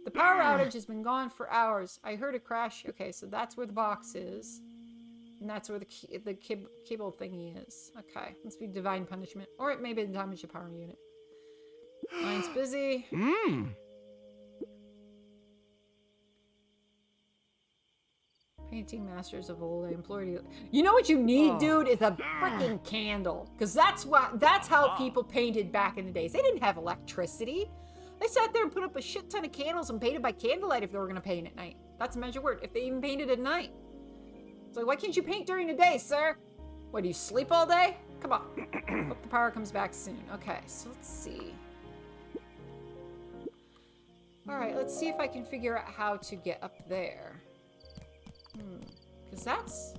The power outage has been gone for hours. I heard a crash. Okay, so that's where the box is. And that's where the cable thingy is. Okay, must be divine punishment. Or it may be damage the power unit. Mine's busy. Painting masters of old, I implore you. You know what you need, dude, is a freaking candle. Because that's how people painted back in the days. They didn't have electricity. They sat there and put up a shit ton of candles and painted by candlelight if they were going to paint at night. That's a measure word. If they even painted at night. It's like, why can't you paint during the day, sir? What, do you sleep all day? Come on. Hope the power comes back soon. Okay, so let's see. Alright, let's see if I can figure out how to get up there. Because that's...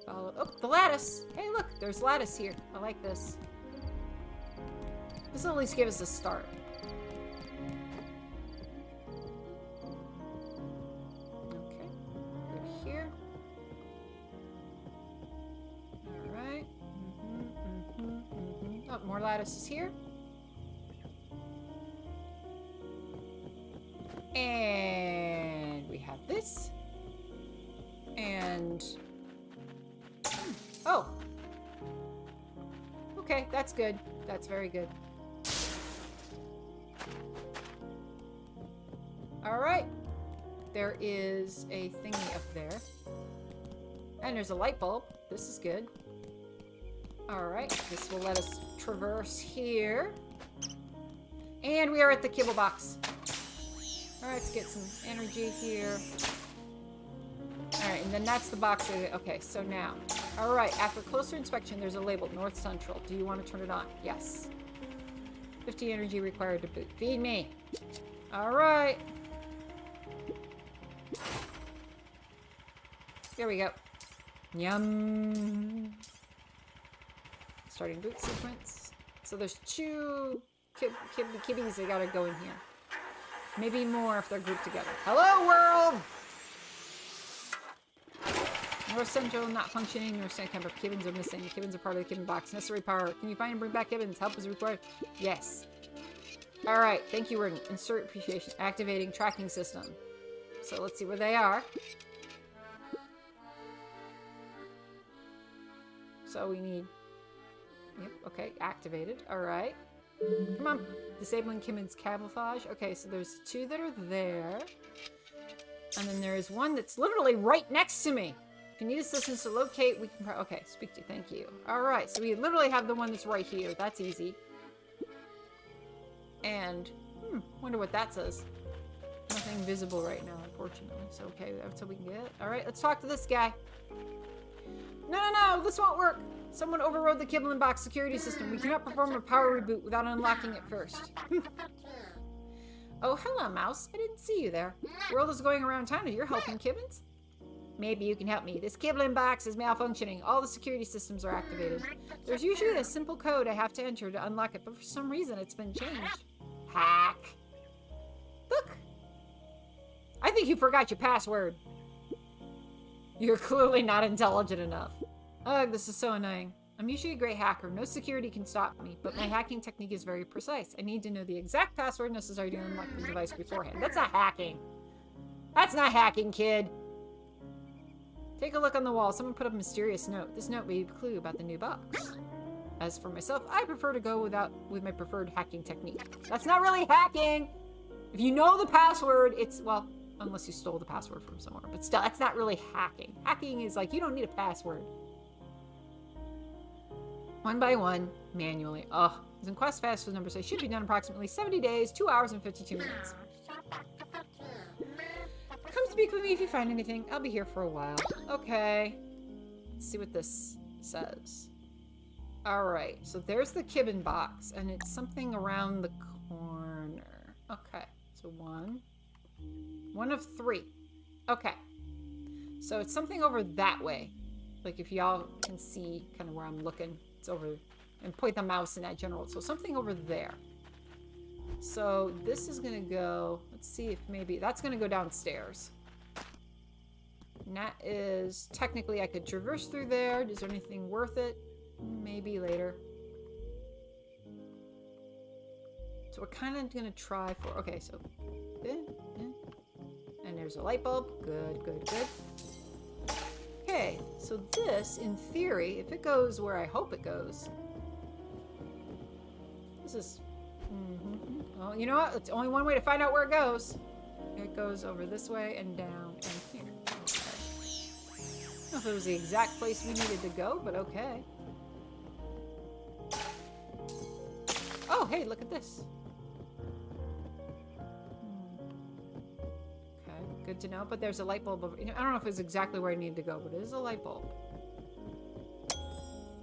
Oh, the lattice! Hey, look, there's lattice here. I like this. This will at least give us a start. Okay, good here. Alright. Oh, more lattice is here. And we have this. And... Oh! Okay, that's good. That's very good. Alright. There is a thingy up there. And there's a light bulb. This is good. Alright, this will let us traverse here. And we are at the kibble box. Alright, let's get some energy here. Alright, and then that's the box. Okay, so now. Alright, after closer inspection, there's a label, North Central. Do you want to turn it on? Yes. 50 energy required to boot. Feed me. Alright. Here we go. Yum. Starting boot sequence. So there's two kibbies that gotta go in here. Maybe more if they're grouped together. Hello, world! North Central not functioning. North Central Kibbins are missing. The Kibbins are part of the Kibbin box. Necessary power. Can you find and bring back Kibbins? Help is required. Yes. Alright, thank you, Warden. Insert appreciation. Activating tracking system. So let's see where they are. So we need... Yep, okay, activated. Alright. Come on. Disabling Kibbin's camouflage. Okay, so there's two that are there. And then there is one that's literally right next to me. If you need assistance to locate, we can... Okay, speak to you. Thank you. Alright, so we literally have the one that's right here. That's easy. And... wonder what that says. Nothing visible right now, unfortunately. So, okay, that's what we can get. Alright, let's talk to this guy. No, this won't work. Someone overrode the Kibblin box security system. We cannot perform a power reboot without unlocking it first. Oh, hello, Mouse. I didn't see you there. The world is going around town and you're helping Kibbins? Maybe you can help me. This Kibblin box is malfunctioning. All the security systems are activated. There's usually a simple code I have to enter to unlock it, but for some reason it's been changed. Hack. Look. I think you forgot your password. You're clearly not intelligent enough. Ugh, this is so annoying. I'm usually a great hacker. No security can stop me, but my hacking technique is very precise. I need to know the exact password necessary to unlock the device beforehand. That's not hacking. That's not hacking, kid. Take a look on the wall. Someone put up a mysterious note. This note may be a clue about the new box. As for myself, I prefer to go with my preferred hacking technique. That's not really hacking. If you know the password, it's, well, unless you stole the password from somewhere. But still, that's not really hacking. Hacking is like, you don't need a password. One by one, manually. Ugh. As in Quest Fast Food numbers, I should be done in approximately 70 days, 2 hours, and 52 minutes. Come speak with me if you find anything. I'll be here for a while. Okay. Let's see what this says. Alright, so there's the Kibbin box, and it's something around the corner. Okay, so one of 3. Okay. So it's something over that way. Like if y'all can see kind of where I'm looking. It's over, and point the mouse in that general. So something over there. So this is gonna go, let's see if maybe, that's gonna go downstairs. And that is, technically I could traverse through there. Is there anything worth it? Maybe later. So we're kind of gonna try for, okay, so, and there's a light bulb. Good, good, good. Okay, so this, in theory, if it goes where I hope it goes, this is, well, you know what? It's only one way to find out where it goes. It goes over this way and down and here. Okay. I don't know if it was the exact place we needed to go, but okay. Oh, hey, look at this. Good to know, but there's a light bulb over. I don't know if it's exactly where I need to go, but it is a light bulb.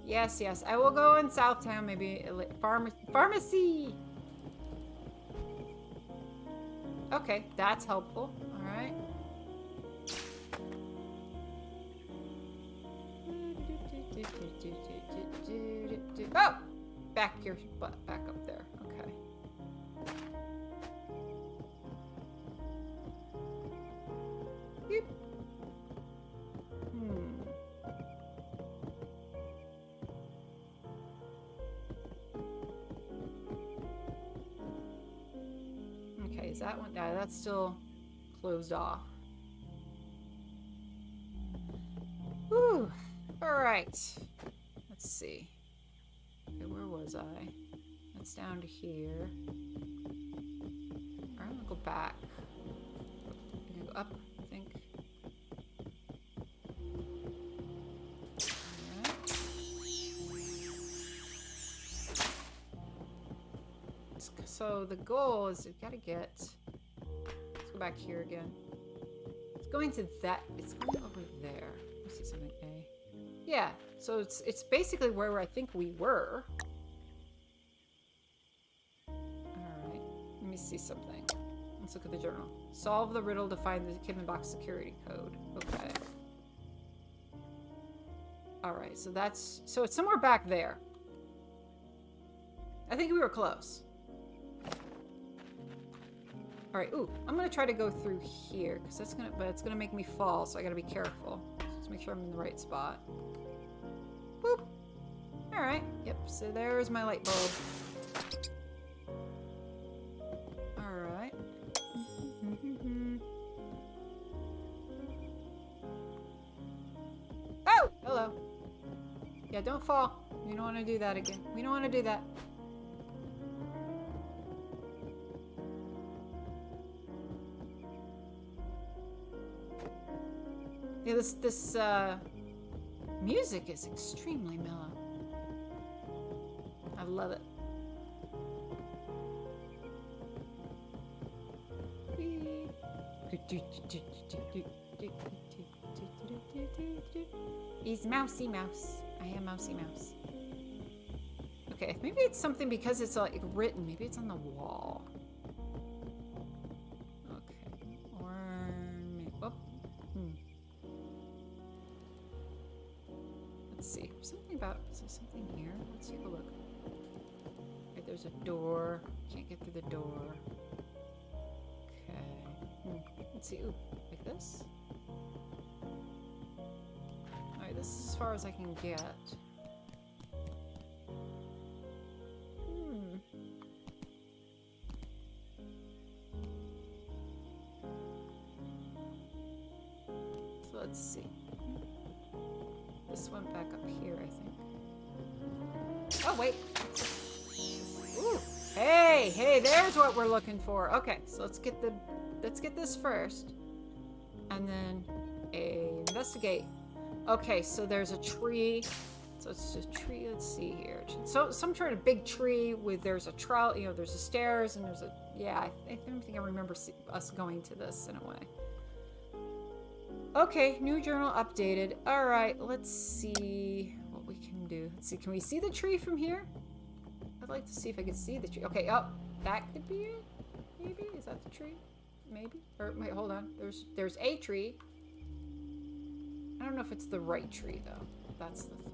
Yes, yes. I will go in Southtown, maybe a pharmacy. Okay, that's helpful. All right. Oh, back your butt, back up there. Okay. Beep. Okay, is that one? Yeah, that's still closed off. Whew. All right. Let's see. Okay, where was I? That's down to here. All right, I'm gonna go back. I'm gonna go up, I think. So the goal is we've got to get, let's go back here again. It's going to that, it's going over there. Let's see something, A. Yeah, so it's basically where I think we were. Alright, let me see something. Let's look at the journal. Solve the riddle to find the Kibblin box security code. Okay. Alright, so that's, so it's somewhere back there. I think we were close. All right, ooh, I'm gonna try to go through here because that's gonna, but it's gonna make me fall, so I gotta be careful. Just make sure I'm in the right spot. Boop. All right, yep. So there's my light bulb. All right. Oh, hello. Yeah, don't fall. We don't want to do that again. We don't want to do that. Yeah, this music is extremely mellow. I love it. He's Mousy Mouse. I am Mousy Mouse. Okay, maybe it's something because it's like written. Maybe it's on the wall. Okay. Or maybe, oh. Let's see. Something about, is there something here? Let's take a look. Okay, there's a door. Can't get through the door. Okay. Let's see. Ooh, like this? Alright, this is as far as I can get. So let's see. This went back up here, I think. Oh, wait. Ooh. Hey, hey, there's what we're looking for. Okay, so let's get this first. And then investigate. Okay, so there's a tree. So it's a tree, let's see here. So some sort of big tree with, there's a trowel, you know, there's a stairs and there's a, yeah, I don't think I remember us going to this in a way. Okay, new journal updated. All right, let's see what we can do. Let's see, can we see the tree from here? I'd like to see if I can see the tree. Okay, oh, that could be it. Maybe, is that the tree? Maybe, or wait, hold on. There's a tree. I don't know if it's the right tree though. That's the thing.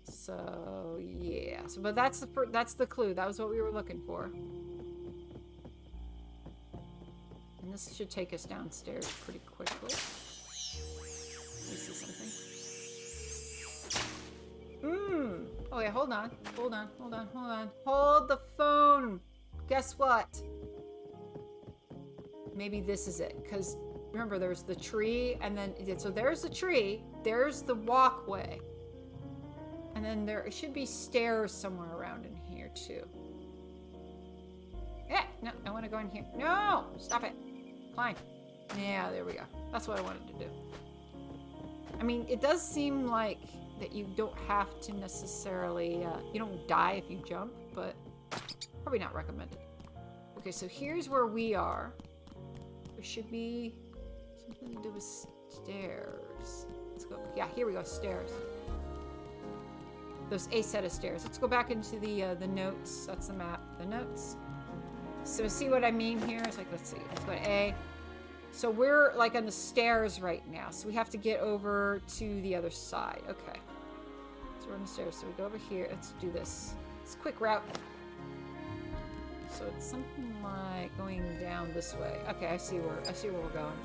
So yeah, so but that's the clue. That was what we were looking for. And this should take us downstairs pretty quickly. Let me see something. Oh yeah, hold on. Hold the phone. Guess what? Maybe this is it. Because remember, there's the tree, and then so there's the tree. There's the walkway, and then there should be stairs somewhere around in here too. Yeah, no, I want to go in here. No, stop it. Climb. Yeah, there we go. That's what I wanted to do. I mean, it does seem like that you don't have to necessarily, you don't die if you jump, but probably not recommended. Okay, so here's where we are. There should be something to do with stairs. Let's go. Yeah, here we go, stairs. There's a set of stairs. Let's go back into the notes. That's the map. The notes. So see what I mean here? It's like, let's see. Let's go to A. So we're like on the stairs right now. So we have to get over to the other side. Okay. So we're on the stairs. So we go over here. Let's do this. It's a quick route. So it's something like going down this way. Okay, I see where we're going.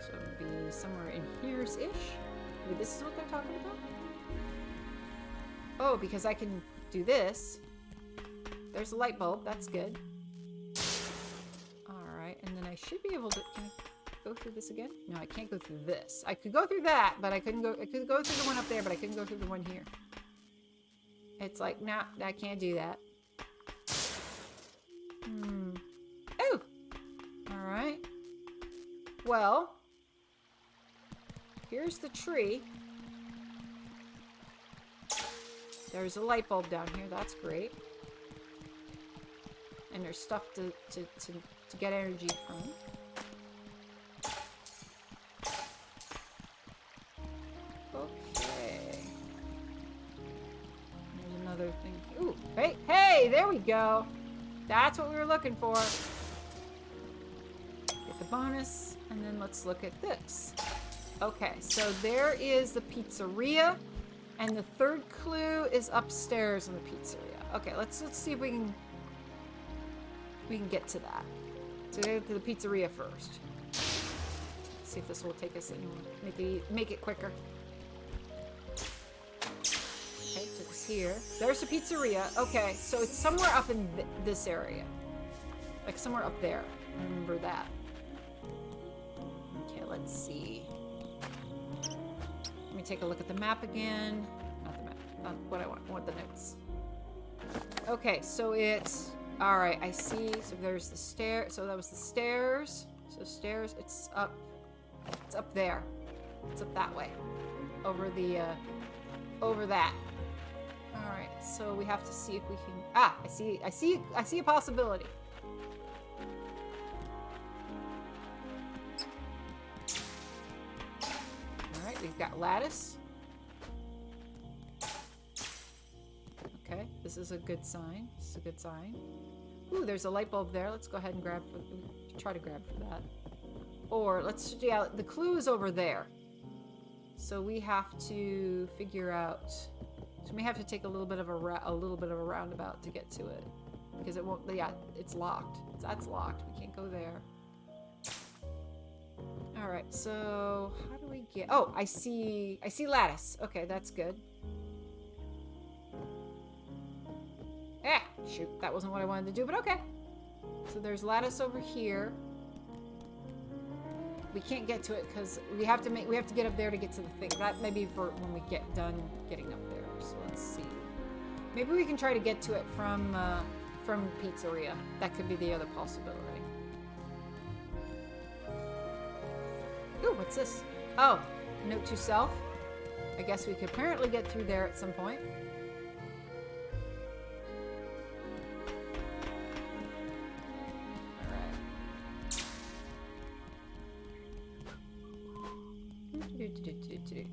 So it would be somewhere in here's-ish. Maybe this is what they're talking about? Oh, because I can do this. There's a light bulb. That's good. Alright, and then I should be able to... Can I go through this again? No, I can't go through this. I could go through that, but I couldn't go... I could go through the one up there, but I couldn't go through the one here. It's like, nah, I can't do that. Oh! Alright. Well... Here's the tree. There's a light bulb down here. That's great. And there's stuff to get energy from. Okay. There's another thing. Ooh, hey, there we go. That's what we were looking for. Get the bonus, and then let's look at this. Okay, so there is the pizzeria. And the third clue is upstairs in the pizzeria. Okay, let's see if we can get to that. So we go to the pizzeria first. See if this will take us in. Make it quicker. Okay, took us here. There's the pizzeria. Okay, so it's somewhere up in this area, like somewhere up there. I remember that. Okay, let's see. Let me take a look at the map again. Not the map. Not what I want. I want the notes. Okay, so it's... Alright, I see. So there's the stair. So that was the stairs. So stairs, it's up there. It's up that way. Over the, over that. Alright, so we have to see if we can... Ah, I see a possibility. got lattice. Okay, this is a good sign. This is a good sign. Ooh, there's a light bulb there. Let's go ahead and grab for, try to grab for that. Or let's, yeah, the clue is over there. So we have to figure out. So we have to take a little bit of a roundabout to get to it, because it won't. Yeah, it's locked. That's locked. We can't go there. All right. So how do we get? Oh, I see lattice. Okay, that's good. Ah, shoot, that wasn't what I wanted to do, but okay. So there's lattice over here. We can't get to it because we have to get up there to get to the thing. That may be for when we get done getting up there. So let's see. Maybe we can try to get to it from Pizzeria. That could be the other possibility. Ooh, what's this? Oh, note to self. I guess we could apparently get through there at some point.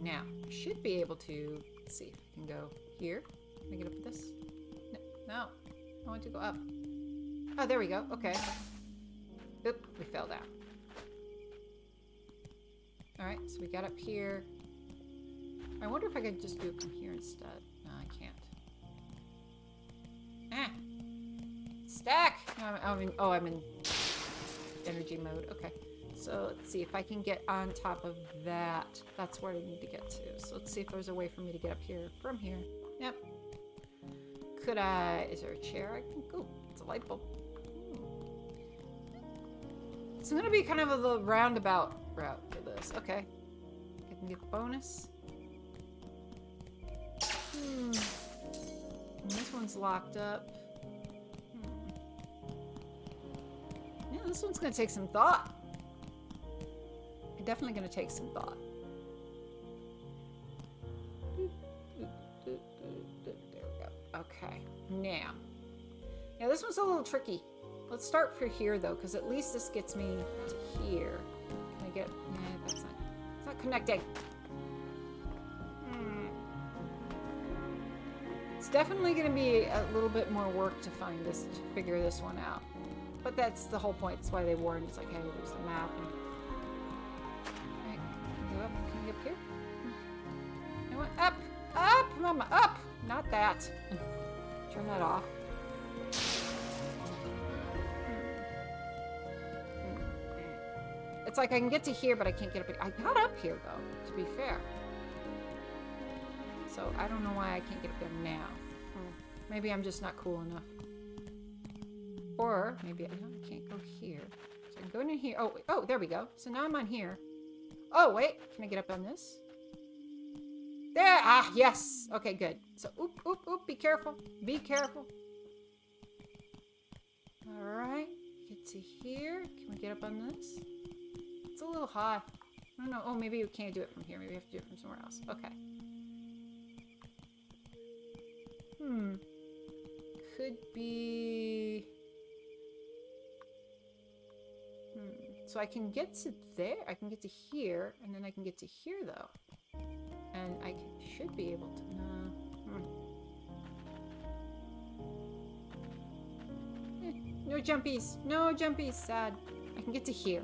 Now, I should be able to, let's see if I can go here. Can I get up with this? No, I want to go up. Oh, there we go. Okay. Oop, we fell down. All right, so we got up here. I wonder if I could just do it from here instead. No, I can't. Ah! Stack! I'm in energy mode. Okay. So let's see if I can get on top of that. That's where I need to get to. So let's see if there's a way for me to get up here from here. Yep. Could I... Is there a chair I can... Oh, it's a light bulb. It's going to be kind of a little roundabout route for this. Okay. I can get the bonus. And this one's locked up. Yeah, this one's going to take some thought. Definitely going to take some thought. There we go. Okay. Now. Yeah, this one's a little tricky. Let's start for here, though, because at least this gets me to here. Can I get... Nah, that's not... It's not connecting. It's definitely going to be a little bit more work to find this, to figure this one out. But that's the whole point. That's why they warned. It's like, hey, there's the map. And... Can you get up here? I went up! Up! Mama, up! Not that. Turn that off. It's like I can get to here, but I can't get up. I got up here, though, to be fair. So I don't know why I can't get up there now. Maybe I'm just not cool enough. Or maybe I can't go here. So I'm going in here. Oh, there we go. So now I'm on here. Oh, wait. Can I get up on this? There! Ah, yes! Okay, good. So, oop, oop, oop. Be careful. Be careful. Alright. Get to here. Can we get up on this? It's a little high. I don't know. Oh, maybe we can't do it from here. Maybe we have to do it from somewhere else. Okay. Could be... So I can get to there, I can get to here, and then I can get to here, though. And I should be able to... No jumpies! No jumpies! Sad. I can get to here.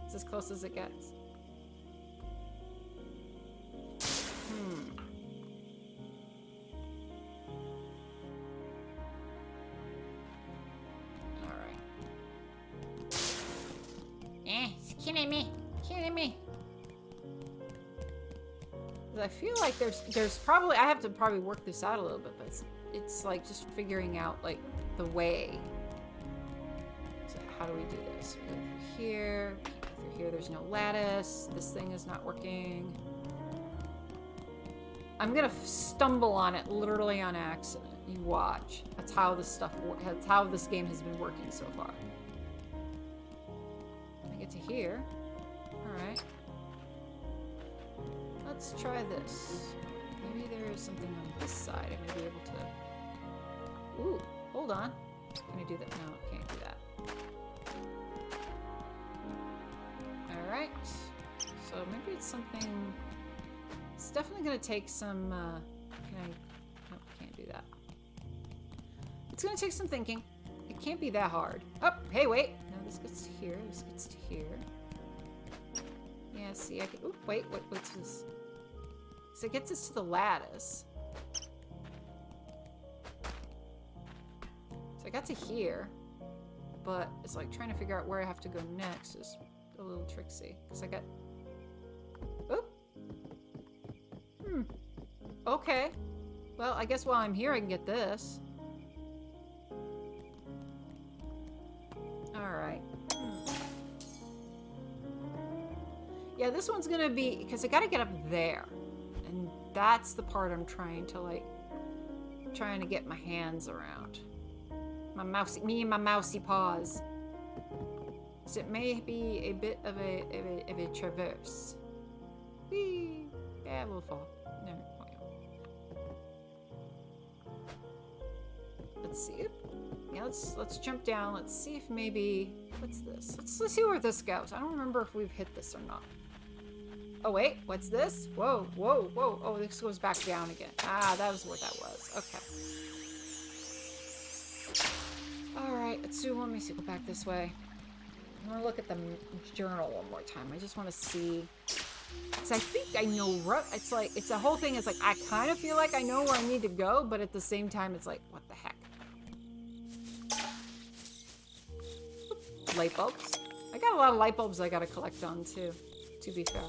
It's as close as it gets. Kidding me. I feel like there's probably, I have to probably work this out a little bit, but it's like just figuring out like the way. So how do we do this? We go through here, can't go through here, there's no lattice, this thing is not working. I'm gonna stumble on it literally on accident. You watch. That's how this game has been working so far. I get to here. Alright. Let's try this. Maybe there is something on this side I may be able to... Ooh, hold on. Can I do that? No, I can't do that. Alright. So maybe it's something... It's definitely going to take some, can I, no, can't do that. It's going to take some thinking. It can't be that hard. Oh, hey, wait. No, this gets to here. This gets to here. Yeah, see, I can, oh, wait, what's this? So it gets us to the lattice. So I got to here, but it's like trying to figure out where I have to go next is a little tricksy. Because I got, oh. Okay. Well, I guess while I'm here, I can get this. Alright. Yeah, this one's gonna be, because I gotta get up there. And that's the part I'm trying to, like, trying to get my hands around. Me and my mousy paws. So it may be a bit of a traverse. Whee! Yeah, we'll fall. No. Let's see. Yeah, let's jump down. Let's see if maybe, what's this? Let's see where this goes. I don't remember if we've hit this or not. Oh wait, what's this? Whoa, whoa, whoa. Oh, this goes back down again. Ah, that was what that was. Okay. All right, let's do. Let me see. Go back this way. I'm gonna look at the journal one more time. I just want to see. Because I think I know. It's like, it's the whole thing is like, I kind of feel like I know where I need to go, but at the same time, it's like, what the heck? Light bulbs. I got a lot of light bulbs I gotta collect on too, to be fair.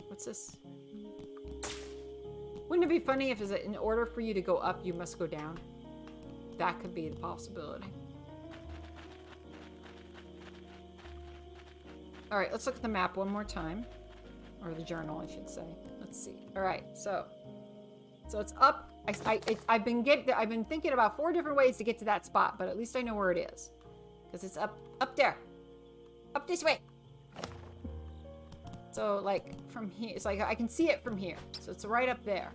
What's this? Wouldn't it be funny if in order for you to go up, you must go down? That could be the possibility. All right, let's look at the map one more time. Or the journal, I should say. Let's see. All right, so it's up. I've been thinking about 4 different ways to get to that spot, but at least I know where it is. Because it's up there. Up this way. So, like, from here, it's like I can see it from here. So it's right up there.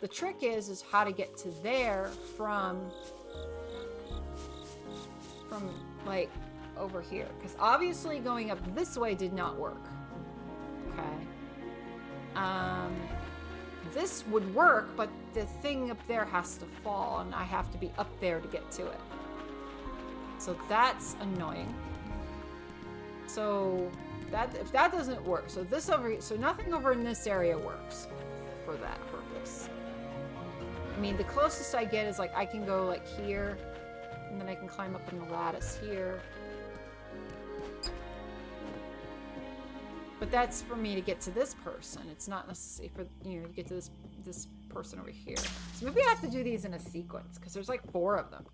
The trick is how to get to there from like, over here. Because obviously going up this way did not work. Okay. This would work, but the thing up there has to fall, and I have to be up there to get to it. So that's annoying. So if that doesn't work, so this over here, so nothing over in this area works for that purpose. I mean, the closest I get is like I can go like here, and then I can climb up on the lattice here. But that's for me to get to this person. It's not necessary for, you know, to get to this person over here. So maybe I have to do these in a sequence, because there's like 4 of them.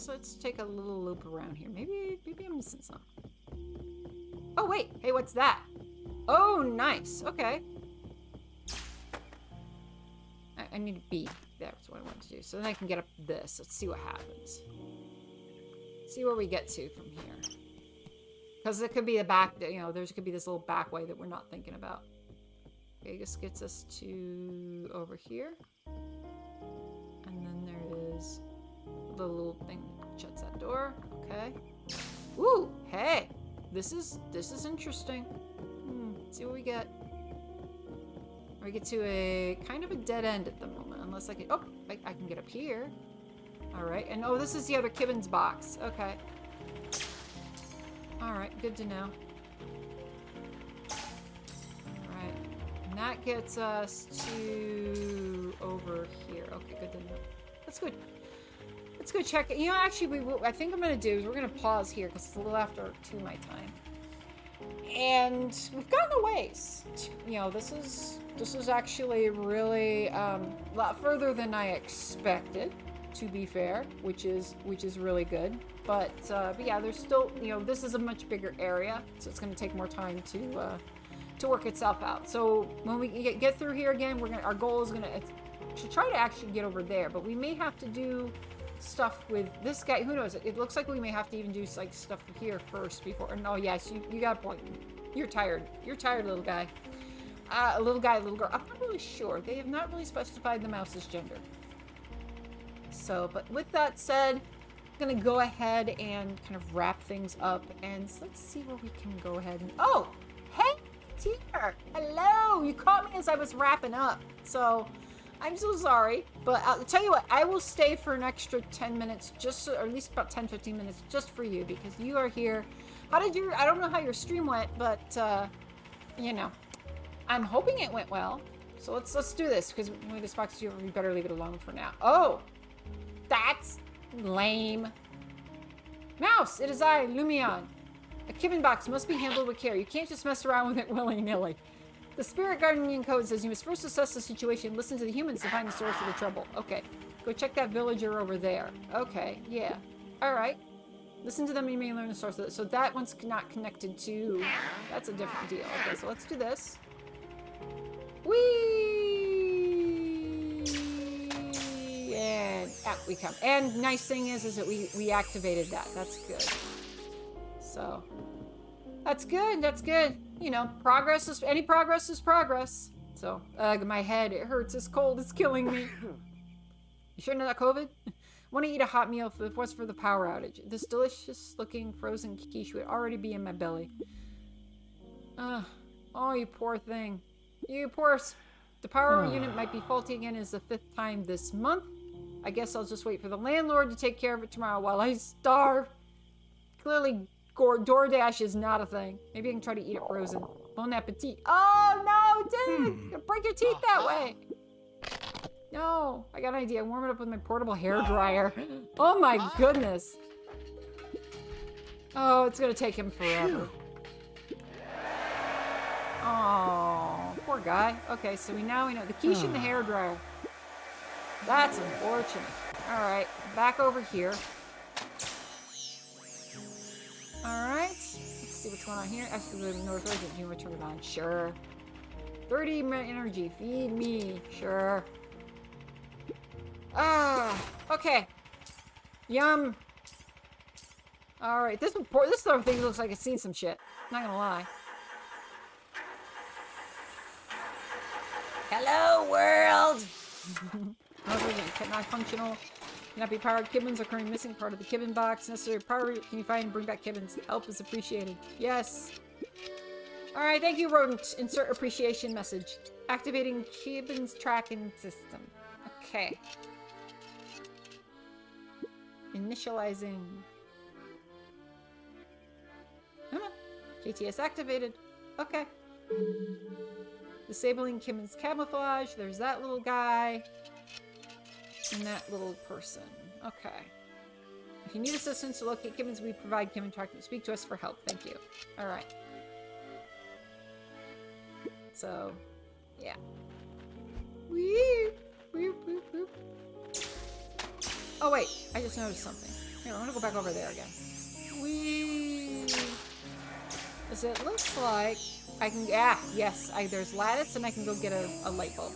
Let's take a little loop around here. Maybe I'm missing some. Oh wait, hey, what's that? Oh, nice. Okay. I need to be. That's what I want to do. So then I can get up this. Let's see what happens. See where we get to from here. Because it could be a back, you know, there could be this little back way that we're not thinking about. Okay, this gets us to over here. And then there is the little thing that shuts that door. Okay. Ooh, hey. This is interesting. Let's see what we get. We get to a kind of a dead end at the moment, unless I can, oh, I can get up here. All right, and oh, this is the other Kibbins box. Okay. All right, good to know. All right, and that gets us to over here. Okay, good to know. That's good. Let's go check it. You know, actually, I think I'm gonna do is we're gonna pause here because it's a little after 2 my time. And we've gotten a ways. You know, this is actually really a lot further than I expected, to be fair, which is really good. But yeah, there's still, you know, this is a much bigger area, so it's going to take more time to work itself out. So when we get through here again, our goal is to try to actually get over there, but we may have to do stuff with this guy. Who knows? It looks like we may have to even do like stuff here first before. No, yes, you got a point. You're tired, little guy. A little guy, a little girl. I'm not really sure. They have not really specified the mouse's gender. So, but with that said, I'm going to go ahead and kind of wrap things up. And let's see where we can go ahead and... Oh! Hey, dear! Hello! You caught me as I was wrapping up. So, I'm so sorry. But I'll tell you what, I will stay for an extra 10 minutes, just, or at least about 10-15 minutes, just for you, because you are here. How did your... I don't know how your stream went, but, you know, I'm hoping it went well. So let's do this, because when this box is over, we better leave it alone for now. Oh! That's lame. Mouse, it is I, Lumion. A Kibben box must be handled with care. You can't just mess around with it willy-nilly. The Spirit Guardian Code says you must first assess the situation and listen to the humans to find the source of the trouble. Okay. Go check that villager over there. Okay, yeah. Alright. Listen to them and you may learn the source of it. So that one's not connected to... That's a different deal. Okay, so let's do this. Whee! And out we come. And nice thing is that we activated that. That's good. So that's good. That's good. You know, progress is any progress is progress. So my head, it hurts. It's cold. It's killing me. You sure not COVID? Want to eat a hot meal if it was for the power outage. This delicious looking frozen quiche would already be in my belly. Oh, you poor thing. You poor... The power unit might be faulty again. Is the 5th time this month. I guess I'll just wait for the landlord to take care of it tomorrow while I starve. Clearly, DoorDash is not a thing. Maybe I can try to eat it frozen. Bon appetit. Oh, no, dude! You'll break your teeth that way. No, I got an idea. Warm it up with my portable hair dryer. Oh, my goodness. Oh, it's going to take him forever. Oh, poor guy. Okay, so we know the quiche and the hair dryer. That's unfortunate. Alright, back over here. Alright. Let's see what's going on here. Ask the North Road if you return it on. Sure. 30 energy. Feed me. Sure. Okay. Yum. Alright, this other thing looks like it's seen some shit. Not gonna lie. Hello, world! Not functional. Cannot be powered. Kibbens are currently missing part of the Kibben box. Necessary power. Can you find and bring back Kibbens? Help is appreciated. Yes. Alright, thank you, rodent. Insert appreciation message. Activating Kibben's tracking system. Okay. Initializing. Come on. KTS activated. Okay. Disabling Kibben's camouflage. There's that little guy. And that little person. Okay. If you need assistance to locate Kibben's, we provide Kibben tracking. Speak to us for help. Thank you. Alright. So, yeah. Wee! Wee, wee, wee. Oh, wait. I just noticed something. Here, I'm gonna go back over there again. Wee! Because it looks like I can... Ah, yes. There's lattice, and I can go get a light bulb.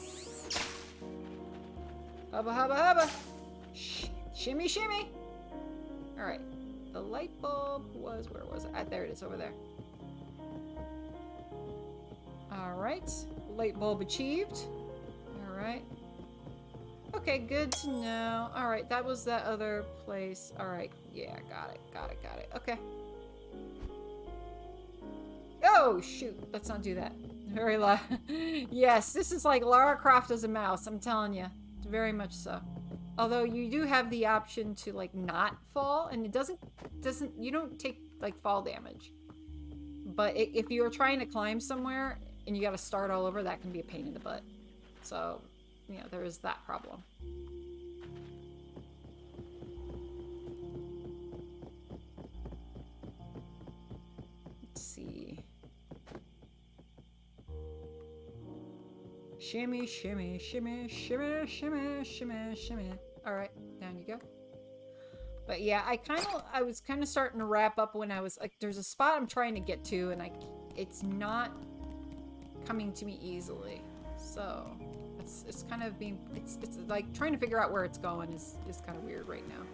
Hubba, hubba, hubba. Shimmy, shimmy. Alright. The light bulb was... Where was it? There it is, over there. Alright. Light bulb achieved. Alright. Okay, good to know. Alright, that was that other place. Alright. Yeah, got it. Got it, got it. Okay. Oh, shoot. Let's not do that. Very loud. Yes, this is like Lara Croft as a mouse. I'm telling you. Very much so. Although you do have the option to like not fall, and it doesn't you don't take like fall damage. But if you're trying to climb somewhere and you got to start all over, that can be a pain in the butt. So, you know, there is that problem. Let's see. Shimmy, shimmy, shimmy, shimmy, shimmy, shimmy, shimmy. Alright, down you go. But yeah, I was kind of starting to wrap up when I was like, there's a spot I'm trying to get to, and it's not coming to me easily. So, it's kind of being, it's like trying to figure out where it's going is kind of weird right now.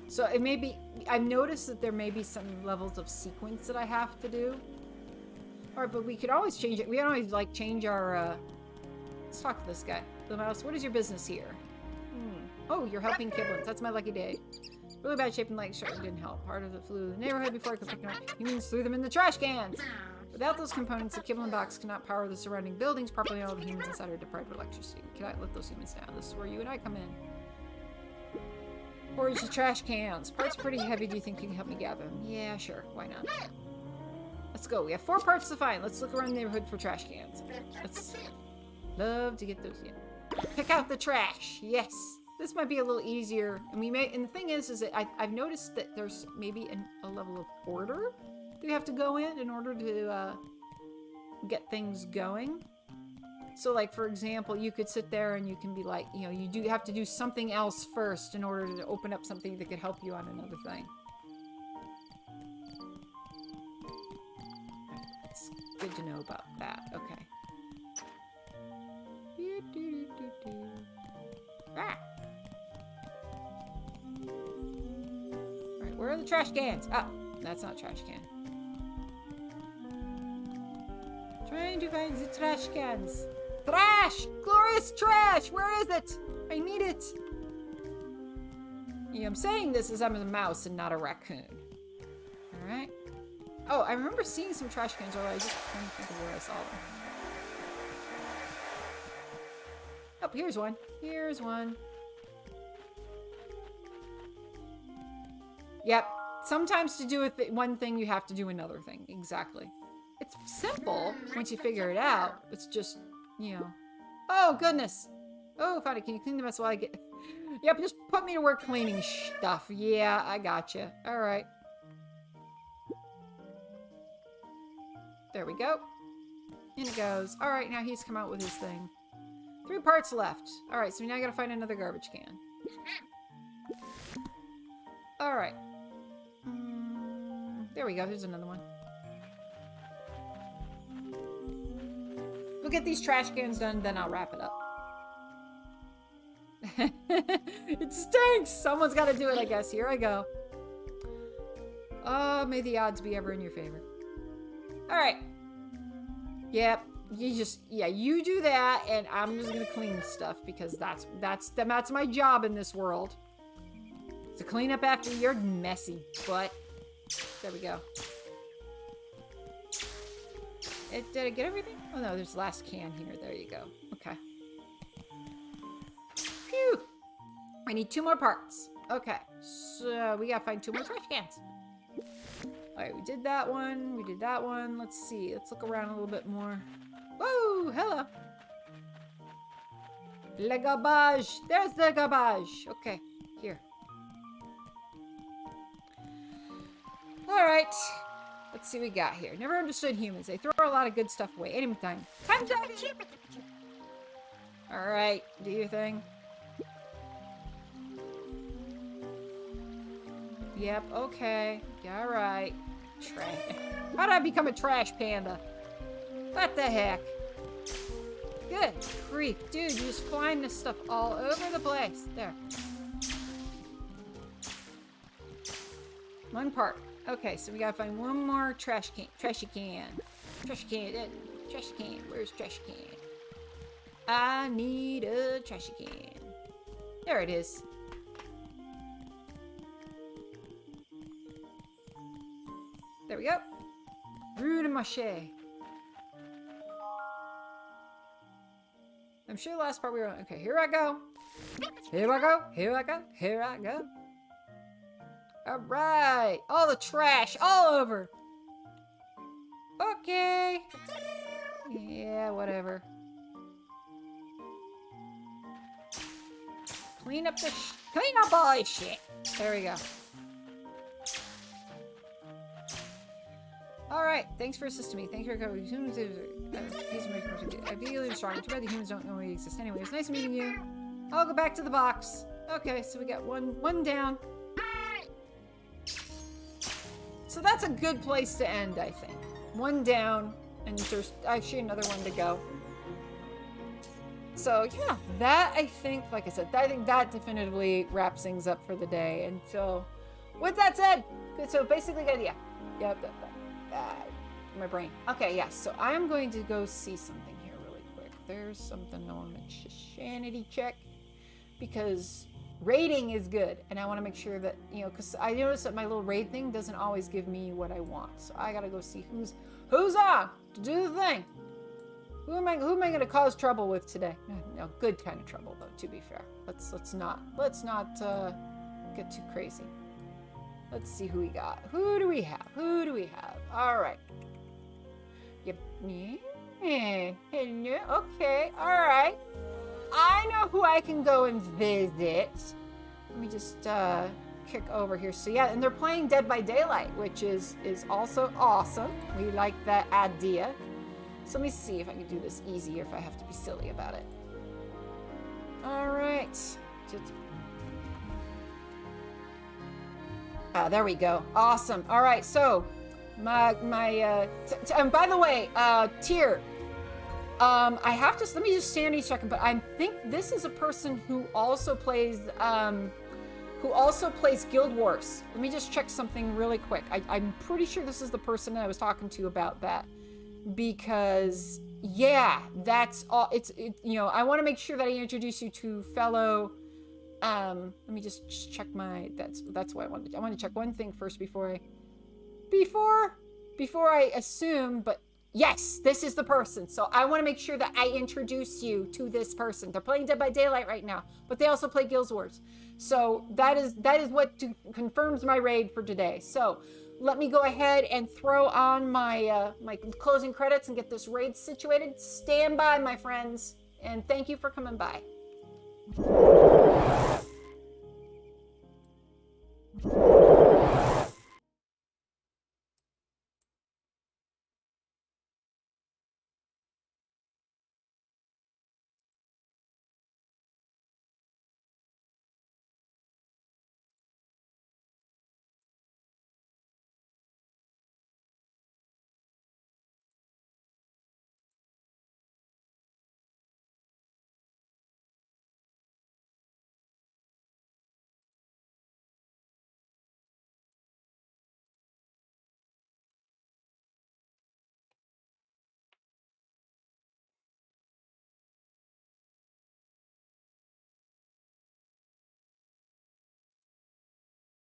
So it may be, I've noticed that there may be some levels of sequence that I have to do. Alright, but we could always change it. We can always, like, change our, Let's talk to this guy. The mouse, what is your business here? Oh, you're helping Kiblins. That's my lucky day. Really bad shape and legs certainly didn't help. Part of the flu. The neighborhood before I could pick them up. Humans threw them in the trash cans. Without those components, the Kiblin box cannot power the surrounding buildings properly. All the humans inside are deprived of electricity. We cannot let those humans down. This is where you and I come in. Forage the trash cans. Parts pretty heavy. Do you think you can help me gather them? Yeah, sure. Why not? Let's go. We have 4 parts to find. Let's look around the neighborhood for trash cans. Let's love to get those. Yeah. Pick out the trash. Yes. This might be a little easier. And we may. And the thing is that I've noticed that there's maybe a level of order that we have to go in order to get things going. So, like, for example, you could sit there and you can be like, you know, you do have to do something else first in order to open up something that could help you on another thing. It's good to know about that. Okay. Ah! Alright, where are the trash cans? Oh, that's not a trash can. Trying to find the trash cans. Trash! Glorious trash! Where is it? I need it! Yeah, I'm saying this as I'm a mouse and not a raccoon. Alright. Oh, I remember seeing some trash cans earlier. I just can't think of where I saw them. Oh, here's one. Here's one. Yep. Sometimes to do one thing, you have to do another thing. Exactly. It's simple once you figure it out. It's just, you know. Oh, goodness. Oh, found it. Can you clean the mess while I get... Yep, just put me to work cleaning stuff. Yeah, I gotcha. All right. There we go. In it goes. All right, now he's come out with his thing. 3 parts left. All right, so now I gotta find another garbage can. All right. There we go. There's another one. We'll get these trash cans done, then I'll wrap it up. It stinks! Someone's got to do it, I guess. Here I go. Oh, may the odds be ever in your favor. Alright. Yep. You do that, and I'm just gonna clean stuff, because that's my job in this world. To clean up after your messy butt. There we go. Did I get everything? Oh no, there's the last can here. There you go. Okay. Phew! I need 2 more parts. Okay. So we gotta find 2 more trash cans. Alright, we did that one. We did that one. Let's see. Let's look around a little bit more. Whoa! Hello! Le garbage! There's the garbage! Okay. Here. Alright. Let's see what we got here. Never understood humans. They throw a lot of good stuff away. Anytime. Alright, do your thing. Yep, okay. Yeah, alright. Trash. How did I become a trash panda? What the heck? Good grief. Dude, you're just flying this stuff all over the place. There. 1 part. Okay, so we gotta find 1 more trash can. Trashy can. Trashy can. Trashy can. Where's trashy can? I need a trashy can. There it is. There we go. Rue de Mache. I'm sure the last part we were on. Okay, here I go. Here I go. Here I go. Here I go. Alright! All the trash all over! Okay! Yeah, whatever. Clean up all this shit! There we go. Alright, thanks for assisting me. Thank you for coming. Humans I feel you're strong. Too bad the humans don't know we exist anyway. It's nice meeting you. I'll go back to the box. Okay, so we got one down. So that's a good place to end, I think. 1 down, and there's actually another one to go. So, yeah, that, I think, like I said, I think that definitively wraps things up for the day. And so, with that said, so basically, yeah, my brain. Okay, yes. So I'm going to go see something here really quick. There's something I want to sanity check because raiding is good, and I want to make sure that, you know, because I noticed that my little raid thing doesn't always give me what I want. So I gotta go see who's on to do the thing. Who am I going to cause trouble with today? No, good kind of trouble though. To be fair, let's not get too crazy. Let's see who we got. Who do we have? All right. Yep. Yeah. Hello. Okay. All right. I know who I can go and visit. Let me just kick over here. So yeah, and they're playing Dead by Daylight, which is also awesome. We like that idea. So let me see if I can do this easier if I have to be silly about it. All right. There we go. Awesome. All right. So and by the way, Tier, I have to, let me just sanity check him, but I think this is a person who also plays Guild Wars. Let me just check something really quick. I'm pretty sure this is the person that I was talking to about that, because yeah, that's all. You know, I want to make sure that I introduce you to fellow. Let me just check my. That's what I wanted. I want to check one thing first before I assume. But yes, this is the person. So I want to make sure that I introduce you to this person. They're playing Dead by Daylight right now, but they also play Guild Wars. So that is what confirms my raid for today. So let me go ahead and throw on my my closing credits and get this raid situated. Stand by, my friends, and thank you for coming by.